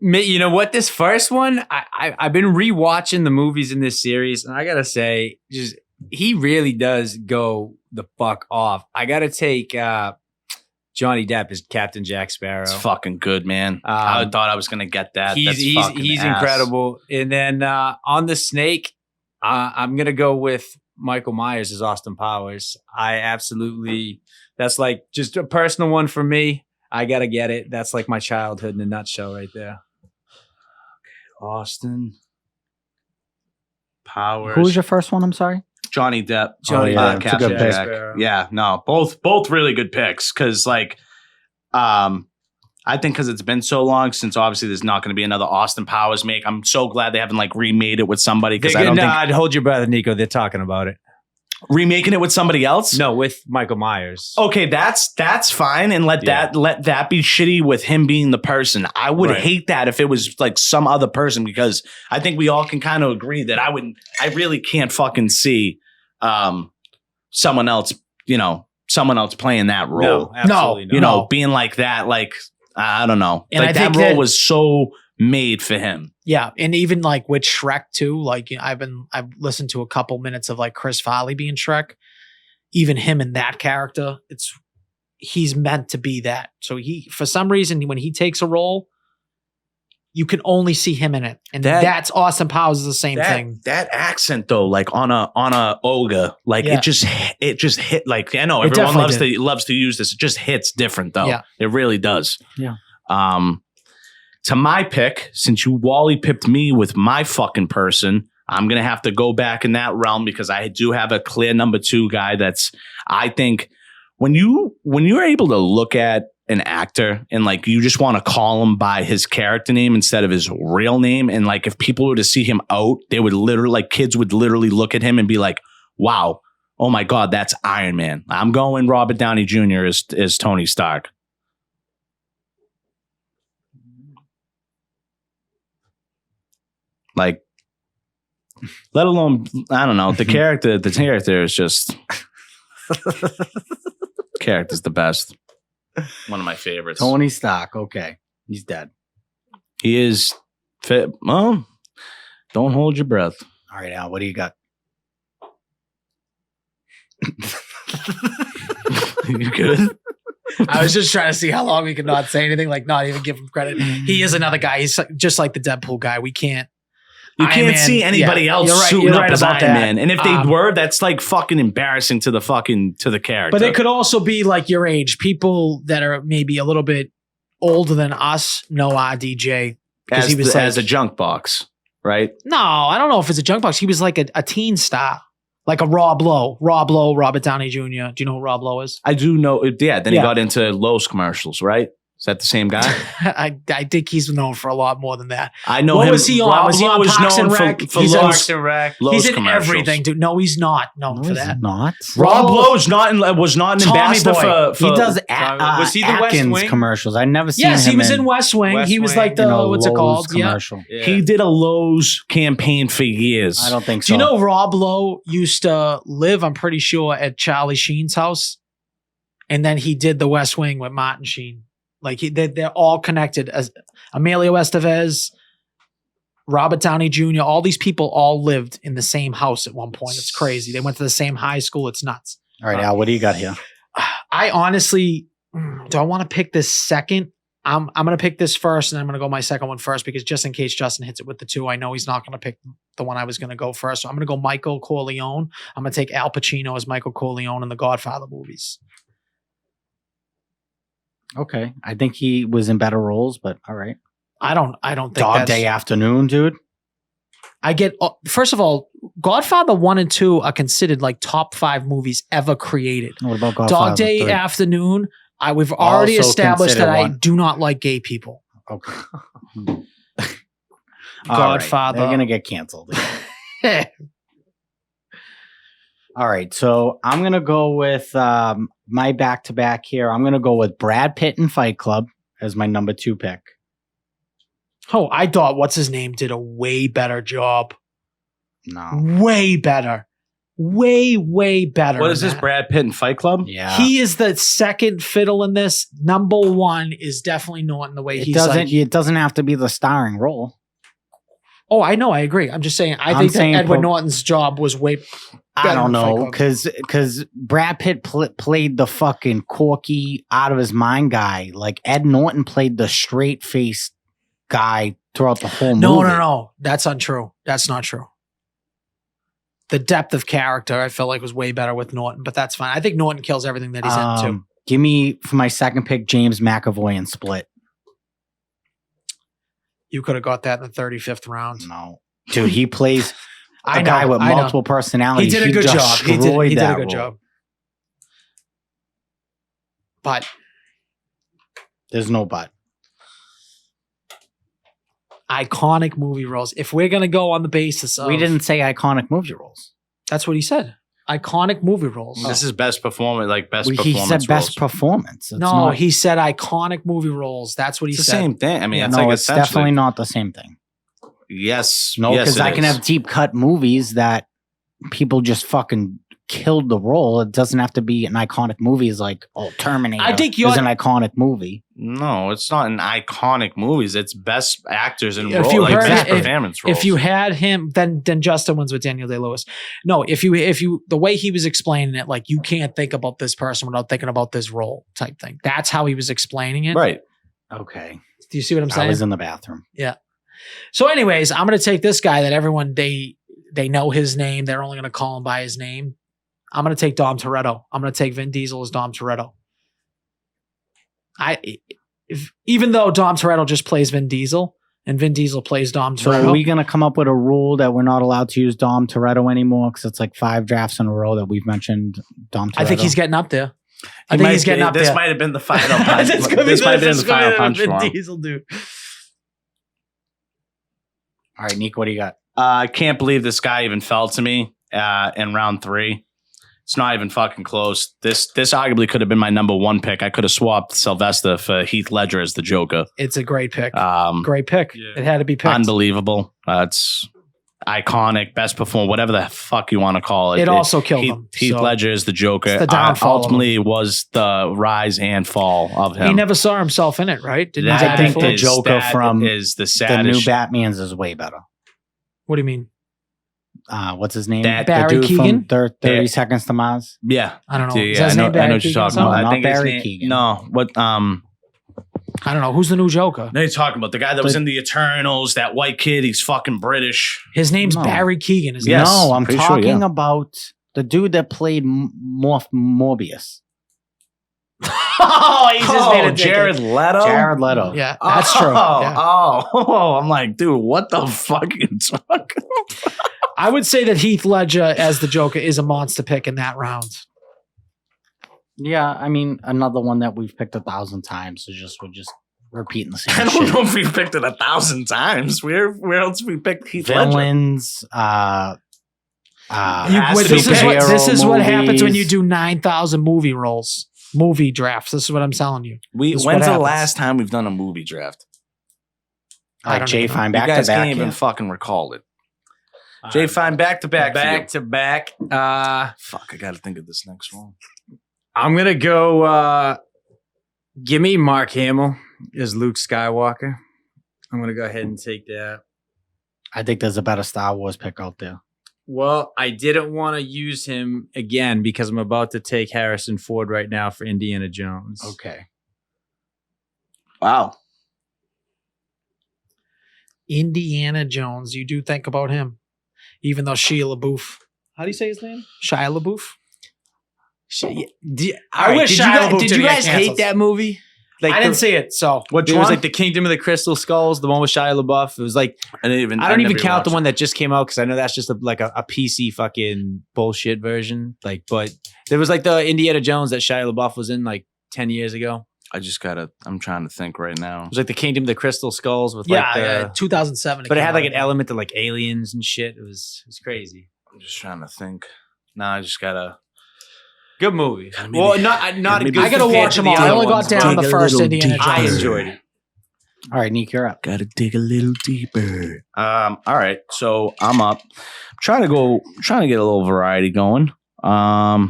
You know what? This first one, I've been rewatching the movies in this series, and I gotta say, just he really does go the fuck off. I gotta take Johnny Depp as Captain Jack Sparrow. It's fucking good, man. I thought I was gonna get that. That's He's fucking ass. incredible. And then on the Snake, I'm gonna go with Michael Myers as Austin Powers. That's like just a personal one for me. I gotta get it. That's like my childhood in a nutshell, right there. Austin Powers. Who was your first one? I'm sorry. Johnny Depp. Johnny Depp. Captain It's a good pick. Jack. Yeah, no, both really good picks. Because like, I think because it's been so long since obviously there's not going to be another Austin Powers make. I'm so glad they haven't like remade it with somebody because I don't think I'd hold your breath, Nico. They're talking about it. remaking it with somebody else. No, with Michael Myers. Okay, that's fine, and let that be shitty with him being the person. I would Right. hate that if it was like some other person because I think we all can kind of agree that I really can't fucking see someone else playing that role. No, absolutely not. You know, being like that, like I don't know, And like I that think role that- was so made for him. Yeah, and even like with Shrek too, like I've listened to a couple minutes of like Chris Farley being Shrek. Even him in that character, he's meant to be that. So for some reason when he takes a role, you can only see him in it, and that's Austin Powers is the same thing. That accent though, like on a Olga, like Yeah. it just hit. Like I know It everyone definitely loves to use this. It just hits different though. Yeah. It really does. Yeah. To my pick, since you Wally pipped me with my fucking person, I'm going to have to go back in that realm because I do have a clear number 2 guy that's, I think, when you're able to look at an actor and like you just want to call him by his character name instead of his real name, and like if people were to see him out, they would literally, like kids would literally look at him and be like, wow, oh my God, that's Iron Man. I'm going Robert Downey Jr. as Tony Stark. Like, let alone, I don't know, the character is just, character's the best. One of my favorites. Tony Stark. Okay. He's dead. He is fit. Well, don't hold your breath. All right, Al, what do you got? You good? I was just trying to see how long we could not say anything, like not even give him credit. He is another guy. He's just like the Deadpool guy. We can't. You Iron can't Man, see anybody yeah, else you're right, suiting you're up right as about Iron that. Man. And if they were, that's like fucking embarrassing to the character. But it could also be like your age. People that are maybe a little bit older than us know RDJ. Because he was as a junk box, right? No, I don't know if it's a junk box. He was like a teen star. Like a Rob Lowe. Rob Lowe, Robert Downey Jr. Do you know who Rob Lowe is? I do know. Yeah, then he got into Lowe's commercials, right? Is that the same guy? I think he's known for a lot more than that. I know what him. was he on? Rob Was he on Lowe is Parks and known Rec? for He's Lowe's, in, Lowe's he's in commercials. everything, dude. No, he's not known for that. Not. Rob Lowe was not an ambassador for. He does was he the West Atkins Wing? commercials. I've never seen him. Yes, he was in West Wing. He was like the what's it Lowe's called? commercial. Yeah. He did a Lowe's campaign for years. I don't think so. Do you know Rob Lowe used to live, I'm pretty sure, at Charlie Sheen's house? And then he did the West Wing with Martin Sheen. Like they're all connected. As Emilio Estevez, Robert Downey Jr., all these people all lived in the same house at one point. It's crazy. They went to the same high school. It's nuts. All right, Al, what do you got here? I honestly, do I want to pick this second? I'm going to pick this first, and I'm going to go my second one first because just in case Justin hits it with the 2, I know he's not going to pick the one I was going to go first. So I'm going to go Michael Corleone. I'm going to take Al Pacino as Michael Corleone in the Godfather movies. Okay, I think he was in better roles, but all right. I don't think Dog that's, Day Afternoon, dude. I get, first of all, Godfather 1 and 2 are considered like top 5 movies ever created. What about Godfather Dog Day 3? Afternoon, we've already Also established that considered I one. do not like gay people. Okay. Godfather. They're gonna get canceled. All right, so I'm gonna go with my back-to-back here. I'm gonna go with Brad Pitt in Fight Club as my number 2 pick. Oh, I thought what's his name did a way better job. No, Way better. Way better. What is than this, that. Brad Pitt in Fight Club? yeah, He is the second fiddle in this. Number 1 is definitely Norton the way it he's doesn't. like. It doesn't have to be the starring role. Oh, I know. I agree. I'm just saying. I I'm think that saying Edward pro- Norton's job was way. I better don't in Fight know Club. because Brad Pitt played the fucking quirky, out of his mind guy. Like Ed Norton played the straight faced guy throughout the whole movie. No. That's untrue. That's not true. The depth of character I felt like was way better with Norton, but that's fine. I think Norton kills everything that he's into. Give me for my second pick James McAvoy in Split. You could have got that in the 35th round. No, dude, he plays a I know, guy with I know. multiple personalities. He did a good just job. He did destroyed a that good role. job. But There's no but. iconic movie roles. If we're gonna go on the basis of We didn't say iconic movie roles. that's what he said. Iconic movie roles. This is best performance, like best He performance. said best roles. performance. It's no, not- he said iconic movie roles. That's what he It's the said. same thing. I mean, it's no, like it's definitely not the same thing. Yes, No, yes, because it I can is. have deep cut movies that people just fucking killed the role. It doesn't have to be an iconic movie. It's like, oh, Terminator I think is an iconic movie. No, it's not an iconic movies. It's best actors in If role, you like heard best it- performance roles. If you had him, then Justin wins with Daniel Day-Lewis. No, if you the way he was explaining it, like you can't think about this person without thinking about this role type thing. That's how he was explaining it. right, Okay. Do you see what I'm I saying? was in the bathroom. So, anyways, I'm gonna take this guy that everyone they know his name. They're only gonna call him by his name. I'm gonna take Dom Toretto. I'm gonna take Vin Diesel as Dom Toretto. Even though Dom Toretto just plays Vin Diesel, and Vin Diesel plays Dom So Toretto. are we going to come up with a rule that we're not allowed to use Dom Toretto anymore? Because it's like 5 drafts in a row that we've mentioned Dom Toretto. I think he's getting up there. I He think might he's getting be- up this there. might have been the final punch. This could be This might have been the final Vin punch for him. Diesel, dude. All right, Nick, what do you got? I can't believe this guy even fell to me in round 3. It's not even fucking close. This arguably could have been my number 1 pick. I could have swapped Sylvester for Heath Ledger as the Joker. It's a great pick. Um, Great pick. It had to be picked. unbelievable. It's iconic, best performer, whatever the fuck you want to call it. It also killed Heath, him, Heath so- Ledger is the Joker. It's the downfall of Ultimately, was the rise and fall of him. He never saw himself in it, right? Didn't he That die I think before? the Joker that from is the the saddest. new Batman's is way better. What do you mean? What's his name? That- the Barry dude Keoghan? from 30 Yeah. Seconds to Mars. Yeah, I don't know. Yeah, Is that his I know, name Barry I know what you're Keoghan or talking something? about. No, I think not his Barry name- Keoghan. No, what? I don't know. Who's the new Joker? No, you're talking about the guy that was in the Eternals. That white kid. He's fucking British. His name's No. Barry Keoghan, isn't Yes, no, I'm pretty sure, talking yeah. about the dude that played Morbius. Oh, he's just made a Jared Leto. Jared Leto. it? Yeah, that's true. Yeah. Oh, I'm like, dude, what the fuck are you talking? I would say that Heath Ledger as the Joker is a monster pick in that round. Yeah, I mean, another one that we've picked 1,000 times. So we're just repeating the I same don't shit. know if we picked it 1,000 times. Where else we picked Heath Ledger? Villains. This is what happens when you movies. do 9,000 movie drafts. This is what I'm telling you. We This is when's what the happens. last time we've done a movie draft? I Like don't Jay even know. Fine You back guys to back. can't even yeah. fucking recall it. Jay Fine back to back. Back to back. Fuck, I got to think of this next one. I'm gonna go. Give me Mark Hamill as Luke Skywalker. I'm gonna go ahead and take that. I think there's a better Star Wars pick out there. Well, I didn't want to use him again because I'm about to take Harrison Ford right now for Indiana Jones. Okay. Wow. Indiana Jones. You do think about him, even though Shia LaBeouf. How do you say his name? Shia LaBeouf. I wish Shia LaBeouf Did didn't you get guys canceled. hate that movie? Like I didn't see it, so Which It was one? like the Kingdom of the Crystal Skulls, the one with Shia LaBeouf. It was like I don't even I count the one that just came out because I know that's just a PC fucking bullshit version. Like, but there was like the Indiana Jones that Shia LaBeouf was in like 10 years ago. I'm trying to think right now. It was like the Kingdom of the Crystal Skulls with yeah, like the, yeah, 2007. but it came had like out. an element of like aliens and shit. It was crazy. I'm just trying to think. Nah, I just gotta. Good movie. Gotta maybe- Well, not maybe- good I gotta compared watch to them the all. I other only got ones, down but the first Indiana Jones. I enjoyed it. All right, Nick, you're up. Gotta dig a little deeper. All right, so I'm up. I'm trying to get a little variety going. Got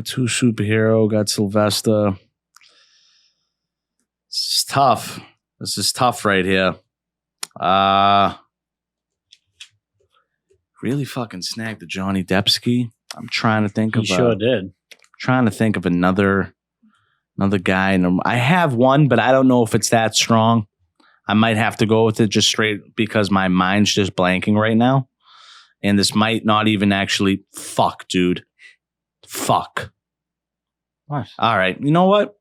2 superhero. Got Sylvester. This is tough. This is tough right here. Really fucking snagged the Johnny Deppski. I'm trying to think You of sure did. trying to think of another guy. And I have one, but I don't know if it's that strong. I might have to go with it just straight because my mind's just blanking right now. And this might not even actually. Fuck, dude. Fuck. What? All right. You know what?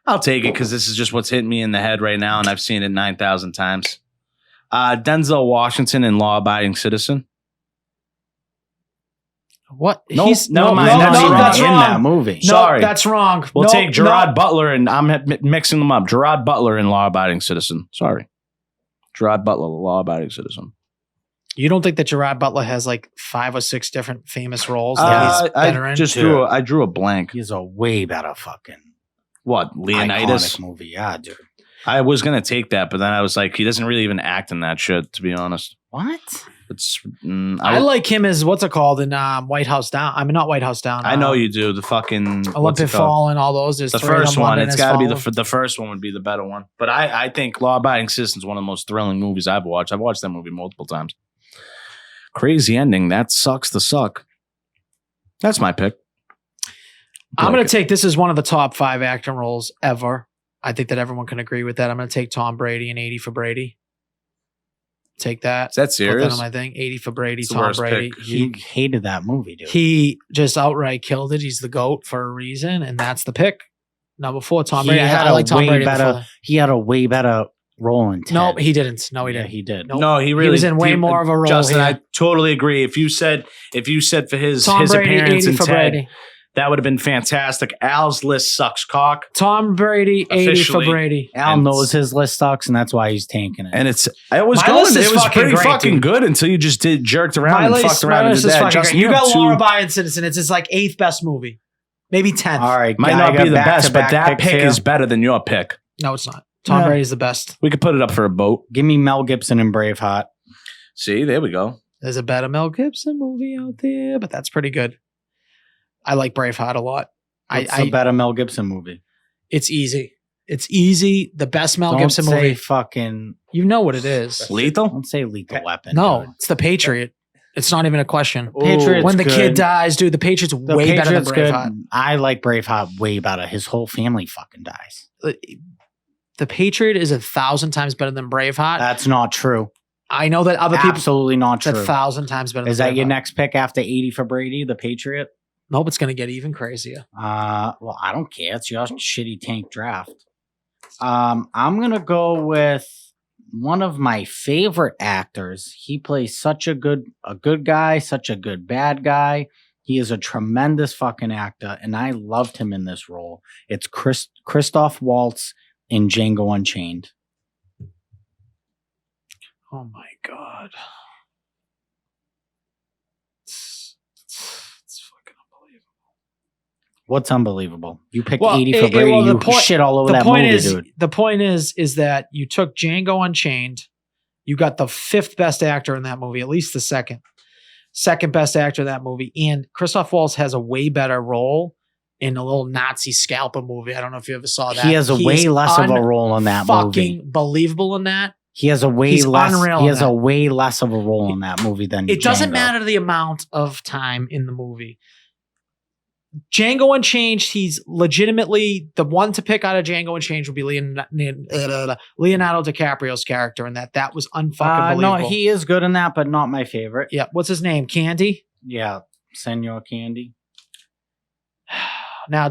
I'll take it because this is just what's hitting me in the head right now, and I've seen it 9,000 times. Denzel Washington in Law Abiding Citizen. What? No, He's never no, mind. no, That's no, wrong. that's in wrong. that movie. No, Sorry. that's wrong. We'll No, take Gerard no. Butler, and I'm mixing them up. Gerard Butler in Law Abiding Citizen. Sorry. Gerard Butler, Law Abiding Citizen. You don't think that Gerard Butler has like 5 or 6 different famous roles that he's better in? I drew a blank. He's a way better fucking What? Leonidas? iconic movie. Yeah, dude. I was going to take that, but then I was like, he doesn't really even act in that shit, to be honest. What? It's. I like him as what's it called in White House Down. I mean, not White House Down. I know you do. The fucking. what's Olympic it called? Fall and all those. There's The 3 of first them, one. London It's Has got to be Fallen. the first one would be the better one. But I think Law Abiding Citizen is one of the most thrilling movies I've watched. I've watched that movie multiple times. Crazy ending. That sucks to suck. That's my pick. I'm going to take this as one of the top 5 acting roles ever. I think that everyone can agree with that. I'm going to take Tom Brady in 80 for Brady. Take that. Is that Put that serious? on my thing. 80 for Brady, It's the Tom worst Brady. pick. He hated that movie, dude. He just outright killed it. He's the GOAT for a reason, and that's the pick. Number 4, Tom He Brady. had I a like Tom way Brady. better. before that. He had a way better role in Ted. No, he didn't. No, he Yeah, didn't. he did. Nope. No, he really was in way more of a role Justin, here. I totally agree. If you said for his Tom Brady, appearance 80 in for Ted, Brady. that would have been fantastic. Al's list sucks cock. Tom Brady, 80 for Officially. Brady. Al And- knows his list sucks, and that's why he's tanking it. And it was My going. list is It was fucking pretty great, fucking dude. good until you just jerked around My and list, fucked my around and list did is that. fucking Justin, great. You have got two- Laura by Citizen. It's like 8th best movie. Maybe 10th. All right, Might I not got be the best, but back-to-back that picks pick here. is better than your pick. No, it's not. Tom Yeah. Brady's the best. We could put it up for a vote. Give me Mel Gibson and Braveheart. See, there we go. There's a better Mel Gibson movie out there, but that's pretty good. I like Braveheart a lot. What's a better Mel Gibson movie? It's easy. It's easy. The best Mel Don't Gibson say movie. fucking. You know what it is. Lethal? Don't say Lethal Weapon. No, dude. it's The Patriot. It's not even a question. Patriot's when the kid good. dies, dude, The Patriot's The way better than Patriot's good. Braveheart. I like Braveheart way better. His whole family fucking dies. The Patriot is 1,000 times better than Braveheart. That's not true. I know that other people. Absolutely not It's true. 1,000 times better. Is than that your Braveheart. next pick after 80 for Brady, the Patriot? Nope, it's going to get even crazier. Well, I don't care. It's your shitty tank draft. I'm gonna go with one of my favorite actors. He plays such a good guy, such a good bad guy. He is a tremendous fucking actor, and I loved him in this role. It's Christoph Waltz in Django Unchained. Oh my god. It's fucking unbelievable. What's unbelievable? You picked Well, 80 for Brady. well, the you point- shit all over The that point movie, is, dude. the point is that you took Django Unchained. You got the 5th best actor in that movie, at least the second best actor in that movie. And Christoph Waltz has a way better role in a little Nazi scalper movie. I don't know if you ever saw that. He has a way less of a role in that movie. Fucking believable in that. He has a way He's less. unreal He in has that. a way less of a role in that movie than It doesn't Django. matter the amount of time in the movie. Django Unchained, he's legitimately the one to pick out of Django Unchained would be Leonardo DiCaprio's character, and that was unfucking No, believable. he is good in that, but not my favorite. Yeah, what's his name? Candy. Yeah, Senor Candy. Now,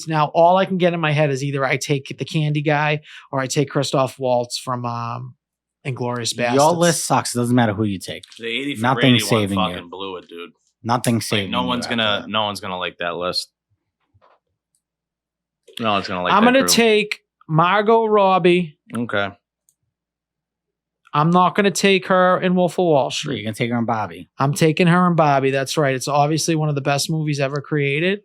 now all I can get in my head is either I take the Candy guy or I take Christoph Waltz from Inglourious Basterds. Your list sucks. It doesn't matter who you take. The 80 for Nothing Brady saving one you. fucking blew it, dude. Nothing Like, saving. no you one's after gonna that. no one's gonna like that list. No one's gonna like I'm that gonna crew. take Margot Robbie. Okay. I'm not gonna take her in Wolf of Wall Sure, Street. you can take her and Bobby. I'm taking her and Bobby. That's right. It's obviously one of the best movies ever created.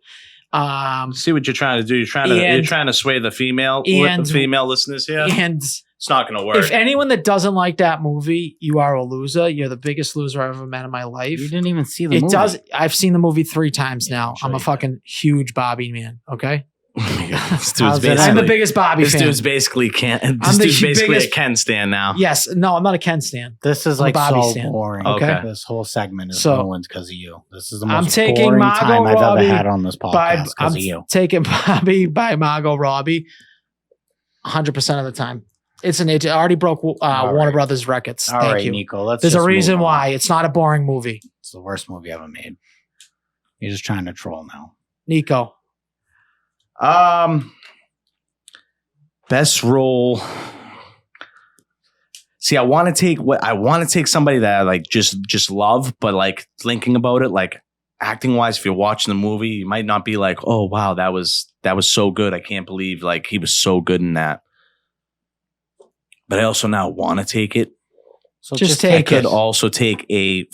See what you're trying to do. You're trying to sway the female listeners here. And It's not gonna work. if anyone that doesn't like that movie, you are a loser. You're the biggest loser I've ever met in my life. You didn't even see the It movie. does. I've seen the movie 3 times now. I'm sure I'm a you fucking huge Bobby man. Okay. This dude's How's it? basically, I'm the biggest Bobby this fan. dude's basically Ken. This I'm the dude's basically biggest- a Ken stan now. Yes. No, I'm not a Ken stan. This is I'm a like Bobby so stan. boring. Okay. This whole segment is So- ruined because of you. This is the I'm most taking boring Margot time I've Robbie ever had on this podcast because of you. taking Bobby by Margot Robbie 100% of the time. It already broke All Warner right. Brothers records. All Thank right, you. Nico. Let's. There's a just reason move on. why. It's not a boring movie. It's the worst movie ever made. You're just trying to troll now. Nico. Best role. See, I want to take somebody that I like just love, but like thinking about it, like acting wise, if you're watching the movie, you might not be like, oh wow, that was so good. I can't believe like he was so good in that. But I also now want to take it. So Just I take could it. also take a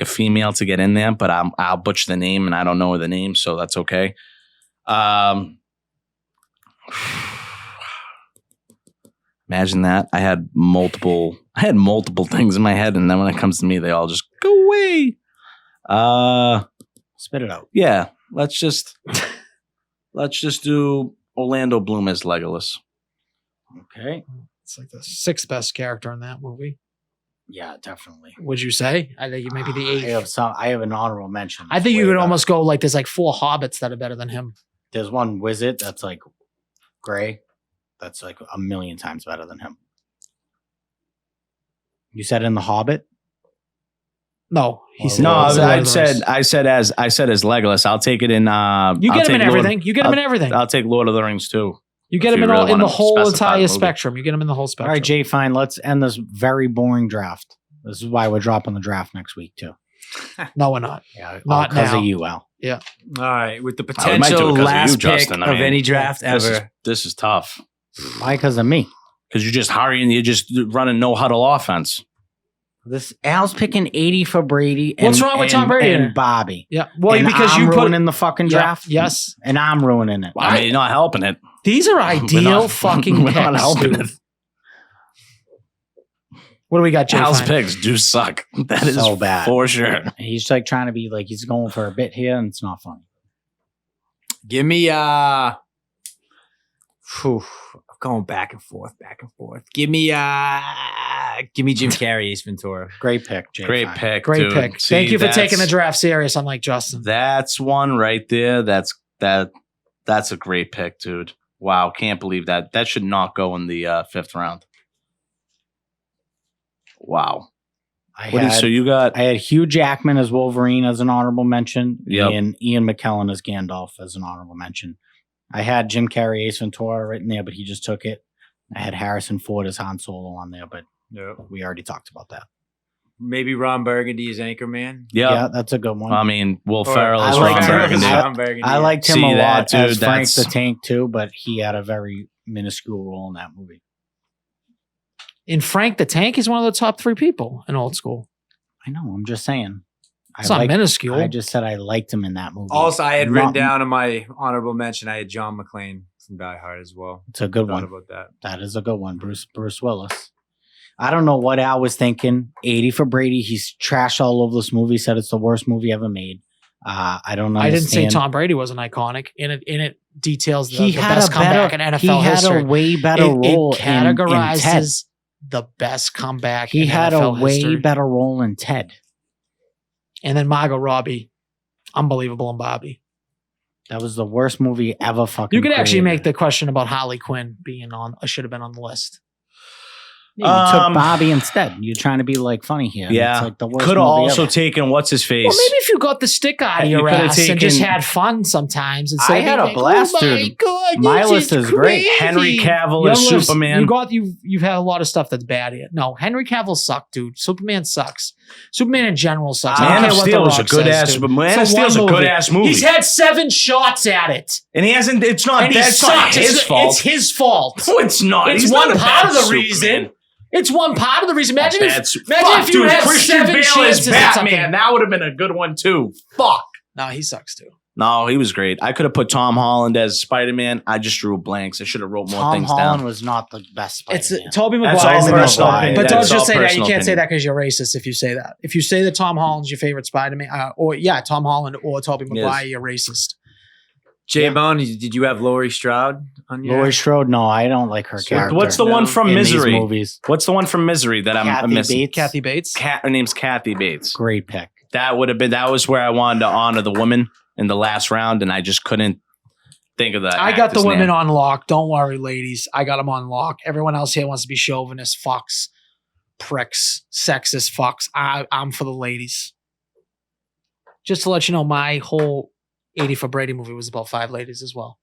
female to get in there, but I'll butcher the name and I don't know the name, so that's okay. Imagine that. I had multiple things in my head, and then when it comes to me, they all just go away. Spit it out. Yeah. Let's just do Orlando Bloom as Legolas. Okay. It's like the 6th best character in that movie. Yeah, definitely. Would you say? I think it might be the 8th. I have an honorable mention. I think you Way could better. almost go like there's like 4 hobbits that are better than him. There's one wizard that's like gray. That's like a million times better than him. You said in The Hobbit? No, he Well, said No, Lord of the I Rings. said as Legolas. I'll take it in. You I'll get him take in everything. You get him in everything. I'll take Lord of the Rings too. You get If him you in, really in the wanna whole specify the entire movie. spectrum. You get him in the whole All spectrum. right, Jay, fine. Let's end this very boring draft. This is why we're dropping the draft next week too. No, we're not. Yeah, Not because now. of you, Al. Yeah. All right, with the I might do it potential 'cause of you, last pick Justin. I of mean, any draft ever. This is tough Why? Because of me. because you're just hurrying. You're just running no huddle offense. This Al's picking 80 for Brady. And, What's wrong with Tom Brady? and Bobby? Yeah. Well, And because I'm you put ruining the fucking Yeah, draft. yes. and I'm ruining it. I mean, you're not helping it. These are We're ideal not- fucking we're not picks, helping dude. it. What do we got, Jay? Al's Fine? picks do suck. That is So bad. for sure. He's like trying to be like he's going for a bit here, and it's not funny. Give me I'm going back and forth. Give me Jim Carrey, Ace Ventura. Great pick, Jay. Great Fine. pick. Great dude. pick. See, Thank you for taking the that's- draft serious, unlike Justin. That's one right there. That's a great pick, dude. Wow, can't believe that. That should not go in the 5th round. Wow. So you got I had Hugh Jackman as Wolverine as an honorable mention, Yep. and Ian McKellen as Gandalf as an honorable mention. I had Jim Carrey, Ace Ventura written there, but he just took it. I had Harrison Ford as Han Solo on there, but we already talked about that. Maybe Ron Burgundy as Anchorman. Yeah, that's a good one. I mean, Will Or- Ferrell I is like Ron Ferrell. Burgundy. Ron Burgundy. I liked him See a that, lot dude, as Frank that's- the Tank too, but he had a very minuscule role in that movie. In Frank the Tank, he's one of the top 3 people in old school. I know. I'm just saying. It's not minuscule. I just said I liked him in that movie. Also, I had written Not- down in my honorable mention. I had John McClane from Die Hard as well. It's a good Thought one. about that. That is a good one, Bruce Willis. I don't know what Al was thinking. 80 for Brady. He's trashed all over this movie. Said it's the worst movie ever made. I don't know. I didn't say Tom Brady wasn't iconic. In it details the, He the had best a comeback better. in NFL He had history. a way better role It in Ted. categorizes the best comeback. He in had NFL a way history. better role in Ted. And then Margot Robbie, unbelievable in Bobby. That was the worst movie ever. Fucking. You could actually created. make the question about Harley Quinn being on. Should have been on the list. Yeah, you took Bobby instead. You're trying to be like funny here. and Yeah. it's like the worst Could have movie also ever. taken what's his face. Well, maybe if you got the stick out of You your coulda ass and just taken- had fun sometimes. Instead I of had being a like, blast, oh my dude. God, My this list is great. crazy. Henry Cavill Your as list- Superman. You've had a lot of stuff that's bad here. No, Henry Cavill sucked, dude. Superman sucks. Superman in general sucks. I don't Man care of what The Steel is a Rock good says, ass. dude. But Man For of Steel is a one good movie. ass movie. He's had 7 shots at it. And he hasn't. It's not. And he That's not sucks. his It's fault. his fault. No, it's not. It's He's one not a part bad of the Superman. reason. It's one part of the reason. Imagine Bad if Fuck, you dude, had Christian 7 Bale chances as at something. Batman. That would have been a good one too. Fuck. No, he sucks too. No, he was great. I could have put Tom Holland as Spider-Man. I just drew blanks. I should have wrote more Tom things Holland down. was not the best It's Spider-Man. Tobey That's Maguire. all is the best personal Spider-Man. opinion. But That's don't just all say that. You personal can't say opinion. that because you're racist. If you say that, if you say that Tom Holland's your favorite Spider-Man, Tom Holland or Tobey Maguire, you're racist. J-Bone, did you have Laurie Strode on your? Laurie Strode. No, I don't like her character. What's the one from in these Misery? movies? What's the one from Misery that I'm Kathy missing? Bates. Kathy Bates. Her name's Kathy Bates. Great pick. That would have been. That was where I wanted to honor the woman in the last round, and I just couldn't think of that. I got the women on lock. Don't worry, ladies. I got them on lock. Everyone else here wants to be chauvinist, fucks, pricks, sexist, fucks. I'm for the ladies. Just to let you know, my whole 80 for Brady movie was about 5 ladies as well.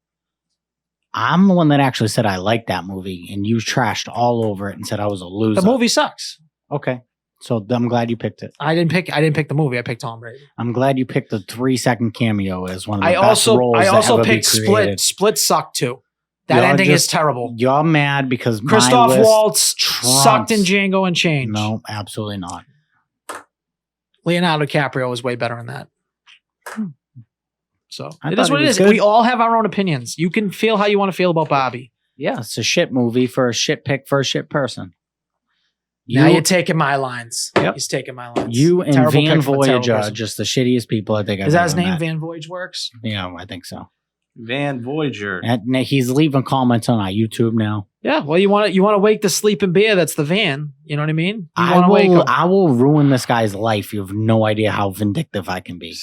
I'm the one that actually said I liked that movie, and you trashed all over it and said I was a loser. The movie sucks. Okay, so I'm glad you picked it. I didn't pick the movie. I picked Tom Brady. I'm glad you picked the 3-second cameo as one of the I best also roles I that also ever be picked Split. created. Split sucked too. That You're ending is just- terrible. You're mad because my Christoph list Waltz trumps- sucked in Django Unchained. No, absolutely not. Leonardo DiCaprio was way better in that. So I it thought is what he it was is. good. We all have our own opinions. You can feel how you want to feel about Bobby. Yeah, it's a shit movie for a shit pick for a shit person. Now you're taking my lines. Yep. He's taking my lines. You and Terrible Van pick from a terrible Voyager are person. just the shittiest people I think I've Is that his ever name? met. Van Voyage Works? Yeah, I think so. Van Voyager. And he's leaving comments on our YouTube now. Yeah. Well, you want to wake the sleeping bear. That's the van. You know what I mean? You I want to wake him. I will ruin this guy's life. You have no idea how vindictive I can be.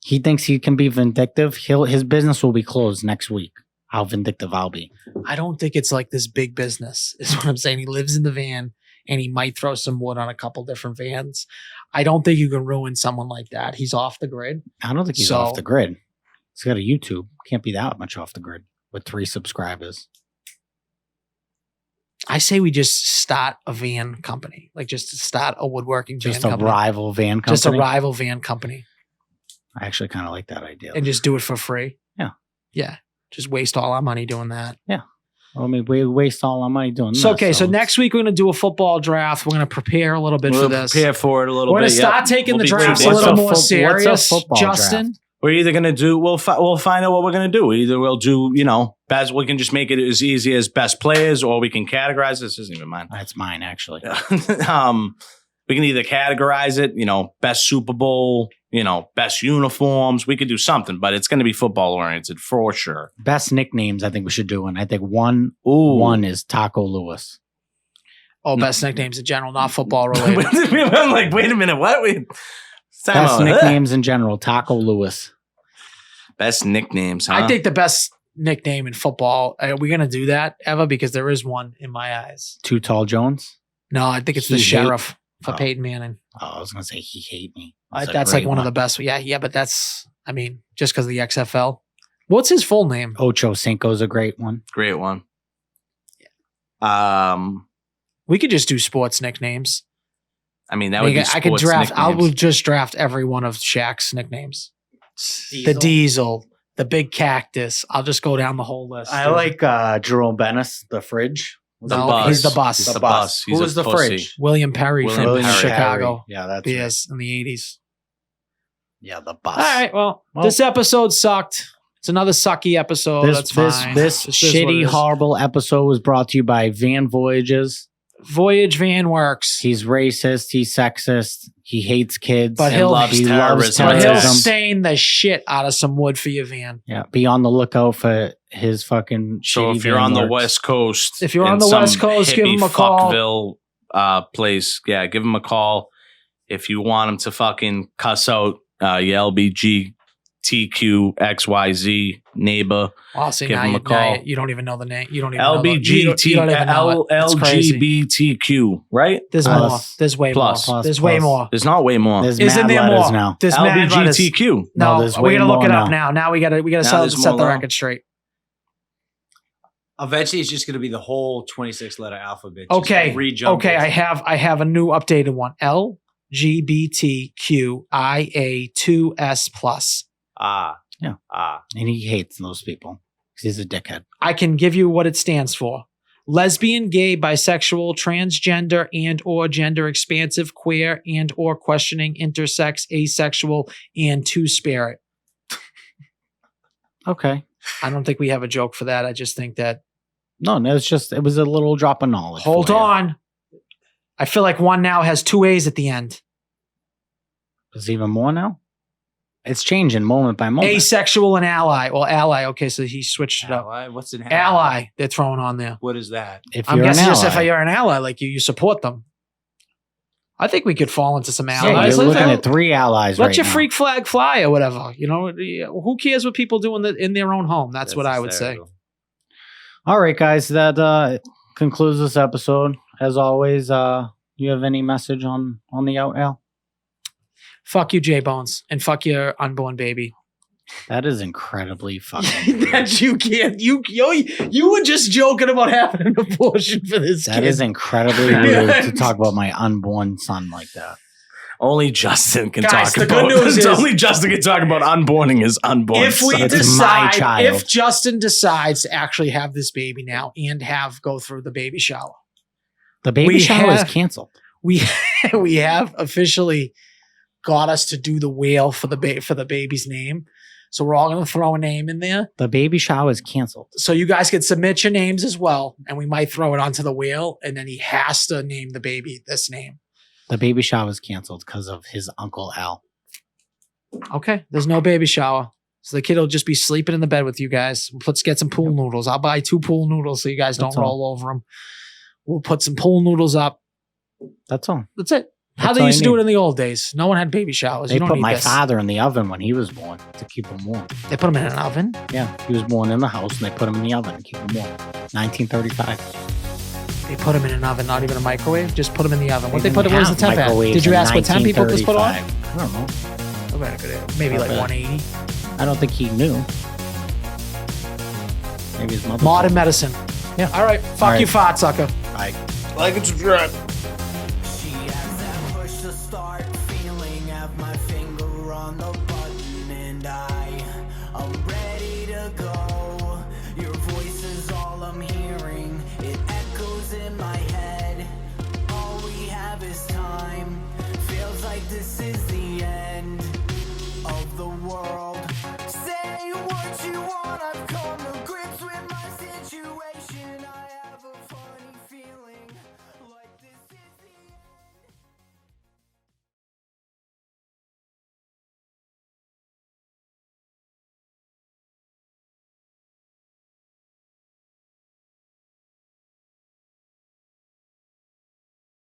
He thinks he can be vindictive. His business will be closed next week. How vindictive I'll be. I don't think it's like this big business, is what I'm saying. He lives in the van and he might throw some wood on a couple different vans. I don't think you can ruin someone like that. He's off the grid. I don't think he's So- off the grid. He's got a YouTube. Can't be that much off the grid. with 3 subscribers. I say we just start a van company, like just to start a woodworking van Just a company. rival van company. Just a rival van company, I actually kind of like that idea. and just do it for free. Yeah. Yeah. Just waste all our money doing that. I mean, we waste all our money doing So, this, okay. So next week we're going to do a football draft. We're going to prepare a little bit We'll for this. prepare for it a little We're going bit. to start taking the We'll be drafts a waiting. little more what's a serious. football Justin, draft? We're either gonna do. We'll find out what we're gonna do. Either we'll do, best. We can just make it as easy as best players, or we can categorize. This isn't even mine. That's mine, actually. We can either categorize it, best Super Bowl, best uniforms. We could do something, but it's going to be football oriented for sure. Best nicknames, I think we should do. And I think one is Taco Lewis. best nicknames in general, not football related. I'm like, wait a minute, what? Best nicknames in general, Taco Lewis. Best nicknames, huh? I think the best nickname in football. Are we going to do that ever? Because there is one in my eyes. Too Tall Jones. No, I think it's the He sheriff for Oh. Peyton Manning. Oh, I was gonna say he hate me. That's like one of the best. Yeah, but that's, just because of the XFL. What's his full name? Ocho Cinco's a great one. Great one. We could just do sports nicknames. I mean, that would be I could sports draft. I nicknames. would just draft every one of Shaq's nicknames. The Diesel, the Big Cactus. I'll just go down the whole list. I like Jerome Bennis, the fridge. The No, bus. he's the bus. He's The the bus. bus. Who He's was a the pussy. fridge? William Perry William from Perry. Chicago. Yeah, that's Bears in the 80s. Yeah, the bus. All right. Well, Well- this episode sucked. It's another sucky episode. This That's fine. this This is what it shitty, is. horrible episode was brought to you by Van Voyages. Voyage Van Works. He's racist. He's sexist. He hates kids. But and he'll- loves he loves terrorism. But he'll terrorism. stain the shit out of some wood for your van. Yeah, be on the lookout for his fucking. So shitty if you're Van on the Works. West Coast, If you're on in the some West Coast, give hippie him a call. Fuckville place, yeah, give him a call. If you want him to fucking cuss out your LBGTQXYZ neighbor, Well, see, Give now him you, a call. You don't even know the name. You don't even know the, you don't LBGT even know it. It's crazy. LGBTQ, right? There's Plus. more. There's way Plus. more. Plus, There's way plus. more. There's not way more. There's Isn't mad there letters more? now. There's mad letters. LBGTQ. No, there's we way gotta look more it up now. now. Now we gotta Now set there's the more now. record straight. Eventually, it's just going to be the whole 26-letter alphabet. just Okay. rejumbled. Okay. I have a new updated one. LGBTQIA2S plus. Ah. Yeah. Ah. And he hates those people because he's a dickhead. I can give you what it stands for. Lesbian, gay, bisexual, transgender, and or gender expansive, queer, and or questioning, intersex, asexual, and two-spirit. Okay. I don't think we have a joke for that. I just think that. No, it was a little drop of knowledge. Hold for you. on. I feel like one now has two A's at the end. There's even more now. It's changing moment by moment. Asexual and ally. Well, ally. Okay, so he switched it up. Ally? What's an Ally, they're throwing on there. What is that? If I'm you're guessing an just if ally. you're an ally like you support them. I think we could fall into some Yeah, allies. you're Let- looking at 3 allies Let right your now. freak flag fly or whatever. You know, who cares what people do in their own home? That's what I would say. hysterical. All right, guys, that concludes this episode. As always, you have any message on the out, Al? Fuck you, J Bones, and fuck your unborn baby. That is incredibly fucking rude. That you can't. You were just joking about having an abortion for this That kid. is incredibly rude to talk about my unborn son like that. Only Justin can Guys, talk the about. good news is- only Justin can talk about unborning his unborn. If we son. It's my decide, child. if Justin decides to actually have this baby now and go through the baby shower, The baby We shower is have- canceled. we have officially got us to do the whale for the baby's name. So we're all going to throw a name in there. The baby shower is canceled. So you guys can submit your names as well, and we might throw it onto the wheel, and then he has to name the baby this name. The baby shower is canceled because of his uncle Al. Okay, there's no baby shower. So the kid will just be sleeping in the bed with you guys. Let's get some pool noodles. I'll buy 2 pool noodles so you guys That's don't all. roll over them. We'll put some pool noodles up. That's all. That's it. How That's they all used to you do it need. in the old days. No one had baby showers. They You don't put need my this. father in the oven when he was born to keep him warm. They put him in an oven. Yeah, he was born in the house and they put him in the oven to keep him warm. 1935. They put him in an oven, not even a microwave. Just put him in the oven. What they didn't put? What was the have temp at? microwaves Did you in ask what temp he put this put on? 1935. I don't know. Maybe like Okay. 180. I don't think he knew. Maybe his mother. Modern medicine. Yeah. All right. Fuck right. you, fart sucker. Bye. Like and subscribe. She has that push to start feeling. Have my finger on the button, and I'm ready.